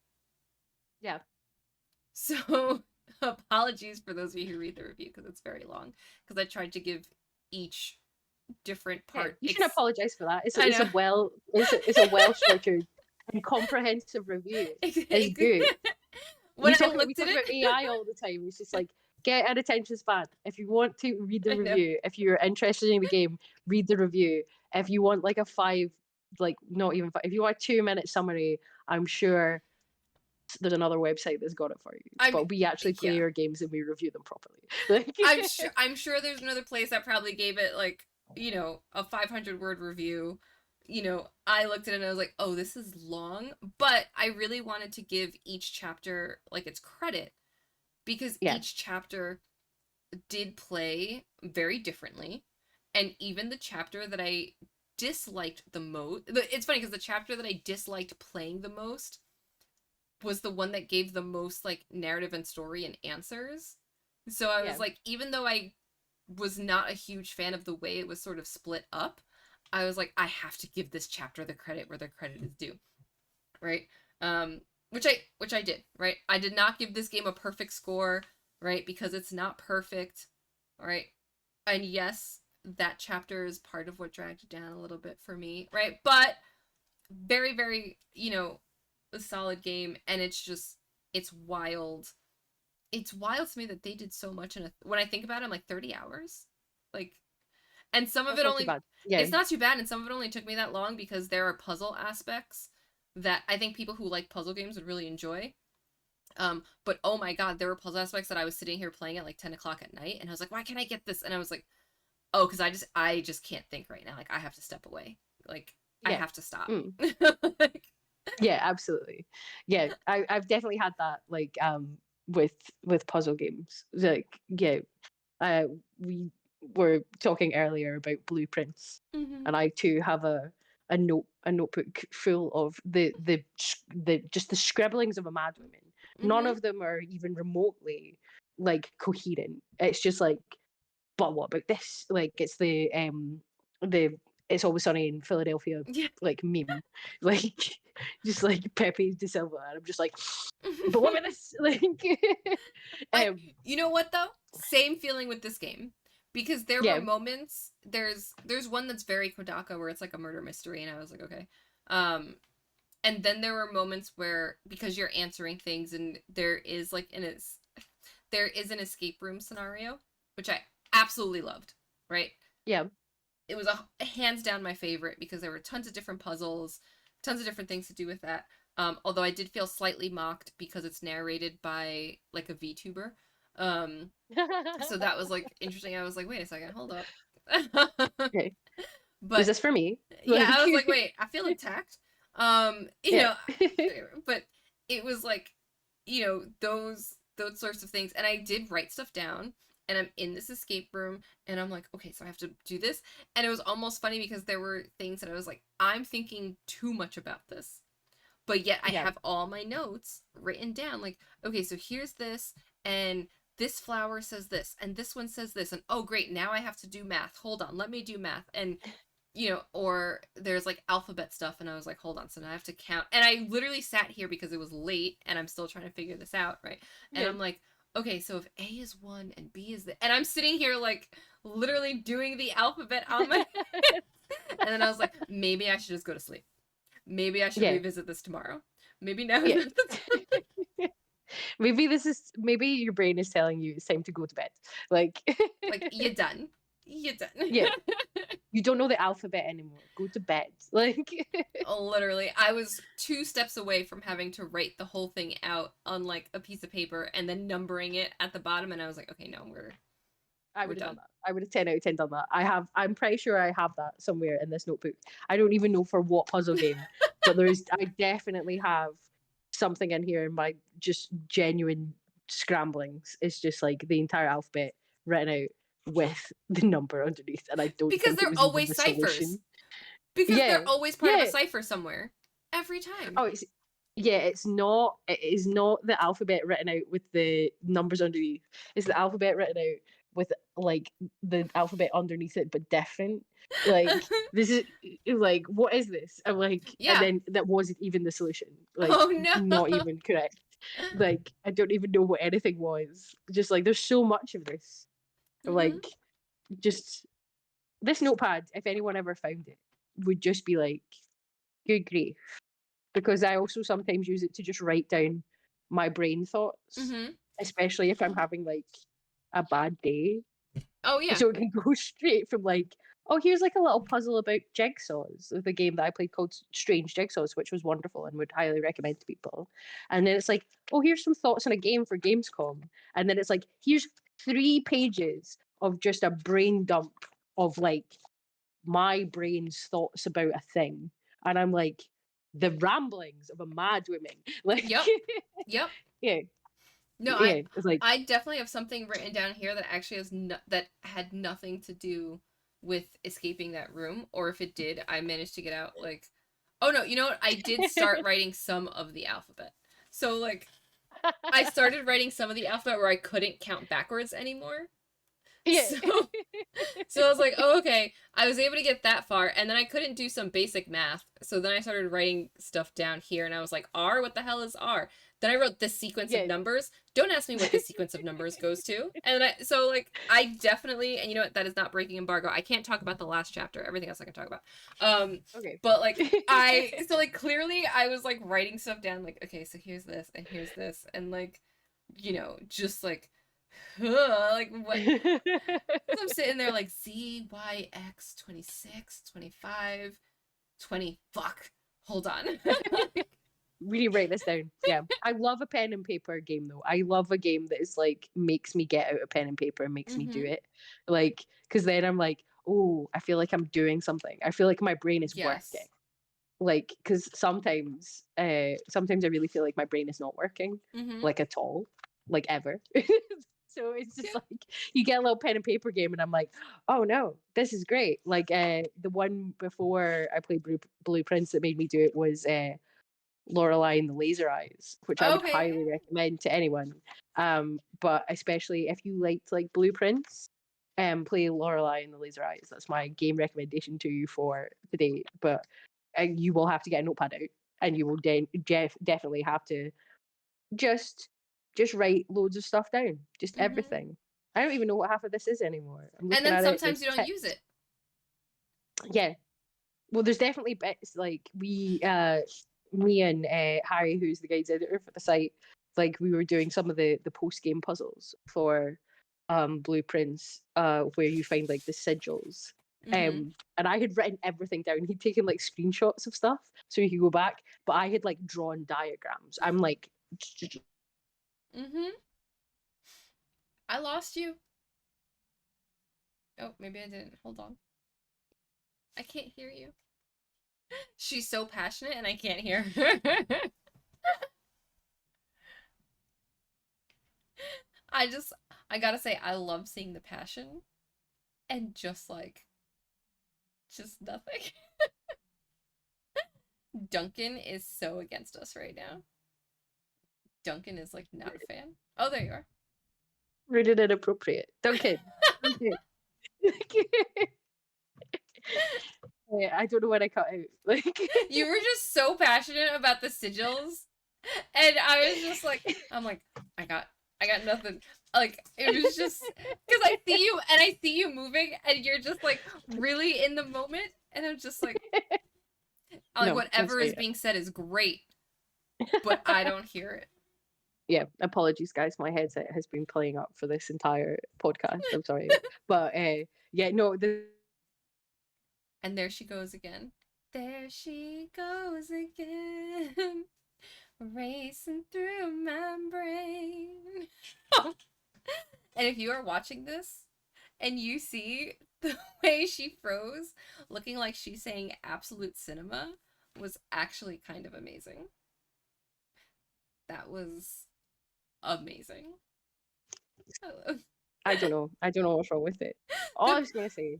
Speaker 2: Yeah.
Speaker 1: So apologies for those of you who read the review because it's very long. Because I tried to give each different
Speaker 2: Yeah.
Speaker 1: part.
Speaker 2: You shouldn't apologize for that.
Speaker 1: I
Speaker 2: It's a
Speaker 1: know.
Speaker 2: well it's a well structured and comprehensive review. It's good.
Speaker 1: When I
Speaker 2: We
Speaker 1: looked at
Speaker 2: talk
Speaker 1: it,
Speaker 2: about AI all the time. It's just like get an attention span. If you want to read the
Speaker 1: I know.
Speaker 2: review, if you're interested in the game, read the review. If you want like a five, like not even five, if you want a 2 minute summary, I'm sure there's another website that's got it for you.
Speaker 1: I'm
Speaker 2: But we actually play
Speaker 1: yeah.
Speaker 2: our games and we review them properly. Like
Speaker 1: I'm sure there's another place that probably gave it like a 500 word review, I looked at it and I was like, oh, this is long. But I really wanted to give each chapter like its credit because
Speaker 2: Yeah.
Speaker 1: each chapter did play very differently. And even the chapter that I disliked the most, it's funny because the chapter that I disliked playing the most was the one that gave the most like narrative and story and answers. So I was
Speaker 2: Yeah.
Speaker 1: like, even though I was not a huge fan of the way it was sort of split up, I was like, I have to give this chapter the credit where the credit is due, right? Um, which I did, right? I did not give this game a perfect score, right? Because it's not perfect, right? And yes, that chapter is part of what dragged it down a little bit for me, right? But very, very, a solid game, and it's wild. It's wild to me that they did so much when I think about it, I'm like 30 hours. Like, and some of
Speaker 2: That's
Speaker 1: it
Speaker 2: not too
Speaker 1: only,
Speaker 2: bad. Yeah.
Speaker 1: it's not too bad, and some of it only took me that long because there are puzzle aspects that I think people who like puzzle games would really enjoy. But oh my god, there were puzzle aspects that I was sitting here playing at like 10 o'clock at night, and I was like, why can't I get this? And I was like, oh, because I just can't think right now. Like I have to step away. Like I
Speaker 2: Yeah.
Speaker 1: have to stop.
Speaker 2: Mm.
Speaker 1: Like,
Speaker 2: Yeah, absolutely. Yeah, I've definitely had that like with puzzle games. Like yeah, uh we were talking earlier about blueprints,
Speaker 1: mm-hmm.
Speaker 2: and I too have a notebook full of the just the scribblings of a madwoman. None
Speaker 1: Mm-hmm.
Speaker 2: of them are even remotely like coherent. It's just like, but what about this? Like it's the It's Always Sunny in Philadelphia
Speaker 1: Yeah.
Speaker 2: like meme, like just like Pepe De Silva, and I'm just like, but what about this? Like,
Speaker 1: I
Speaker 2: um,
Speaker 1: you know what though? Same feeling with this game. Because there were
Speaker 2: yeah,
Speaker 1: moments there's one that's very Kodaka where it's like a murder mystery and I was like, okay. Um and then there were moments where because you're answering things and there is an escape room scenario, which I absolutely loved, right?
Speaker 2: yeah,
Speaker 1: It was a hands down my favorite because there were tons of different puzzles, tons of different things to do with that. Although I did feel slightly mocked because it's narrated by like a VTuber. Um, so that was like interesting. I was like, wait a second, hold up.
Speaker 2: okay. Is
Speaker 1: But
Speaker 2: this for me?
Speaker 1: yeah,
Speaker 2: Like,
Speaker 1: I was like, wait, I feel attacked. You
Speaker 2: yeah,
Speaker 1: know, but it was like, those sorts of things, and I did write stuff down, and I'm in this escape room, and I'm like, okay, so I have to do this, and it was almost funny because there were things that I was like, I'm thinking too much about this, but yet I
Speaker 2: yeah,
Speaker 1: have all my notes written down, like, okay, so here's this, and this flower says this, and this one says this, and oh great, now I have to do math. Hold on, let me do math, and or there's like alphabet stuff, and I was like, hold on, so now I have to count. And I literally sat here because it was late and I'm still trying to figure this out, right? And
Speaker 2: yeah,
Speaker 1: I'm like, okay, so if A is one and B is the, and I'm sitting here like literally doing the alphabet on my, and then I was like, maybe I should just go to sleep. Maybe I should
Speaker 2: yeah,
Speaker 1: revisit this tomorrow. Maybe now is
Speaker 2: yeah.
Speaker 1: not the time.
Speaker 2: Maybe your brain is telling you it's time to go to bed. Like,
Speaker 1: Like, you done. You done.
Speaker 2: yeah, you don't know the alphabet anymore. Go to bed. Like,
Speaker 1: Literally, I was 2 steps away from having to write the whole thing out on like a piece of paper and then numbering it at the bottom, and I was like, okay, no,
Speaker 2: I
Speaker 1: we're
Speaker 2: would have done
Speaker 1: done.
Speaker 2: that. I would have 10 out of 10 done that. I'm pretty sure I have that somewhere in this notebook. I don't even know for what puzzle game, but I definitely have something in here in my just genuine scramblings. It's just like the entire alphabet written out with the number underneath, and I don't
Speaker 1: Because
Speaker 2: think it
Speaker 1: they're
Speaker 2: was even
Speaker 1: always
Speaker 2: the
Speaker 1: ciphers.
Speaker 2: solution.
Speaker 1: Because
Speaker 2: Yeah.
Speaker 1: they're always part of a
Speaker 2: Yeah.
Speaker 1: cipher somewhere. Every time.
Speaker 2: Oh, it's not. It is not the alphabet written out with the numbers underneath. It's the alphabet written out with like the alphabet underneath it, but different. Like this is like, what is this? I'm like, and
Speaker 1: Yeah.
Speaker 2: then that wasn't even the solution. Like
Speaker 1: Oh no.
Speaker 2: not even correct. Like I don't even know what anything was. Just like there's so much of this.
Speaker 1: Mm-hmm.
Speaker 2: Like just this notepad. If anyone ever found it, would just be like, good grief, because I also sometimes use it to just write down my brain thoughts,
Speaker 1: Mm-hmm.
Speaker 2: especially if I'm having like a bad day.
Speaker 1: Oh yeah.
Speaker 2: So it can go straight from like, oh, here's like a little puzzle about jigsaws, of the game that I played called Strange Jigsaws, which was wonderful and would highly recommend to people. And then it's like, oh, here's some thoughts on a game for Gamescom. And then it's like, here's 3 pages of just a brain dump of like my brain's thoughts about a thing, and I'm like, the ramblings of a mad woman. Like,
Speaker 1: Yep. Yep.
Speaker 2: yeah,
Speaker 1: No,
Speaker 2: yeah. It's like,
Speaker 1: I definitely have something written down here that actually that had nothing to do with escaping that room, or if it did, I managed to get out like, oh no, you know what? I did start writing some of the alphabet. So like I started writing some of the alphabet where I couldn't count backwards anymore.
Speaker 2: yeah.
Speaker 1: So so I was like, oh, okay. I was able to get that far, and then I couldn't do some basic math. So then I started writing stuff down here, and I was like, R? What the hell is R? Then I wrote the sequence of
Speaker 2: Yeah.
Speaker 1: numbers. Don't ask me what the sequence of numbers goes to. And so like I definitely, and you know what, that is not breaking embargo. I can't talk about the last chapter. Everything else I can talk about.
Speaker 2: Okay.
Speaker 1: But like so like clearly I was like writing stuff down, like, okay, so here's this and here's this, and like, just like like what. So I'm sitting there like ZYX 26, 25, 20. Fuck. Hold on.
Speaker 2: Really write this down. Yeah. I love a pen and paper game though. I love a game that is like makes me get out a pen and paper and makes me do it. Like, because then I'm like, oh, I feel like I'm doing something. I feel like my brain is working.
Speaker 1: Yes.
Speaker 2: Like, because sometimes I really feel like my brain is not working,
Speaker 1: Mm-hmm.
Speaker 2: like at all, like ever. So it's just
Speaker 1: Yep.
Speaker 2: like you get a little pen and paper game, and I'm like, oh no, this is great. Like the one before I played Blueprints that made me do it was Lorelei and the Laser Eyes, which I would
Speaker 1: Okay.
Speaker 2: highly recommend to anyone. But especially if you liked like Blueprints, play Lorelei and the Laser Eyes. That's my game recommendation to you for today. But you will have to get a notepad out, and you will definitely have to just just write loads of stuff down, just
Speaker 1: Mm-hmm.
Speaker 2: everything. I don't even know what half of this is anymore. I'm
Speaker 1: And
Speaker 2: looking
Speaker 1: then
Speaker 2: at it.
Speaker 1: sometimes
Speaker 2: There's
Speaker 1: you don't use
Speaker 2: tips.
Speaker 1: it.
Speaker 2: Yeah, well, there's definitely bits like me and Harry, who's the guides editor for the site, like we were doing some of the post game puzzles for Blueprints, where you find like the sigils.
Speaker 1: Mm-hmm.
Speaker 2: And I had written everything down. He'd taken like screenshots of stuff so he could go back, but I had like drawn diagrams. I'm like,
Speaker 1: Mm-hmm. I lost you. Oh, maybe I didn't. Hold on. I can't hear you. She's so passionate and I can't hear her. I just I gotta say I love seeing the passion and just nothing. Duncan is so against us right now. Duncan is like not a fan. Oh, there you are.
Speaker 2: rude and inappropriate. Duncan. Duncan. Yeah, I don't know what I cut out. Like,
Speaker 1: You were just so passionate about the sigils, and I was just like, I'm like, I got nothing. Like it was just because I see you moving, and you're just like really in the moment, and I'm just like
Speaker 2: no, that's
Speaker 1: whatever is
Speaker 2: right.
Speaker 1: being said is great, but I don't hear it.
Speaker 2: Yeah, apologies, guys. My headset has been playing up for this entire podcast. I'm sorry, but yeah, no,
Speaker 1: And there she goes again. There she goes again, racing through my brain. And if you are watching this and you see the way she froze, looking like she's saying absolute cinema, was actually kind of amazing. That was amazing.
Speaker 2: I don't know. I don't know what's wrong with it. All I
Speaker 1: The
Speaker 2: was gonna say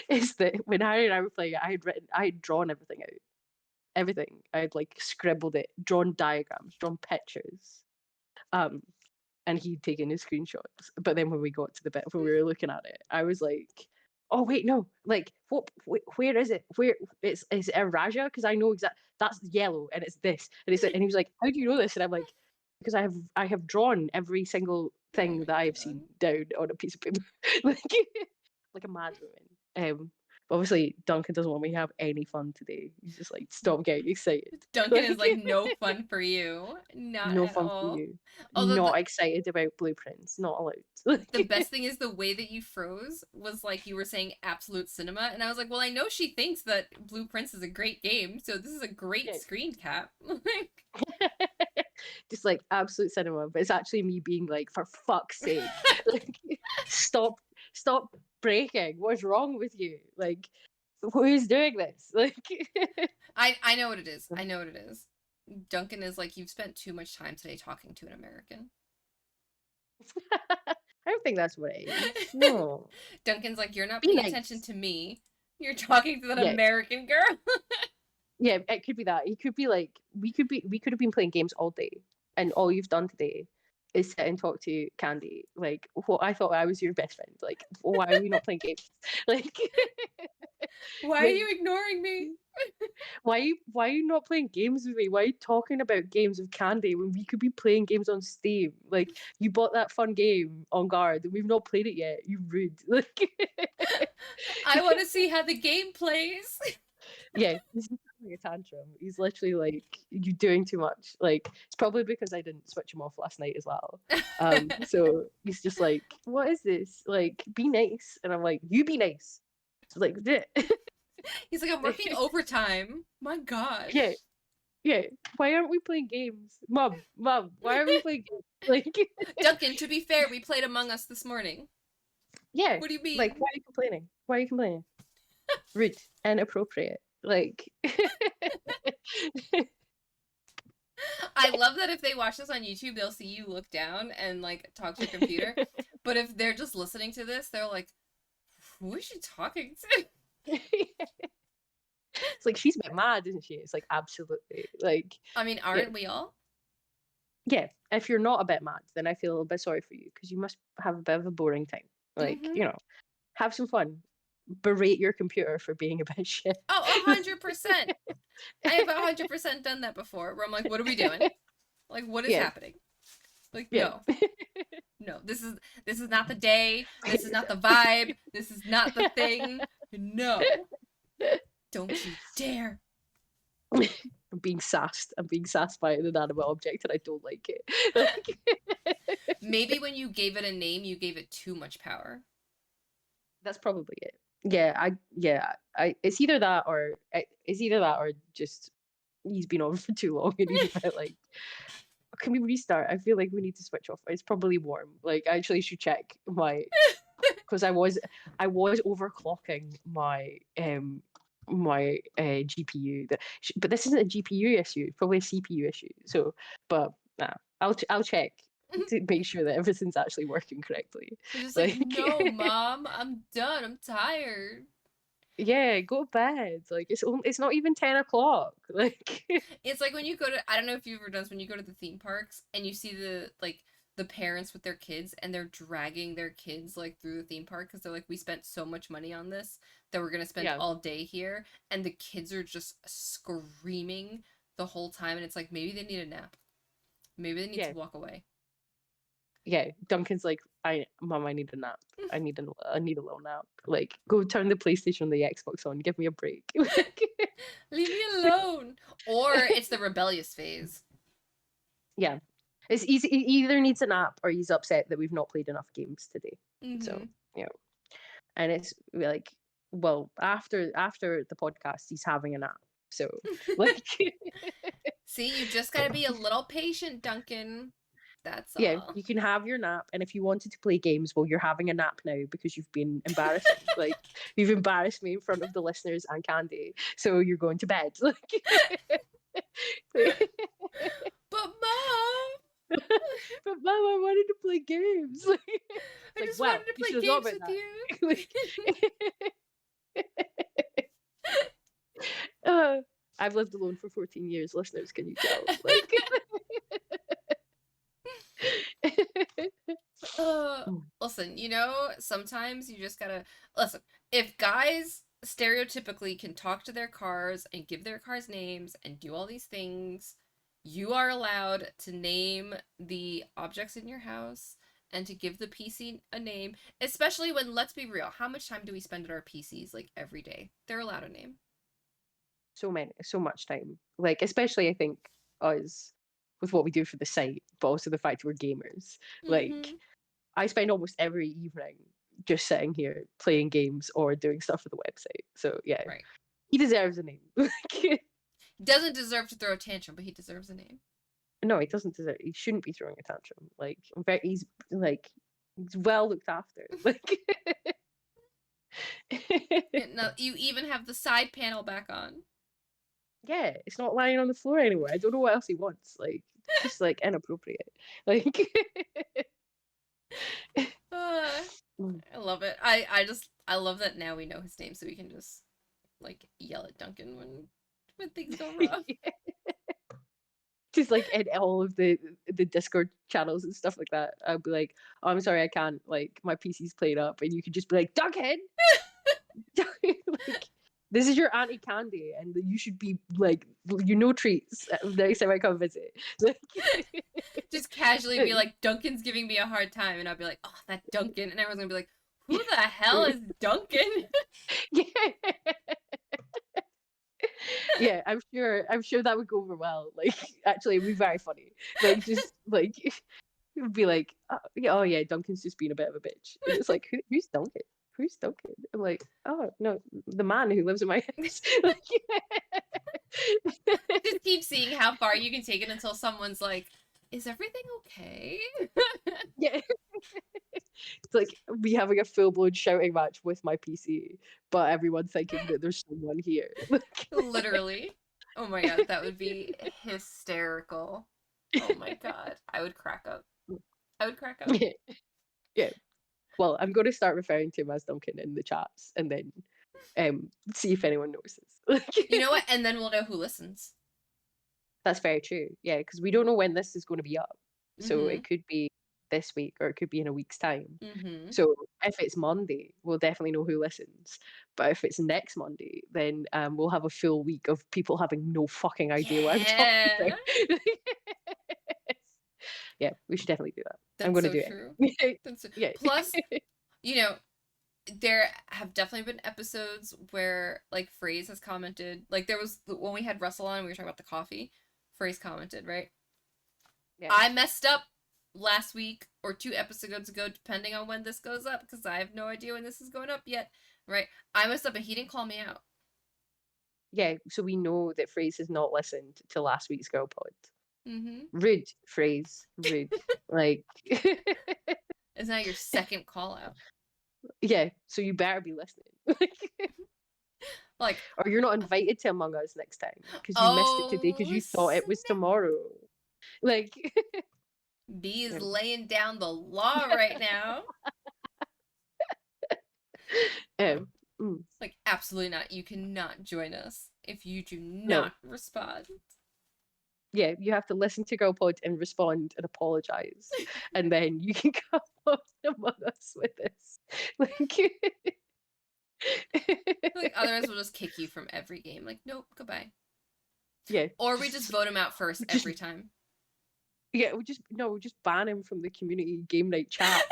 Speaker 2: is that when Harry and I were playing it, I had drawn everything out. Everything. I had like scribbled it, drawn diagrams, drawn pictures. Um, and he'd taken his screenshots. But then when we got to the bit where we were looking at it, I was like, "Oh wait, no! Like, what? Where is it? Where is it a Raja? Because I know exactly that's yellow, and it's this, and it's." And he was like, "How do you know this?" And I'm like, "Because I have drawn every single
Speaker 1: oh
Speaker 2: thing
Speaker 1: my
Speaker 2: that I have
Speaker 1: god.
Speaker 2: seen down on a piece of paper, like like a mad woman." But obviously Duncan doesn't want me to have any fun today. He's just like, "Stop getting excited."
Speaker 1: Duncan is
Speaker 2: Like,
Speaker 1: like no fun for you. Not
Speaker 2: no
Speaker 1: at
Speaker 2: fun for
Speaker 1: all.
Speaker 2: you.
Speaker 1: Although
Speaker 2: Not excited about blueprints. Not allowed.
Speaker 1: the best thing is the way that you froze was like you were saying absolute cinema, and I was like, well, I know she thinks that Blue Prince is a great game, so this is a great
Speaker 2: Yeah.
Speaker 1: screen cap. Like,
Speaker 2: Just like absolute cinema, but it's actually me being like, for fuck's sake, like, stop breaking. What's wrong with you? Like, who's doing this? Like,
Speaker 1: I know what it is. I know what it is. Duncan is like, you've spent too much time today talking to an American.
Speaker 2: I don't think that's what it is. No,
Speaker 1: Duncan's like, you're not
Speaker 2: be
Speaker 1: paying attention
Speaker 2: nice.
Speaker 1: to me. You're talking to that
Speaker 2: Yeah,
Speaker 1: American girl.
Speaker 2: yeah. It could be that. It could be like we could have been playing games all day, and all you've done today is sit and talk to Candy. Like, what I thought I was your best friend. Like, why are we not playing games? Like,
Speaker 1: Why are
Speaker 2: like
Speaker 1: you ignoring me?
Speaker 2: why are you not playing games with me? Why are you talking about games with Candy when we could be playing games on Steam? Like, you bought that fun game on Guard and we've not played it yet. You rude. Like,
Speaker 1: I want to see how the game plays.
Speaker 2: yeah, he's having a tantrum. He's literally like, "You're doing too much." Like, it's probably because I didn't switch him off last night as well. So he's just like, "What is this? Like, be nice." And I'm like, "You be nice." So like,
Speaker 1: He's like, I'm working overtime. My
Speaker 2: yeah,
Speaker 1: gosh.
Speaker 2: yeah. Why aren't we playing games, Mom? Why aren't we playing games? Like,
Speaker 1: Duncan, to be fair, we played Among Us this morning.
Speaker 2: yeah,
Speaker 1: What do you
Speaker 2: like,
Speaker 1: mean?
Speaker 2: why are you complaining? Why are you complaining? Rude, inappropriate. Like,
Speaker 1: I love that if they watch this on YouTube, they'll see you look down and like talk to your computer. But if they're just listening to this, they're like, who is she talking to?
Speaker 2: it's like she's a bit mad, isn't she? It's like absolutely like,
Speaker 1: I mean,
Speaker 2: yeah,
Speaker 1: aren't we all?
Speaker 2: yeah. If you're not a bit mad, then I feel a bit sorry for you because you must have a bit of a boring time. Like,
Speaker 1: Mm-hmm.
Speaker 2: have some fun. Berate your computer for being a bit shit.
Speaker 1: Oh, 100%. I have 100% done that before where I'm like, what are we doing? Like, what is
Speaker 2: Yeah,
Speaker 1: happening? Like,
Speaker 2: yeah.
Speaker 1: no. No, this is not the day. This is not the vibe. This is not the thing. No. Don't you dare.
Speaker 2: I'm being sassed. I'm being sassed by an inanimate object, and I don't like it. Like,
Speaker 1: Maybe when you gave it a name, you gave it too much power.
Speaker 2: that's probably it. Yeah. It's either that or just he's been on for too long, and he's a bit like, can we restart? I feel like we need to switch off. It's probably warm. Like, I actually should check my because I was overclocking my GPU. But this isn't a GPU issue. It's probably a CPU issue. So, but nah, I'll check to make sure that everything's actually working correctly.
Speaker 1: You're just like,
Speaker 2: Like,
Speaker 1: no, mom, I'm done. I'm tired.
Speaker 2: yeah, go to bed. Like, it's not even 10 o'clock. Like,
Speaker 1: It's like when you go to, I don't know if you've ever done this, when you go to the theme parks and you see the parents with their kids and they're dragging their kids like through the theme park because they're like, we spent so much money on this that we're gonna spend
Speaker 2: yeah,
Speaker 1: all day here, and the kids are just screaming the whole time, and it's like maybe they need a nap, maybe they need to
Speaker 2: yeah,
Speaker 1: walk away.
Speaker 2: yeah. Duncan's like, Mom, I need a nap. I need a little nap. Like, go turn the PlayStation, the Xbox on. Give me a break.
Speaker 1: Leave me alone. Or it's the rebellious phase.
Speaker 2: Yeah, it's easy. He either needs a nap or he's upset that we've not played enough games today. So
Speaker 1: Mm-hmm.
Speaker 2: yeah, and it's like, well, after the podcast, he's having a nap. So like,
Speaker 1: See, you just gotta be a little patient, Duncan. That's
Speaker 2: yeah,
Speaker 1: all.
Speaker 2: you can have your nap, and if you wanted to play games, well, you're having a nap now because you've been embarrassing. Like, you've embarrassed me in front of the listeners and Candy, so you're going to bed. Like,
Speaker 1: But mom,
Speaker 2: but Mom, I wanted to play games. It's
Speaker 1: I
Speaker 2: like,
Speaker 1: just
Speaker 2: well,
Speaker 1: wanted to
Speaker 2: you
Speaker 1: play
Speaker 2: should have thought
Speaker 1: games
Speaker 2: about
Speaker 1: with
Speaker 2: that.
Speaker 1: you.
Speaker 2: Like, uh, I've lived alone for 14 years, listeners. Can you tell? Like,
Speaker 1: uh, listen, sometimes you just gotta listen. If guys stereotypically can talk to their cars and give their cars names and do all these things, you are allowed to name the objects in your house and to give the PC a name, especially when, let's be real, how much time do we spend at our PCs like every day? They're allowed a name.
Speaker 2: so much time. Like, especially I think us with what we do for the site, but also the fact we're gamers. Like,
Speaker 1: Mm-hmm.
Speaker 2: I spend almost every evening just sitting here playing games or doing stuff for the website. So yeah,
Speaker 1: Right.
Speaker 2: he deserves a name.
Speaker 1: Doesn't deserve to throw a tantrum, but he deserves a name.
Speaker 2: No, he doesn't deserve. He shouldn't be throwing a tantrum. Like, he's like, he's well looked after. Like,
Speaker 1: No, you even have the side panel back on.
Speaker 2: Yeah, it's not lying on the floor anywhere. I don't know what else he wants. Like, it's just like inappropriate. Like,
Speaker 1: Uh,
Speaker 2: mm.
Speaker 1: I love it. I love that now we know his name, so we can just like yell at Duncan when things go wrong.
Speaker 2: Just like in all of the Discord channels and stuff like that, I'll be like, "Oh, I'm sorry, I can't. Like, my PC's played up," and you could just be like, "Duncan, like, this is your auntie Candy, and you should be like, treats next time I come visit." Like,
Speaker 1: Just casually be like, Duncan's giving me a hard time, and I'll be like, oh, that Duncan, and everyone's gonna be like, who the hell is Duncan?
Speaker 2: yeah. Yeah, I'm sure that would go over well. Like, actually, it'd be very funny. Like, just like it would be like, yeah, oh yeah, Duncan's just being a bit of a bitch, and it's like, who's Duncan? Who's Duncan? I'm like, oh no, the man who lives in my house. Like,
Speaker 1: Just keep seeing how far you can take it until someone's like, is everything okay?
Speaker 2: yeah, it's like me having a full blown shouting match with my PC, but everyone thinking that there's someone here. Like,
Speaker 1: Literally. Oh my god, that would be hysterical. Oh my god, I would crack up. I would crack up.
Speaker 2: yeah, yeah. Well, I'm going to start referring to him as Duncan in the chats, and then see if anyone notices.
Speaker 1: You know what? And then we'll know who listens.
Speaker 2: That's very true. Yeah, because we don't know when this is going to be up. So
Speaker 1: Mm-hmm.
Speaker 2: it could be this week or it could be in a week's time.
Speaker 1: Mm-hmm.
Speaker 2: So if it's Monday, we'll definitely know who listens. But if it's next Monday, then we'll have a full week of people having no fucking idea what I'm talking
Speaker 1: Yeah.
Speaker 2: about. Yeah, we should definitely do that. I'm
Speaker 1: That's
Speaker 2: going to
Speaker 1: so
Speaker 2: do
Speaker 1: true.
Speaker 2: it.
Speaker 1: That's so...
Speaker 2: Yeah.
Speaker 1: Plus, you know, there have definitely been episodes where like Phrase has commented, like there was when we had Russell on and we were talking about the coffee, Phrase commented, right?
Speaker 2: Yeah.
Speaker 1: I messed up last week or 2 episodes ago, depending on when this goes up, because I have no idea when this is going up yet, right? I messed up and he didn't call me out.
Speaker 2: Yeah, so we know that Phrase has not listened to last week's Girl Pod.
Speaker 1: Mm-hmm.
Speaker 2: Rude, Phrase. Rude. Like,
Speaker 1: It's now your second call out.
Speaker 2: yeah, so you better be listening.
Speaker 1: Like,
Speaker 2: Or you're not invited to Among Us next time because you missed it today because
Speaker 1: oh
Speaker 2: you thought it was
Speaker 1: snap.
Speaker 2: tomorrow. Like,
Speaker 1: B is
Speaker 2: yeah.
Speaker 1: laying down the law right now.
Speaker 2: um, mm,
Speaker 1: Like, absolutely not. You cannot join us if you do
Speaker 2: no,
Speaker 1: not respond.
Speaker 2: yeah, you have to listen to Girl Pod and respond and apologize, and then you can come on Among Us with us. Like,
Speaker 1: Like, otherwise, we'll just kick you from every game. Like, nope, goodbye.
Speaker 2: yeah,
Speaker 1: Or we just vote him out first
Speaker 2: just
Speaker 1: every time.
Speaker 2: yeah, we just ban him from the community game night chat.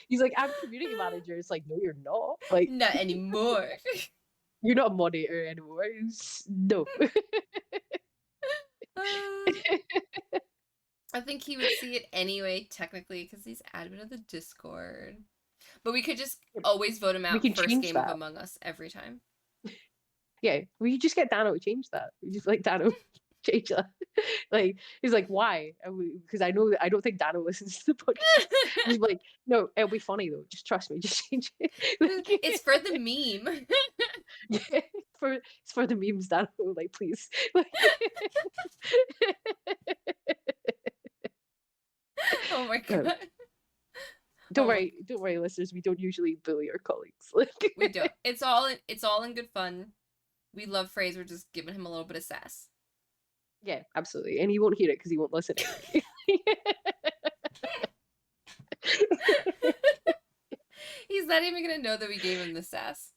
Speaker 2: He's like, I'm community manager. It's like, no, you're not. Like,
Speaker 1: Not anymore.
Speaker 2: you're not a moderator anymore. No.
Speaker 1: I think he would see it anyway, technically, because he's admin of the Discord. But we could just always vote him
Speaker 2: We
Speaker 1: out
Speaker 2: can
Speaker 1: first
Speaker 2: change
Speaker 1: game of
Speaker 2: that.
Speaker 1: Among Us every time.
Speaker 2: Yeah, we just get Dano to change that. We just like Dano change that. Like, he's like, why? Because I know that I don't think Dano listens to the podcast. He's like, no, it'll be funny though. Just trust me. Just change it. Like,
Speaker 1: It's for the meme.
Speaker 2: yeah, it's for the memes, Dano. Like, please. Like,
Speaker 1: Oh my
Speaker 2: no,
Speaker 1: god. Oh my,
Speaker 2: don't worry, listeners. We don't usually bully our colleagues. Like,
Speaker 1: we don't. It's all in good fun. We love Phrase. We're just giving him a little bit of sass.
Speaker 2: yeah, absolutely. And he won't hear it because he won't listen anyway.
Speaker 1: He's not even gonna know that we gave him the sass.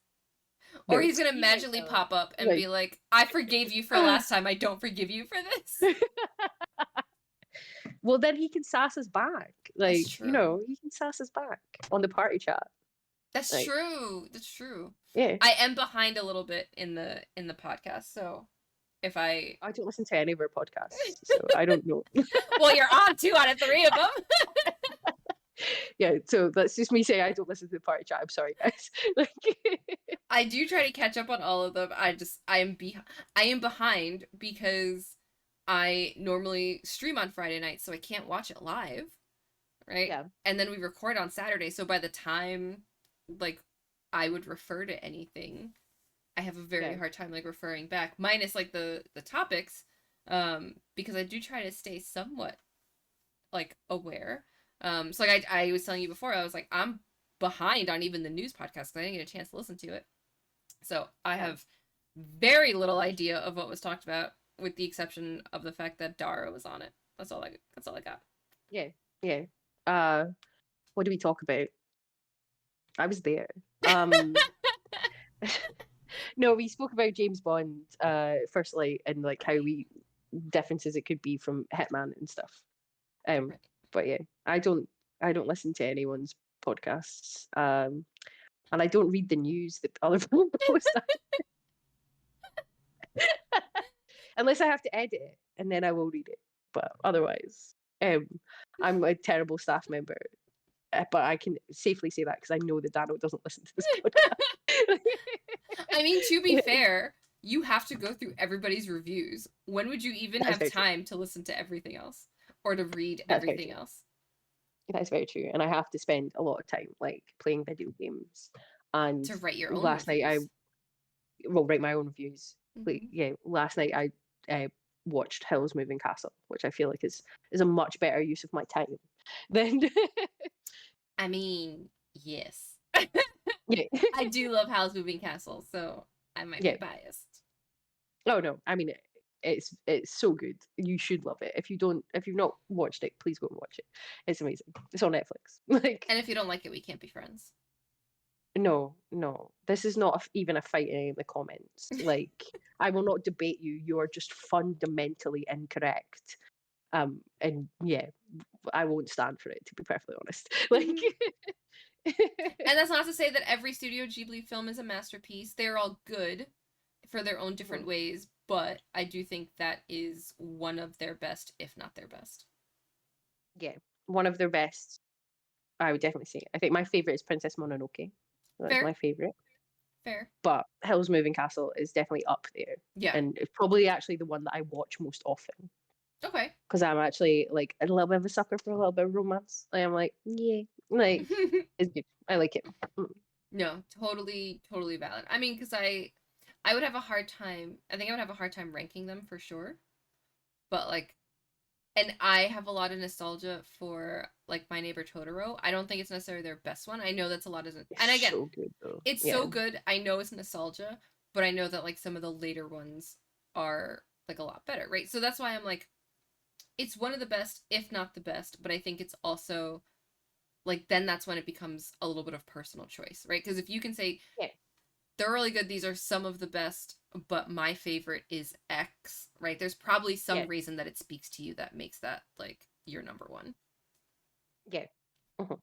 Speaker 1: Or
Speaker 2: No,
Speaker 1: he's gonna
Speaker 2: he might
Speaker 1: magically
Speaker 2: know.
Speaker 1: pop up and
Speaker 2: Like,
Speaker 1: be like, I forgave you for last time, I don't forgive you for this.
Speaker 2: well, then he can sass us back.
Speaker 1: That's
Speaker 2: Like,
Speaker 1: true.
Speaker 2: he can sass us back on the party chat.
Speaker 1: That's
Speaker 2: Like,
Speaker 1: true. That's true.
Speaker 2: yeah.
Speaker 1: I am behind a little bit in the podcast, so if I
Speaker 2: I don't listen to any of our podcasts, so I don't know.
Speaker 1: well, you're on 2 out of 3 of them.
Speaker 2: Yeah, so that's just me saying I don't listen to the party chat. I'm sorry, guys. Like,
Speaker 1: I do try to catch up on all of them. I am behind because I normally stream on Friday night, so I can't watch it live, right?
Speaker 2: Yeah.
Speaker 1: And then we record on Saturday, so by the time like I would refer to anything, I have a very
Speaker 2: Yeah.
Speaker 1: hard time like referring back, minus like the topics, because I do try to stay somewhat like aware. So like I was telling you before, I was like I'm behind on even the news podcast because I didn't get a chance to listen to it. So I
Speaker 2: Yeah.
Speaker 1: have very little idea of what was talked about, with the exception of the fact that Dara was on it. That's all I got.
Speaker 2: Yeah. Yeah. Uh, what do we talk about? I was there. Um, no, we spoke about James Bond, firstly, and like how we differences it could be from Hitman and stuff.
Speaker 1: Right.
Speaker 2: But yeah, I don't listen to anyone's podcasts. And I don't read the news that other people post unless I have to edit it, and then I will read it. But otherwise, I'm a terrible staff member. But I can safely say that because I know that Dano doesn't listen to this podcast.
Speaker 1: I mean, to be fair, you have to go through everybody's reviews. When would you even
Speaker 2: That's
Speaker 1: have
Speaker 2: very true.
Speaker 1: time to listen to everything else or to read
Speaker 2: That's very
Speaker 1: everything
Speaker 2: true.
Speaker 1: else?
Speaker 2: That's very true. And I have to spend a lot of time like playing video games. And
Speaker 1: To write your own
Speaker 2: last night I
Speaker 1: reviews.
Speaker 2: will write my own reviews. Like
Speaker 1: Mm-hmm.
Speaker 2: yeah, last night I watched Hell's Moving Castle, which I feel like is a much better use of my time than
Speaker 1: I mean, yes.
Speaker 2: yeah.
Speaker 1: I do love Howl's Moving Castle, so I might be
Speaker 2: Yeah.
Speaker 1: biased.
Speaker 2: Oh no, I mean it's so good. You should love it. If you've not watched it, please go and watch it. It's amazing. It's on Netflix. Like
Speaker 1: And if you don't like it, we can't be friends.
Speaker 2: no, no. This is not even a fight in the comments. Like I will not debate you. You are just fundamentally incorrect. And yeah, I won't stand for it to be perfectly honest. Like
Speaker 1: Mm-hmm. And that's not to say that every Studio Ghibli film is a masterpiece. They're all good for their own different ways, but I do think that is one of their best, if not their best.
Speaker 2: yeah, one of their best. I would definitely say. I think my favorite is Princess Mononoke. That's
Speaker 1: Fair,
Speaker 2: my favorite.
Speaker 1: fair.
Speaker 2: But Hell's Moving Castle is definitely up there,
Speaker 1: Yeah.
Speaker 2: and it's probably actually the one that I watch most often
Speaker 1: Okay.
Speaker 2: because I'm actually like a little bit of a sucker for a little bit of romance. I am like, yeah, like it's good. I like it. Mm.
Speaker 1: No, totally, totally valid. I mean, because I would have a hard time. I think I would have a hard time ranking them for sure. But like, and I have a lot of nostalgia for like My Neighbor Totoro. I don't think it's necessarily their best one. I know that's a lot of, and
Speaker 2: It's
Speaker 1: again,
Speaker 2: so good though.
Speaker 1: it's
Speaker 2: Yeah,
Speaker 1: so good. I know it's nostalgia, but I know that like some of the later ones are like a lot better, right? So that's why I'm like, it's one of the best, if not the best. But I think it's also like then that's when it becomes a little bit of personal choice, right? Because if you can say
Speaker 2: yeah,
Speaker 1: they're really good, these are some of the best, but my favorite is X, right? There's probably some
Speaker 2: yeah,
Speaker 1: reason that it speaks to you that makes that like your number one.
Speaker 2: yeah. Mhm.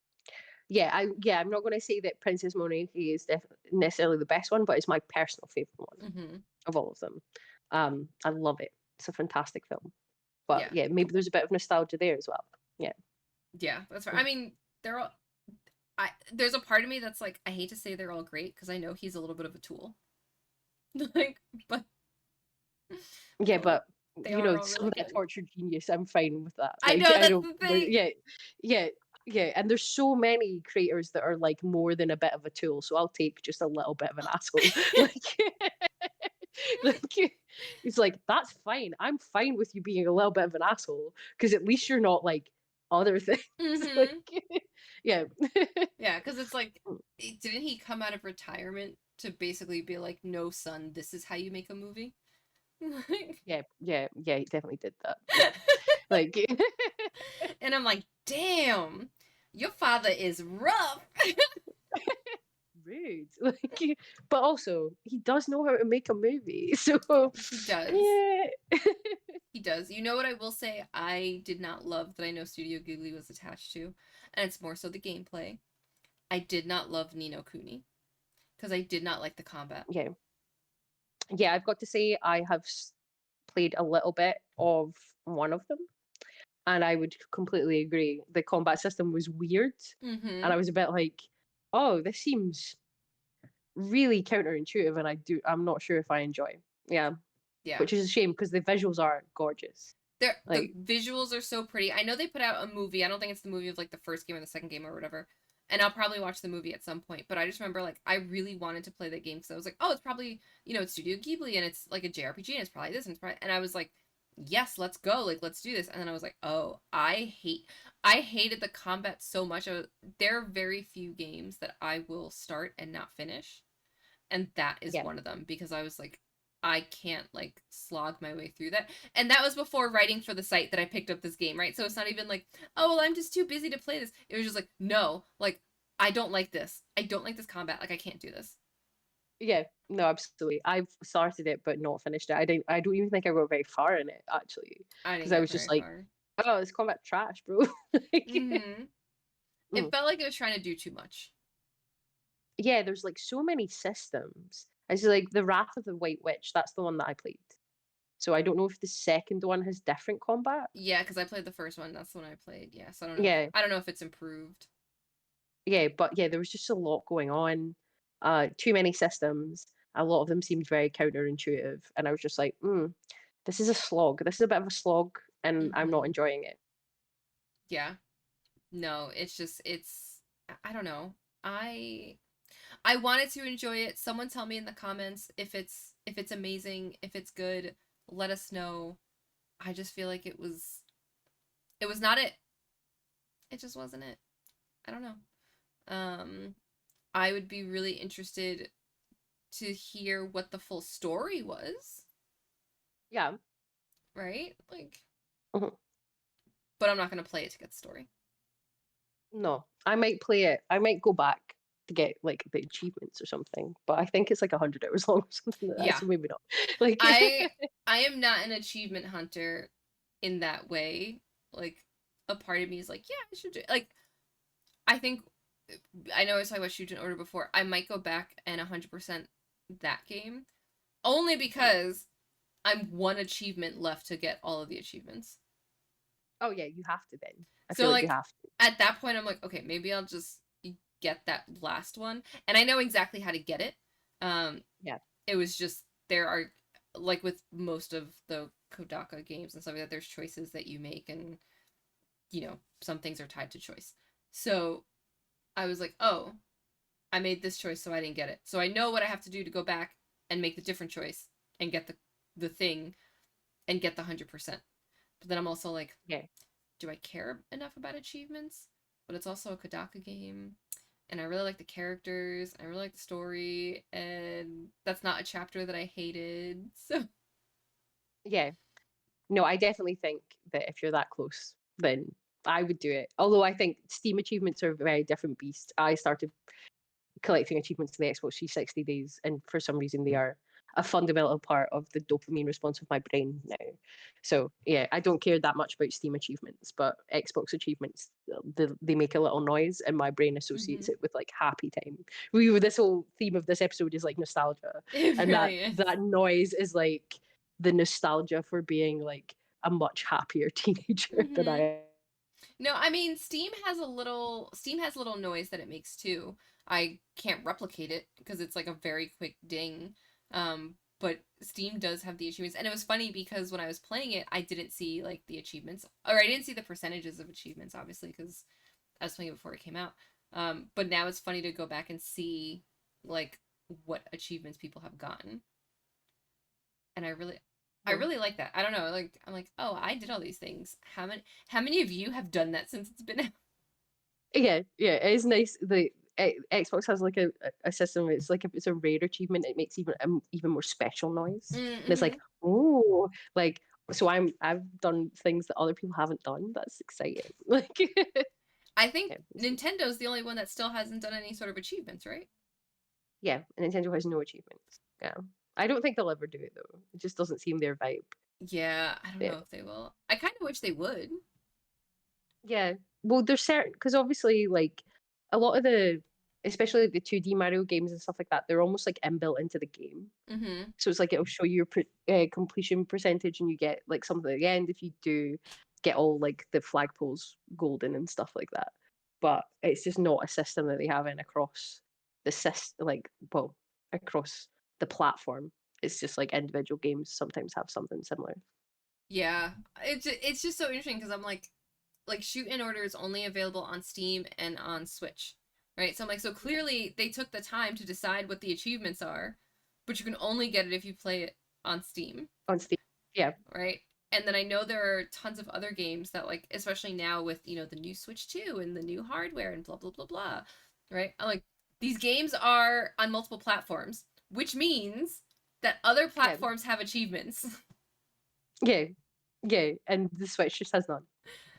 Speaker 2: Yeah. I'm not going to say that Princess Mononoke is necessarily the best one, but it's my personal favorite one
Speaker 1: Mm-hmm.
Speaker 2: of all of them. I love it. It's a fantastic film. But
Speaker 1: Yeah,
Speaker 2: yeah, maybe there's a bit of nostalgia there as well. Yeah.
Speaker 1: yeah, that's right. I
Speaker 2: Mm.
Speaker 1: mean, they're all. There's a part of me that's like I hate to say they're all great because I know he's a little bit of a tool, like,
Speaker 2: Yeah,
Speaker 1: but like
Speaker 2: but
Speaker 1: they are all
Speaker 2: some
Speaker 1: really
Speaker 2: of that
Speaker 1: good.
Speaker 2: tortured genius, I'm fine with that.
Speaker 1: I
Speaker 2: Like,
Speaker 1: know
Speaker 2: I
Speaker 1: that's
Speaker 2: don't,
Speaker 1: the thing.
Speaker 2: yeah, yeah, yeah. And there's so many creators that are like more than a bit of a tool. So I'll take just a little bit of an asshole. Like, like it's like that's fine. I'm fine with you being a little bit of an asshole because at least you're not like other things. Like,
Speaker 1: Mm-hmm.
Speaker 2: yeah,
Speaker 1: Yeah, because it's like, didn't he come out of retirement to basically be like, "No, son, this is how you make a movie"? Like,
Speaker 2: yeah. He definitely did that. Yeah, like.
Speaker 1: and I'm like, "Damn, your father is rough."
Speaker 2: Rude. Like, but also he does know how to make a movie. So
Speaker 1: He does.
Speaker 2: yeah,
Speaker 1: He does. You know what I will say? I did not love that I know Studio Ghibli was attached to, and it's more so the gameplay. I did not love Nino Kuni because I did not like the combat.
Speaker 2: yeah, yeah. I've got to say I have played a little bit of one of them, and I would completely agree. The combat system was weird, and
Speaker 1: Mm-hmm.
Speaker 2: I was a bit like, oh, this seems really counterintuitive, and I'm not sure if I enjoy. Yeah,
Speaker 1: Yeah.
Speaker 2: which is a shame because the visuals are gorgeous.
Speaker 1: The
Speaker 2: Like,
Speaker 1: visuals are so pretty. I know they put out a movie. I don't think it's the movie of like the first game or the second game or whatever. And I'll probably watch the movie at some point. But I just remember like I really wanted to play that game because I was like, oh, it's probably it's Studio Ghibli and it's like a JRPG and it's probably this and it's probably and I was like, yes, let's go, like let's do this. And then I was like, oh, I hated the combat so much. There are very few games that I will start and not finish, and that is
Speaker 2: yeah,
Speaker 1: one of them because I was like, I can't like slog my way through that. And that was before writing for the site that I picked up this game, right? So it's not even like, oh well, I'm just too busy to play this. It was just like, no, like I don't like this. I don't like this combat. Like I can't do this.
Speaker 2: yeah. No, absolutely. I've started it but not finished it. I don't even think I got very far in it actually,
Speaker 1: I
Speaker 2: because
Speaker 1: didn't
Speaker 2: I
Speaker 1: get
Speaker 2: was just
Speaker 1: very
Speaker 2: like,
Speaker 1: far.
Speaker 2: oh, this combat trash, bro. Like,
Speaker 1: Mm-hmm. It
Speaker 2: mm.
Speaker 1: felt like it was trying to do too much.
Speaker 2: Yeah, there's like so many systems. It's like the Wrath of the White Witch. That's the one that I played. So I don't know if the second one has different combat.
Speaker 1: Yeah, because I played the first one. That's the one I played. Yeah, so
Speaker 2: Yeah,
Speaker 1: I don't know if it's improved.
Speaker 2: yeah, but yeah, there was just a lot going on. Too many systems. A lot of them seemed very counterintuitive, and I was just like, this is a slog. This is a bit of a slog, and I'm not
Speaker 1: Mm-hmm.
Speaker 2: enjoying it.
Speaker 1: Yeah. No, it's just I don't know. I I wanted to enjoy it. Someone tell me in the comments if it's amazing, if it's good, let us know. I just feel like it was not it. It just wasn't it. I don't know. Um I would be really interested to hear what the full story was,
Speaker 2: Yeah.
Speaker 1: right? Like
Speaker 2: Mhm.
Speaker 1: but I'm not going to play it to get the story.
Speaker 2: No, I might play it. I might go back to get like the achievements or something, but I think it's like 100 hours long or something like that,
Speaker 1: Yeah.
Speaker 2: so maybe not. Like,
Speaker 1: I I am not an achievement hunter in that way. Like a part of me is like, yeah, I should do like I think I know I was talking about Shuten Order before. I might go back and 100% that game only because I'm one achievement left to get all of the achievements.
Speaker 2: oh yeah, you have to then. I
Speaker 1: So
Speaker 2: feel like you
Speaker 1: like
Speaker 2: have to.
Speaker 1: at that point I'm like, okay, maybe I'll just get that last one and I know exactly how to get it. Um
Speaker 2: Yeah.
Speaker 1: it was just there are like with most of the Kodaka games and stuff like that there's choices that you make and some things are tied to choice. So I was like, "Oh, I made this choice so I didn't get it. So I know what I have to do to go back and make the different choice and get the thing and get the 100%." But then I'm also like,
Speaker 2: Yeah.
Speaker 1: do I care enough about achievements? But it's also a Kodaka game and I really like the characters, I really like the story, and that's not a chapter that I hated. So,
Speaker 2: Yeah. No, I definitely think that if you're that close, then I would do it. Although I think Steam achievements are a very different beast. I started collecting achievements in the Xbox 360 days, and for some reason they are a fundamental part of the dopamine response of my brain now. So yeah, I don't care that much about Steam achievements, but Xbox achievements, they make a little noise, and my brain associates
Speaker 1: mhm.
Speaker 2: it with like happy time. We this whole theme of this episode is like nostalgia,
Speaker 1: It
Speaker 2: and that
Speaker 1: really is.
Speaker 2: that noise is like the nostalgia for being like a much happier teenager than
Speaker 1: Mhm.
Speaker 2: I.
Speaker 1: No, I mean Steam has a little noise that it makes too. I can't replicate it because it's like a very quick ding. But Steam does have the achievements. And it was funny because when I was playing it, I didn't see like the achievements or I didn't see the percentages of achievements obviously because I was playing it before it came out. But now it's funny to go back and see like what achievements people have gotten. And I
Speaker 2: Oh.
Speaker 1: really like that. I don't know, like I'm like, "Oh, I did all these things. How many of you have done that since it's been out?"
Speaker 2: Yeah, yeah, it is nice. The Xbox has like a system. It's like if it's a rare achievement, it makes even more special noise, and it's like,
Speaker 1: Mm-hmm.
Speaker 2: oh, like so I've done things that other people haven't done. That's exciting. Like,
Speaker 1: I think
Speaker 2: yeah,
Speaker 1: Nintendo's the only one that still hasn't done any sort of achievements, right?
Speaker 2: yeah. Nintendo has no achievements. Yeah, I don't think they'll ever do it though. It just doesn't seem their vibe.
Speaker 1: Yeah, I don't
Speaker 2: Yeah,
Speaker 1: know if they will. I kind of wish they would.
Speaker 2: yeah. Well, there's certain because obviously like a lot of the, especially like the 2D Mario games and stuff like that, they're almost like inbuilt into the game.
Speaker 1: Mm-hmm.
Speaker 2: So it's like it'll show you your completion percentage, and you get like something at the end if you do get all like the flagpoles golden and stuff like that. But it's just not a system that they have in across the system, like well, across the platform. It's just like individual games sometimes have something similar.
Speaker 1: Yeah, it's just so interesting because I'm like Shuten Order is only available on Steam and on Switch, right? So I'm like, so
Speaker 2: Yeah.
Speaker 1: clearly they took the time to decide what the achievements are, but you can only get it if you play it on Steam,
Speaker 2: On Steam. Yeah.
Speaker 1: right? And then I know there are tons of other games that like, especially now with the new Switch 2 and the new hardware and blah blah blah blah, right? I'm like, these games are on multiple platforms, which means that other
Speaker 2: Yeah.
Speaker 1: platforms have achievements.
Speaker 2: Yeah. Yeah. And the Switch just has none.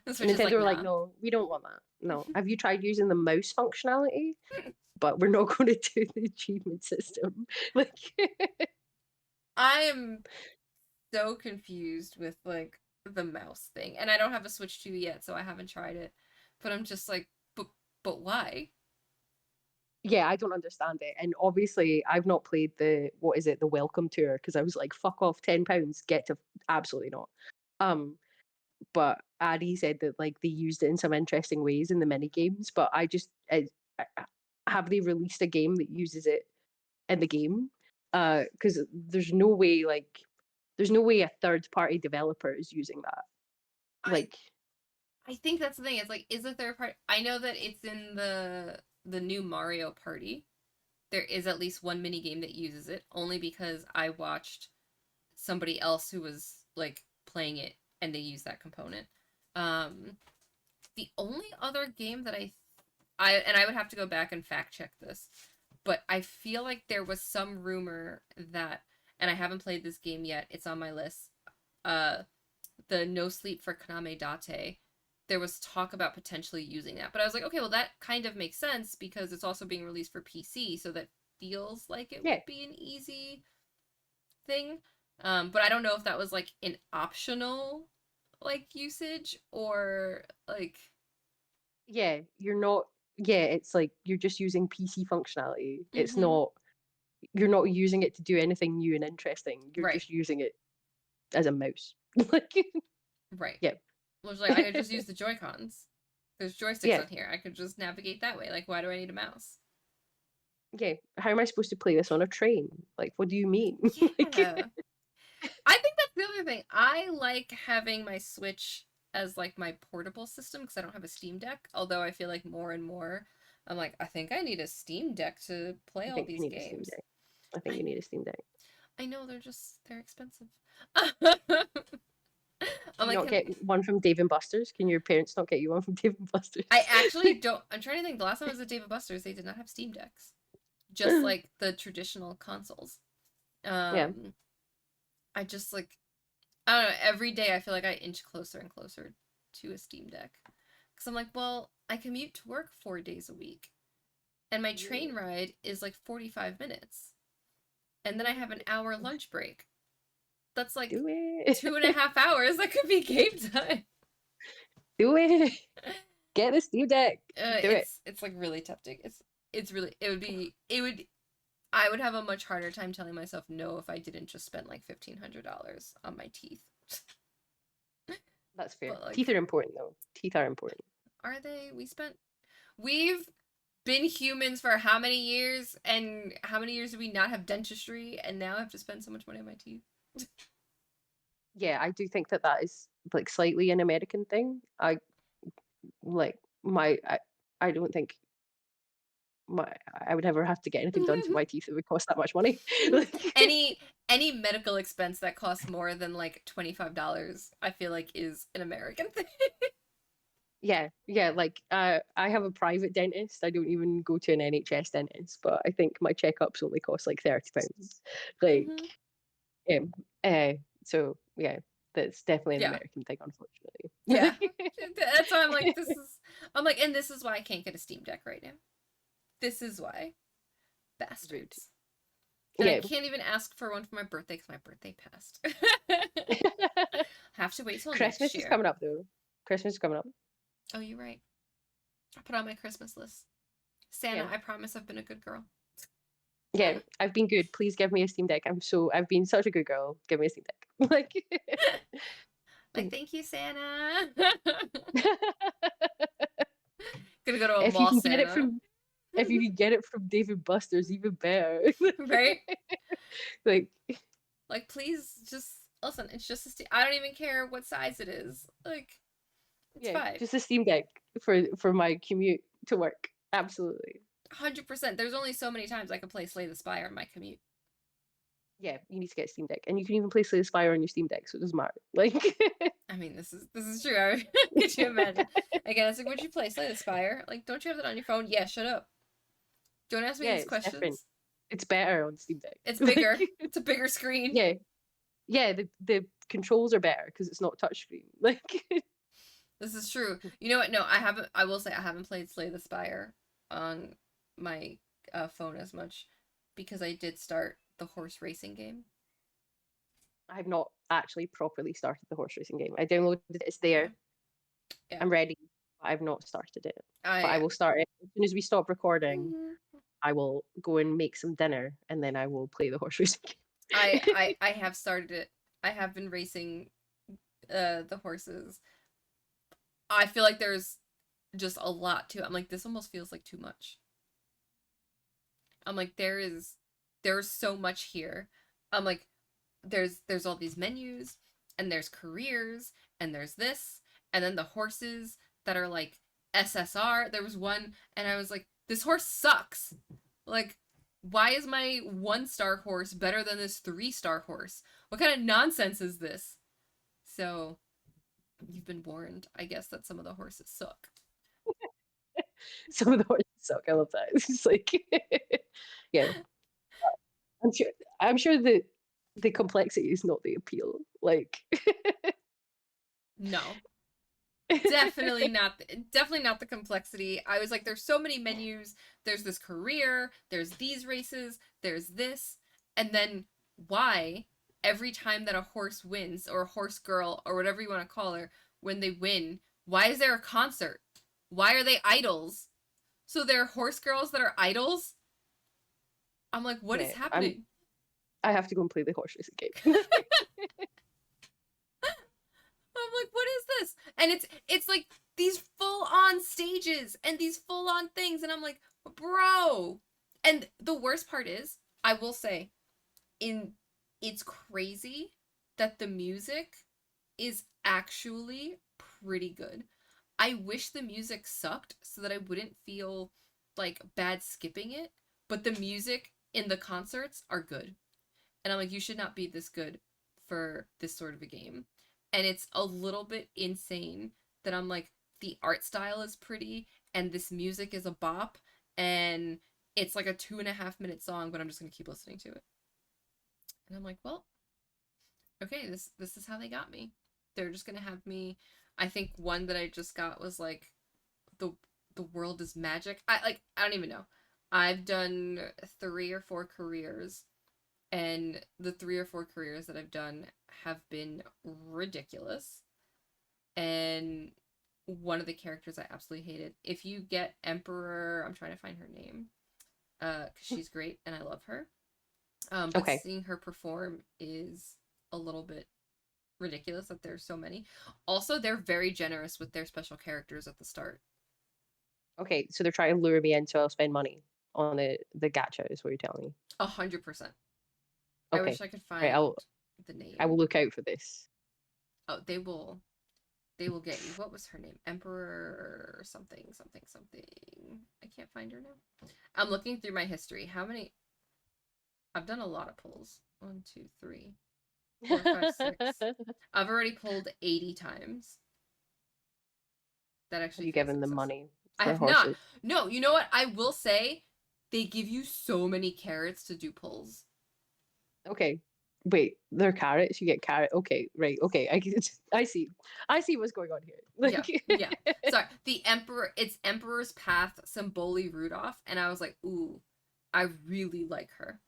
Speaker 1: The Switch is
Speaker 2: Nintendo
Speaker 1: like,
Speaker 2: were like,
Speaker 1: nah.
Speaker 2: no, we don't want that. No. Have you tried using the mouse functionality? But we're not going to do the achievement system. Like,
Speaker 1: I am so confused with like the mouse thing. And I don't have a Switch 2 yet, so I haven't tried it. But I'm just like, but why?
Speaker 2: yeah, I don't understand it. And obviously, I've not played the what is it, the welcome tour because I was like, fuck off, £10, get to absolutely not. Um, but Addy said that like they used it in some interesting ways in the mini games. But have they released a game that uses it in the game? Because there's no way a third party developer is using that.
Speaker 1: I
Speaker 2: Like,
Speaker 1: I think that's the thing. It's like, is a third party? I know that it's in the new Mario Party. There is at least one mini game that uses it, only because I watched somebody else who was like playing it and they use that component. Um, the only other game that I would have to go back and fact check this, but I feel like there was some rumor that, and I haven't played this game yet. It's on my list. Uh, the No Sleep for Kaname Date. There was talk about potentially using that, but I was like, okay, well that kind of makes sense because it's also being released for PC, so that feels like it
Speaker 2: yeah,
Speaker 1: would be an easy thing. But I don't know if that was like an optional like usage or like.
Speaker 2: yeah, you're not. Yeah, it's like you're just using PC functionality. It's
Speaker 1: Mm-hmm.
Speaker 2: not. You're not using it to do anything new and interesting. You're
Speaker 1: Right.
Speaker 2: just using it as a mouse. Like,
Speaker 1: Right.
Speaker 2: yeah,
Speaker 1: Which like I could just use the Joy Cons. There's joysticks
Speaker 2: yeah,
Speaker 1: on here. I could just navigate that way. Like, why do I need a mouse?
Speaker 2: yeah. How am I supposed to play this on a train? Like, what do you mean? Like,
Speaker 1: Yeah. I think that's the other thing. I like having my Switch as like my portable system because I don't have a Steam Deck. Although I feel like more and more, I'm like, I think I need a Steam Deck to play
Speaker 2: I
Speaker 1: all
Speaker 2: think you
Speaker 1: these
Speaker 2: need a Steam
Speaker 1: games.
Speaker 2: Deck. I think
Speaker 1: I
Speaker 2: you need a Steam Deck.
Speaker 1: I know they're expensive.
Speaker 2: Do
Speaker 1: I'm
Speaker 2: you
Speaker 1: like,
Speaker 2: not get one from Dave and Buster's? Can your parents not get you one from Dave and
Speaker 1: I
Speaker 2: Buster's?
Speaker 1: actually don't. I'm trying to think. The last time I was at Dave and Buster's, they did not have Steam Decks, just like the traditional consoles.
Speaker 2: Yeah,
Speaker 1: Um, I just like, I don't know. Every day, I feel like I inch closer and closer to a Steam Deck because I'm like, well, I commute to work 4 days a week, and my
Speaker 2: yeah.
Speaker 1: train ride is like 45 minutes, and then I have an hour lunch break. That's like
Speaker 2: Do it.
Speaker 1: 2.5 hours. That could be game time.
Speaker 2: Do it. Get the Steam Deck. Do it.
Speaker 1: It's like really tempting. It's really it would I would have a much harder time telling myself no if I didn't just spend like $1,500 on my teeth.
Speaker 2: That's fair.
Speaker 1: But
Speaker 2: Teeth
Speaker 1: like,
Speaker 2: are important though. Teeth are important.
Speaker 1: are they? We've been humans for how many years, and how many years do we not have dentistry, and now I have to spend so much money on my teeth?
Speaker 2: Yeah, I do think that that is like slightly an American thing. Like I don't think my I would ever have to get anything done to my teeth that would cost that much money. Like,
Speaker 1: any medical expense that costs more than like $25, I feel like is an American thing.
Speaker 2: yeah, yeah, like I have a private dentist. I don't even go to an NHS dentist, but I think my checkups only cost like £30. Like,
Speaker 1: Hmm.
Speaker 2: um, uh, so yeah, that's definitely an
Speaker 1: Yeah.
Speaker 2: American thing, unfortunately.
Speaker 1: Yeah.
Speaker 2: Like,
Speaker 1: That's why I'm like, and this is why I can't get a Steam Deck right now. This is why.
Speaker 2: rude.
Speaker 1: Bastards. And I
Speaker 2: Yeah.
Speaker 1: can't even ask for one for my birthday because my birthday passed. Have to wait till next
Speaker 2: Christmas is
Speaker 1: year.
Speaker 2: coming up though. Christmas is coming up.
Speaker 1: Oh, you're right. I put on my Christmas list.
Speaker 2: Yeah.
Speaker 1: Santa, I promise I've been a good girl.
Speaker 2: Yeah, I've been good. Please give me a Steam Deck. I've been such a good girl. Give me a Steam Deck. Like,
Speaker 1: Like, thank you, Santa. Gonna go to a
Speaker 2: if you
Speaker 1: mall
Speaker 2: can get it
Speaker 1: Santa.
Speaker 2: from if you can get it from David Buster's, even better.
Speaker 1: Right?
Speaker 2: Like,
Speaker 1: Like, please just Listen, it's just I don't even care what size it is. Like, it's
Speaker 2: Yeah,
Speaker 1: fine.
Speaker 2: just a Steam Deck for my commute to work. Absolutely.
Speaker 1: 100%. There's only so many times I could play Slay the Spire on my commute.
Speaker 2: Yeah, you need to get a Steam Deck, and you can even play Slay the Spire on your Steam Deck, so it doesn't matter. Like,
Speaker 1: I mean, this is true. Could you imagine? Again, it's like, what'd you play? Slay the Spire? Like, don't you have that on your phone? Yeah, shut up. Don't ask me
Speaker 2: yeah,
Speaker 1: these
Speaker 2: it's different.
Speaker 1: questions.
Speaker 2: It's better on Steam Deck.
Speaker 1: It's
Speaker 2: Like,
Speaker 1: bigger. It's a bigger screen.
Speaker 2: yeah, yeah, the controls are better because it's not touchscreen. Like,
Speaker 1: This is true. You know what? No, I haven't. I will say I haven't played Slay the Spire on my phone as much because I did start the horse racing game.
Speaker 2: I've not actually properly started the horse racing game. I downloaded it, it's
Speaker 1: Yeah,
Speaker 2: there.
Speaker 1: yeah.
Speaker 2: I'm ready. But I've not started it. But I
Speaker 1: I
Speaker 2: will start it as soon as we stop recording.
Speaker 1: mm,
Speaker 2: I will go and make some dinner, and then I will play the horse racing
Speaker 1: I
Speaker 2: game.
Speaker 1: I I have started it. I have been racing the horses. I feel like there's just a lot to it. I'm like, this almost feels like too much. I'm like, there's so much here. I'm like, there's all these menus, and there's careers, and there's this, and then the horses that are like SSR. There was one, and I was like, this horse sucks. Like, why is my 1-star horse better than this 3-star horse? What kind of nonsense is this? So you've been warned, I guess, that some of the horses suck.
Speaker 2: Some of the horses suck. I love that. It's just like, yeah, I'm sure. I'm sure the complexity is not the appeal. Like,
Speaker 1: No, definitely not the complexity. I was like, there's so many menus, there's this career, there's these races, there's this, and then why every time that a horse wins, or a horse girl, or whatever you want to call her, when they win, why is there a concert? Why are they idols? So there are horse girls that are idols? I'm like, what is
Speaker 2: yeah, I'm.
Speaker 1: happening?
Speaker 2: I have to go and play the horse racing game.
Speaker 1: I'm like, what is this? And it's like these full on stages and these full on things, and I'm like, bro. And the worst part is, I will say, in it's crazy that the music is actually pretty good. I wish the music sucked so that I wouldn't feel like bad skipping it, but the music in the concerts are good. And I'm like, you should not be this good for this sort of a game. And it's a little bit insane that I'm like, the art style is pretty, and this music is a bop, and it's like a 2.5 minute song, but I'm just gonna keep listening to it. And I'm like, well, okay, this is how they got me. They're just gonna have me. I think one that I just got was like the the world is magic. I don't even know. I've done 3 or 4 careers, and the 3 or 4 careers that I've done have been ridiculous. And one of the characters I absolutely hated. If you get Emperor, I'm trying to find her name, because she's great and I love her. But
Speaker 2: Okay.
Speaker 1: seeing her perform is a little bit ridiculous that there's so many. Also, they're very generous with their special characters at the start.
Speaker 2: Okay. So they're trying to lure me in, so I'll spend money on the gacha. Is what you're telling me.
Speaker 1: 100%. I
Speaker 2: Okay.
Speaker 1: wish I could
Speaker 2: Right.
Speaker 1: find the
Speaker 2: I will
Speaker 1: name.
Speaker 2: look out for this.
Speaker 1: Oh, they will get you. What was her name? Emperor something, something, something. I can't find her now. I'm looking through my history. How many? I've done a lot of pulls. 1, 2, 3, 4, 5, 6. I've already pulled 80 times. That
Speaker 2: Have
Speaker 1: actually
Speaker 2: you
Speaker 1: feels
Speaker 2: given them
Speaker 1: excessive.
Speaker 2: money
Speaker 1: I
Speaker 2: for
Speaker 1: have not.
Speaker 2: horses?
Speaker 1: No, you know what? I will say they give you so many carrots to do pulls.
Speaker 2: Okay. Wait, they're carrots. You get carrot. Okay, right. Okay, I see. I see what's going on here.
Speaker 1: Yeah,
Speaker 2: Like,
Speaker 1: yeah. Sorry. The Emperor, it's Emperor's Path, Symboli Rudolph, and I was like, ooh, I really like her.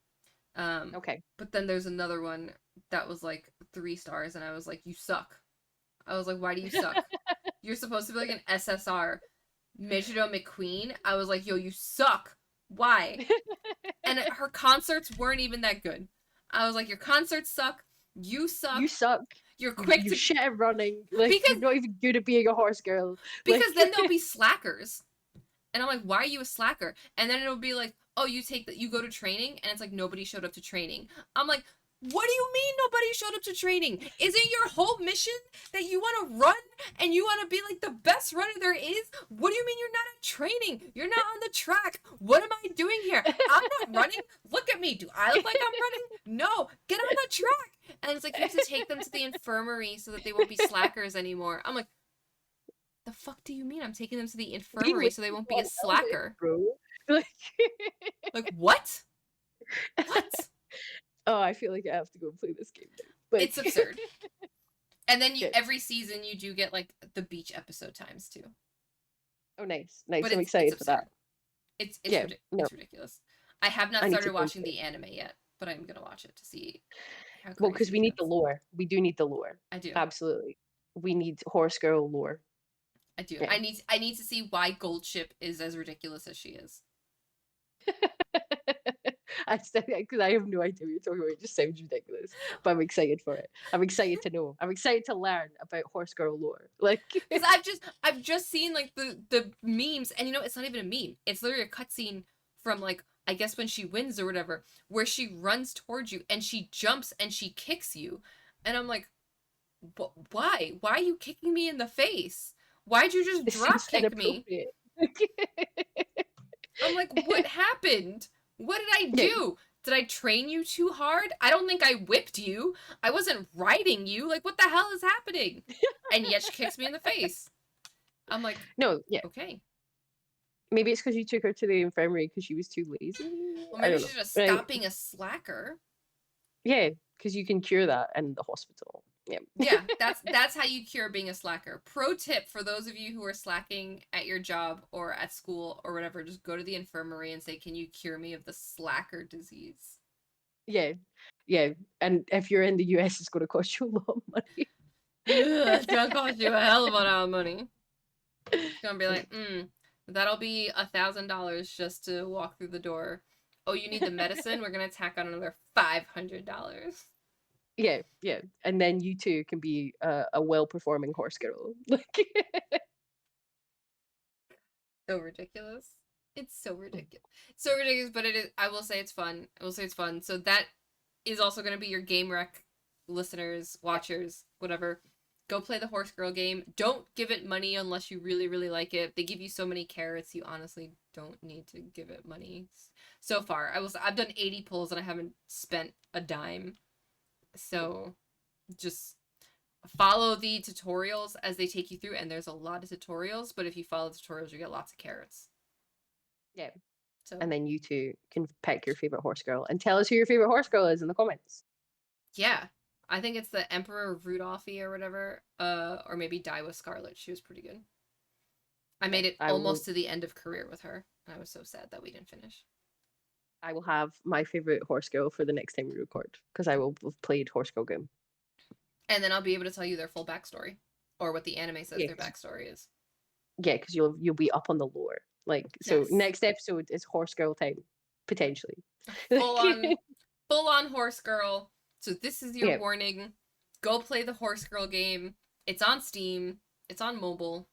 Speaker 1: Um,
Speaker 2: okay.
Speaker 1: but then there's another one that was like 3 stars, and I was like, you suck. I was like, why do you suck? You're supposed to be like an SSR. Mejido McQueen, I was like, yo, you suck. Why? And her concerts weren't even that good. I was like, your concerts suck. You
Speaker 2: You
Speaker 1: suck.
Speaker 2: suck.
Speaker 1: You're
Speaker 2: You
Speaker 1: quick
Speaker 2: you
Speaker 1: to
Speaker 2: shit at running. Like you're
Speaker 1: because
Speaker 2: not even good at being a horse girl. Like
Speaker 1: because then there'll be slackers. And I'm like, why are you a slacker? And then it'll be like, oh, you go to training, and it's like nobody showed up to training. I'm like, What do you mean nobody showed up to training? Isn't your whole mission that you want to run and you want to be like the best runner there is? What do you mean you're not at training? You're not on the track. What am I doing here? I'm not running. Look at me. Do I look like I'm running? No. Get on the track. And it's like you have to take them to the infirmary so that they won't be slackers anymore. I'm like, the fuck do you mean I'm taking them to the
Speaker 2: Be
Speaker 1: infirmary so they
Speaker 2: lazy
Speaker 1: won't be a
Speaker 2: on wellness,
Speaker 1: slacker?
Speaker 2: bro. Like,
Speaker 1: Like, what? What?
Speaker 2: oh, I feel like I have to go play this game now.
Speaker 1: It's
Speaker 2: Like,
Speaker 1: absurd. And then
Speaker 2: yeah.
Speaker 1: every season you do get like the beach episode times too.
Speaker 2: Oh, nice, nice.
Speaker 1: But
Speaker 2: I'm
Speaker 1: it's
Speaker 2: excited for
Speaker 1: absurd.
Speaker 2: that.
Speaker 1: It's
Speaker 2: Yeah, no,
Speaker 1: it's ridiculous. I have not
Speaker 2: I need to
Speaker 1: started
Speaker 2: go
Speaker 1: watching
Speaker 2: to it.
Speaker 1: the anime yet, but I'm gonna watch it to see how
Speaker 2: Well, because
Speaker 1: crazy
Speaker 2: we
Speaker 1: it
Speaker 2: need the
Speaker 1: gets.
Speaker 2: lore. We do need the lore.
Speaker 1: I do.
Speaker 2: Absolutely. We need horse girl lore.
Speaker 1: I do.
Speaker 2: Yeah.
Speaker 1: I need to see why Goldship is as ridiculous as she is.
Speaker 2: I said because I have no idea what you're talking about. It just sounds ridiculous, but I'm excited for it. I'm excited to know. I'm excited to learn about horse girl lore. Like,
Speaker 1: Because I've just seen like the memes, and you know it's not even a meme. It's literally a cutscene from like I guess when she wins or whatever, where she runs towards you and she jumps and she kicks you, and I'm like, why? Why are you kicking me in the face? Why'd you just
Speaker 2: this
Speaker 1: drop
Speaker 2: seems
Speaker 1: kick me?
Speaker 2: inappropriate.
Speaker 1: I'm like, what happened? What did I
Speaker 2: Yeah,
Speaker 1: do? Did I train you too hard? I don't think I whipped you. I wasn't riding you. Like, what the hell is happening? And yet she kicks me in the face. I'm like,
Speaker 2: no, yeah.
Speaker 1: okay.
Speaker 2: Maybe it's because you took her to the infirmary because she was too lazy.
Speaker 1: Well,
Speaker 2: I
Speaker 1: maybe
Speaker 2: don't
Speaker 1: she
Speaker 2: know.
Speaker 1: should just
Speaker 2: Right?
Speaker 1: stop being a slacker.
Speaker 2: Yeah, because you can cure that in the hospital. Yeah.
Speaker 1: Yeah, that's how you cure being a slacker. Pro tip for those of you who are slacking at your job or at school or whatever, just go to the infirmary and say, "Can you cure me of the slacker disease?"
Speaker 2: Yeah, yeah. And if you're in the US, it's going to cost you a lot of money.
Speaker 1: Ugh, it's gonna cost you a hell of a lot of money. It's gonna be
Speaker 2: Yeah.
Speaker 1: like, that'll be $1,000 just to walk through the door. Oh, you need the medicine? We're gonna tack on another $500.
Speaker 2: Yeah, yeah. And then you too can be a well-performing horse girl. Like,
Speaker 1: So ridiculous. It's so ridiculous. So ridiculous, but it is. I will say it's fun. I will say it's fun. So that is also going to be your game rec listeners, watchers, whatever. Go play the horse girl game. Don't give it money unless you really, really like it. They give you so many carrots, you honestly don't need to give it money. So far, I've done 80 pulls and I haven't spent a dime. So just follow the tutorials as they take you through, and there's a lot of tutorials, but if you follow the tutorials, you get lots of carrots.
Speaker 2: yeah.
Speaker 1: So
Speaker 2: And then you two can pick your favorite horse girl and tell us who your favorite horse girl is in the comments.
Speaker 1: yeah, I think it's the Emperor Rudolphi or whatever, or maybe Die with Scarlet. She was pretty good. I made it
Speaker 2: I will
Speaker 1: almost to the end of career with her, and I was so sad that we didn't finish.
Speaker 2: I will have my favorite horse girl for the next time we record because I will have played horse girl game.
Speaker 1: And then I'll be able to tell you their full backstory, or what the anime says
Speaker 2: Yeah,
Speaker 1: their backstory is.
Speaker 2: yeah, because you'll be up on the lore. Like, so
Speaker 1: Yes,
Speaker 2: next episode is horse girl time, potentially.
Speaker 1: full on, full on horse girl. So this is your
Speaker 2: Yeah,
Speaker 1: warning. Go play the horse girl game. It's on Steam. It's on mobile.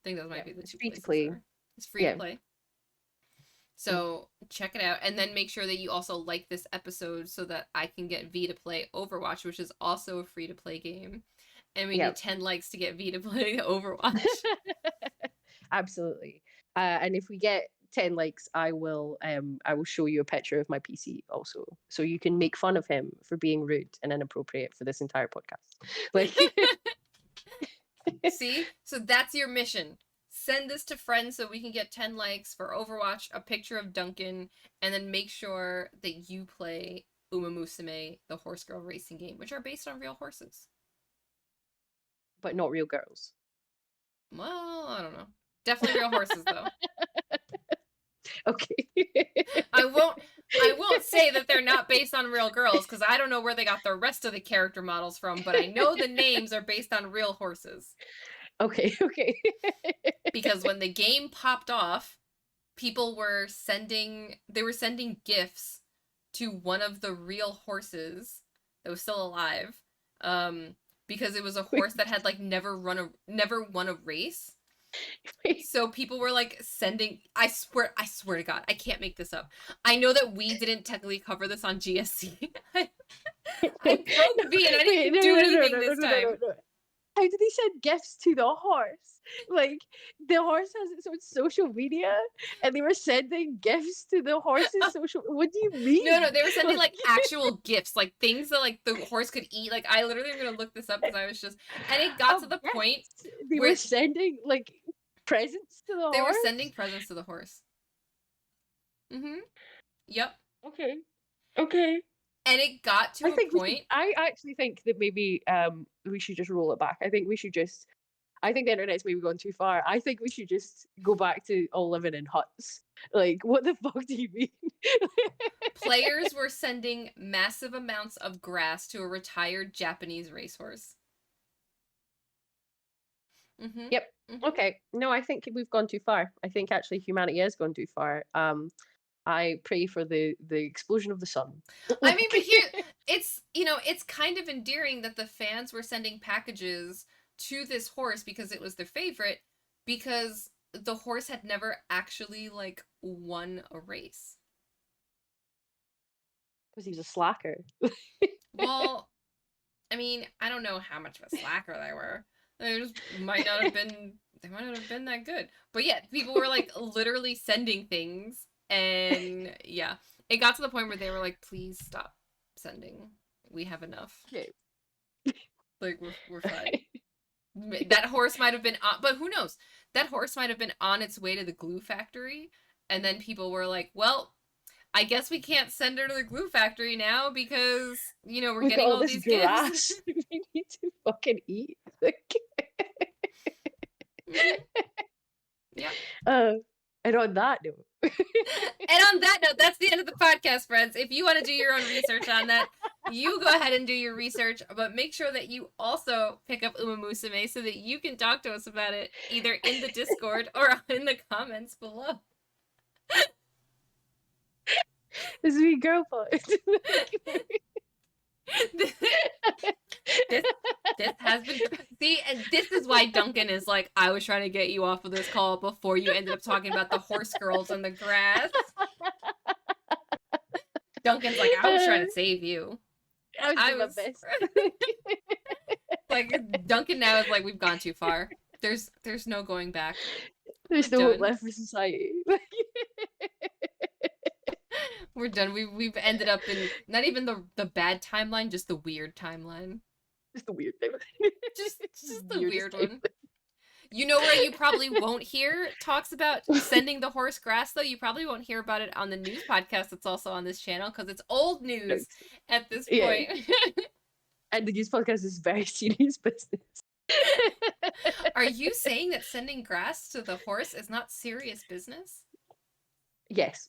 Speaker 1: I think those
Speaker 2: yeah.
Speaker 1: might be the
Speaker 2: It's
Speaker 1: two
Speaker 2: free to
Speaker 1: places
Speaker 2: play.
Speaker 1: there. It's free to
Speaker 2: Yeah.
Speaker 1: play. So check it out, and then make sure that you also like this episode so that I can get V to play Overwatch, which is also a free to play game. And we
Speaker 2: Yeah.
Speaker 1: need 10 likes to get V to play Overwatch.
Speaker 2: Absolutely. And if we get 10 likes, I will show you a picture of my PC also. So you can make fun of him for being rude and inappropriate for this entire podcast. Like
Speaker 1: See? So that's your mission. Send this to friends so we can get 10 likes for Overwatch, a picture of Duncan, and then make sure that you play Uma Musume, the horse girl racing game, which are based on real horses.
Speaker 2: but not real girls.
Speaker 1: Well, I don't know. Definitely real horses though.
Speaker 2: Okay.
Speaker 1: I won't say that they're not based on real girls because I don't know where they got the rest of the character models from, but I know the names are based on real horses.
Speaker 2: Okay, okay.
Speaker 1: Because when the game popped off, people were sending gifts to one of the real horses that was still alive. Because it was a horse that had like never won a race. So people were like sending I swear to God, I can't make this up. I know that we didn't technically cover this on GSC. I broke V and I
Speaker 2: Wait,
Speaker 1: didn't
Speaker 2: no,
Speaker 1: do
Speaker 2: no, no, no,
Speaker 1: anything
Speaker 2: no, no,
Speaker 1: this
Speaker 2: no, no,
Speaker 1: time.
Speaker 2: no. How did they send gifts to the horse? Like the horse has its own social media, and they were sending gifts to the horse's social. What do you
Speaker 1: No,
Speaker 2: mean?
Speaker 1: they were sending
Speaker 2: Like,
Speaker 1: like actual gifts, like things that like the horse could eat. Like I literally am gonna look this up because I was just, and it got to
Speaker 2: oh
Speaker 1: the point
Speaker 2: yes, they were
Speaker 1: where
Speaker 2: sending like presents to the
Speaker 1: they were sending
Speaker 2: horse.
Speaker 1: presents to the horse. Yep.
Speaker 2: Okay, okay.
Speaker 1: And it got to
Speaker 2: I
Speaker 1: a
Speaker 2: think we should.
Speaker 1: point.
Speaker 2: I actually think that maybe we should just roll it back. I think we should just. I think the internet's maybe gone too far. I think we should just go back to all living in huts. Like, what the fuck do you mean?
Speaker 1: Players were sending massive amounts of grass to a retired Japanese racehorse.
Speaker 2: Yep.
Speaker 1: Mm-hmm.
Speaker 2: Okay. No, I think we've gone too far. I think actually humanity has gone too far. I pray for the explosion of the sun.
Speaker 1: I mean, but here it's it's kind of endearing that the fans were sending packages to this horse because it was their favorite, because the horse had never actually like won a race.
Speaker 2: Because he's a slacker.
Speaker 1: Well, I mean, I don't know how much of a slacker they were. They just might not have been. They might not have been that good. But yeah, people were like literally sending things, and yeah, it got to the point where they were like, "Please stop sending. We have enough.
Speaker 2: Okay.
Speaker 1: Like we're fine." That horse might have been on, but who knows? That horse might have been on its way to the glue factory, and then people were like, "Well, I guess we can't send her to the glue factory now because we're
Speaker 2: We've got
Speaker 1: getting
Speaker 2: all
Speaker 1: all
Speaker 2: this
Speaker 1: these gifts."
Speaker 2: grass we need to fucking eat. Like,
Speaker 1: Yeah.
Speaker 2: uh, and on that note,
Speaker 1: And on that note, that's the end of the podcast, friends. If you want to do your own research on that, you go ahead and do your research, but make sure that you also pick up Uma Musume so that you can talk to us about it either in the Discord or in the comments below.
Speaker 2: this is me girl part.
Speaker 1: this has been see, and this is why Duncan is like, I was trying to get you off of this call before you ended up talking about the horse girls and the grass. Duncan's like, I was trying to save you.
Speaker 2: I was
Speaker 1: I
Speaker 2: doing my
Speaker 1: was
Speaker 2: best.
Speaker 1: like, Duncan now is like, we've gone too far. There's no going back.
Speaker 2: There's
Speaker 1: We're
Speaker 2: no hope
Speaker 1: done.
Speaker 2: left for society.
Speaker 1: We're done. We've ended up in not even the bad timeline, just the weird timeline.
Speaker 2: Just the weird thing.
Speaker 1: Just the weird one. You know where you probably won't hear talks about sending the horse grass, though? You probably won't hear about it on the news podcast that's also on this channel, because it's old news at this point.
Speaker 2: And the news podcast is very serious business.
Speaker 1: Are you saying that sending grass to the horse is not serious business?
Speaker 2: Yes.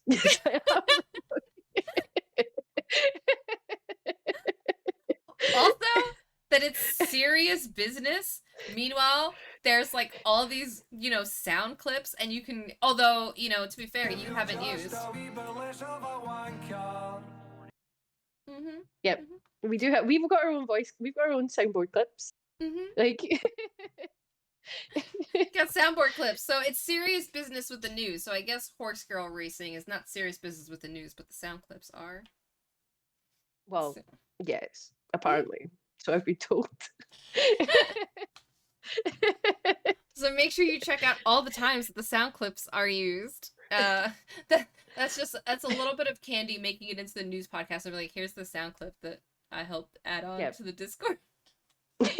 Speaker 1: Also, that it's serious business. Meanwhile, there's like all these, sound clips, and you can, although, to be fair, you haven't used. Mm-hmm.
Speaker 2: Yep.
Speaker 1: Mm-hmm.
Speaker 2: We do have, we've got our own voice, we've got our own soundboard clips.
Speaker 1: Mm-hmm.
Speaker 2: Like,
Speaker 1: got soundboard clips. So it's serious business with the news. So I guess horse girl racing is not serious business with the news, but the sound clips are.
Speaker 2: well,
Speaker 1: So.
Speaker 2: yes, apparently. So I've been told.
Speaker 1: So make sure you check out all the times that the sound clips are used. That's a little bit of candy making it into the news podcast. I'm like, here's the sound clip that I helped add on to the Discord. But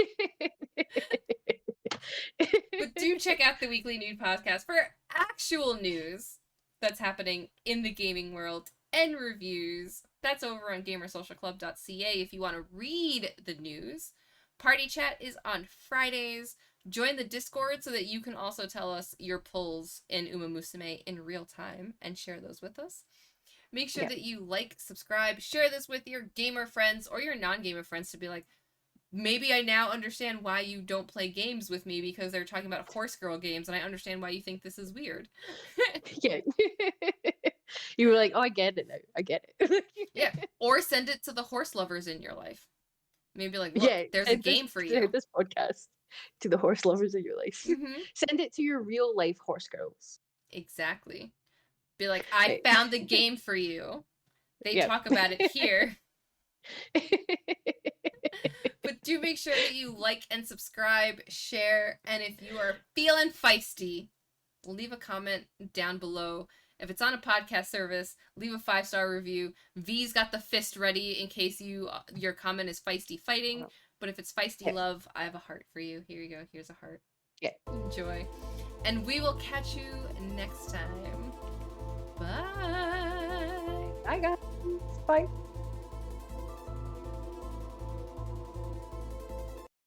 Speaker 1: do check out the weekly news podcast for actual news that's happening in the gaming world and reviews. That's over on gamersocialclub.ca if you want to read the news. Party chat is on Fridays. Join the Discord so that you can also tell us your pulls in Uma Musume in real time and share those with us. Make sure that you like, subscribe, share this with your gamer friends or your non-gamer friends to be like, maybe I now understand why you don't play games with me because they're talking about horse girl games, and I understand why you think this is weird.
Speaker 2: Yeah. You were like, oh, I get it now. I get it.
Speaker 1: Yeah. Or send it to the horse lovers in your life. Maybe like, look, there's a game for you.
Speaker 2: This podcast to the horse lovers in your life.
Speaker 1: Mm-hmm.
Speaker 2: Send it to your real life horse girls.
Speaker 1: Exactly. Be like, I found the game for you. They talk about it here. But do make sure that you like and subscribe, share, and if you are feeling feisty, leave a comment down below. If it's on a podcast service, leave a 5-star review. V's got the fist ready in case your comment is feisty fighting. But if it's feisty
Speaker 2: Yeah.
Speaker 1: love, I have a heart for you. Here you go. Here's a heart.
Speaker 2: Yeah.
Speaker 1: Enjoy. And we will catch you next time. Bye.
Speaker 2: Bye, guys. Bye.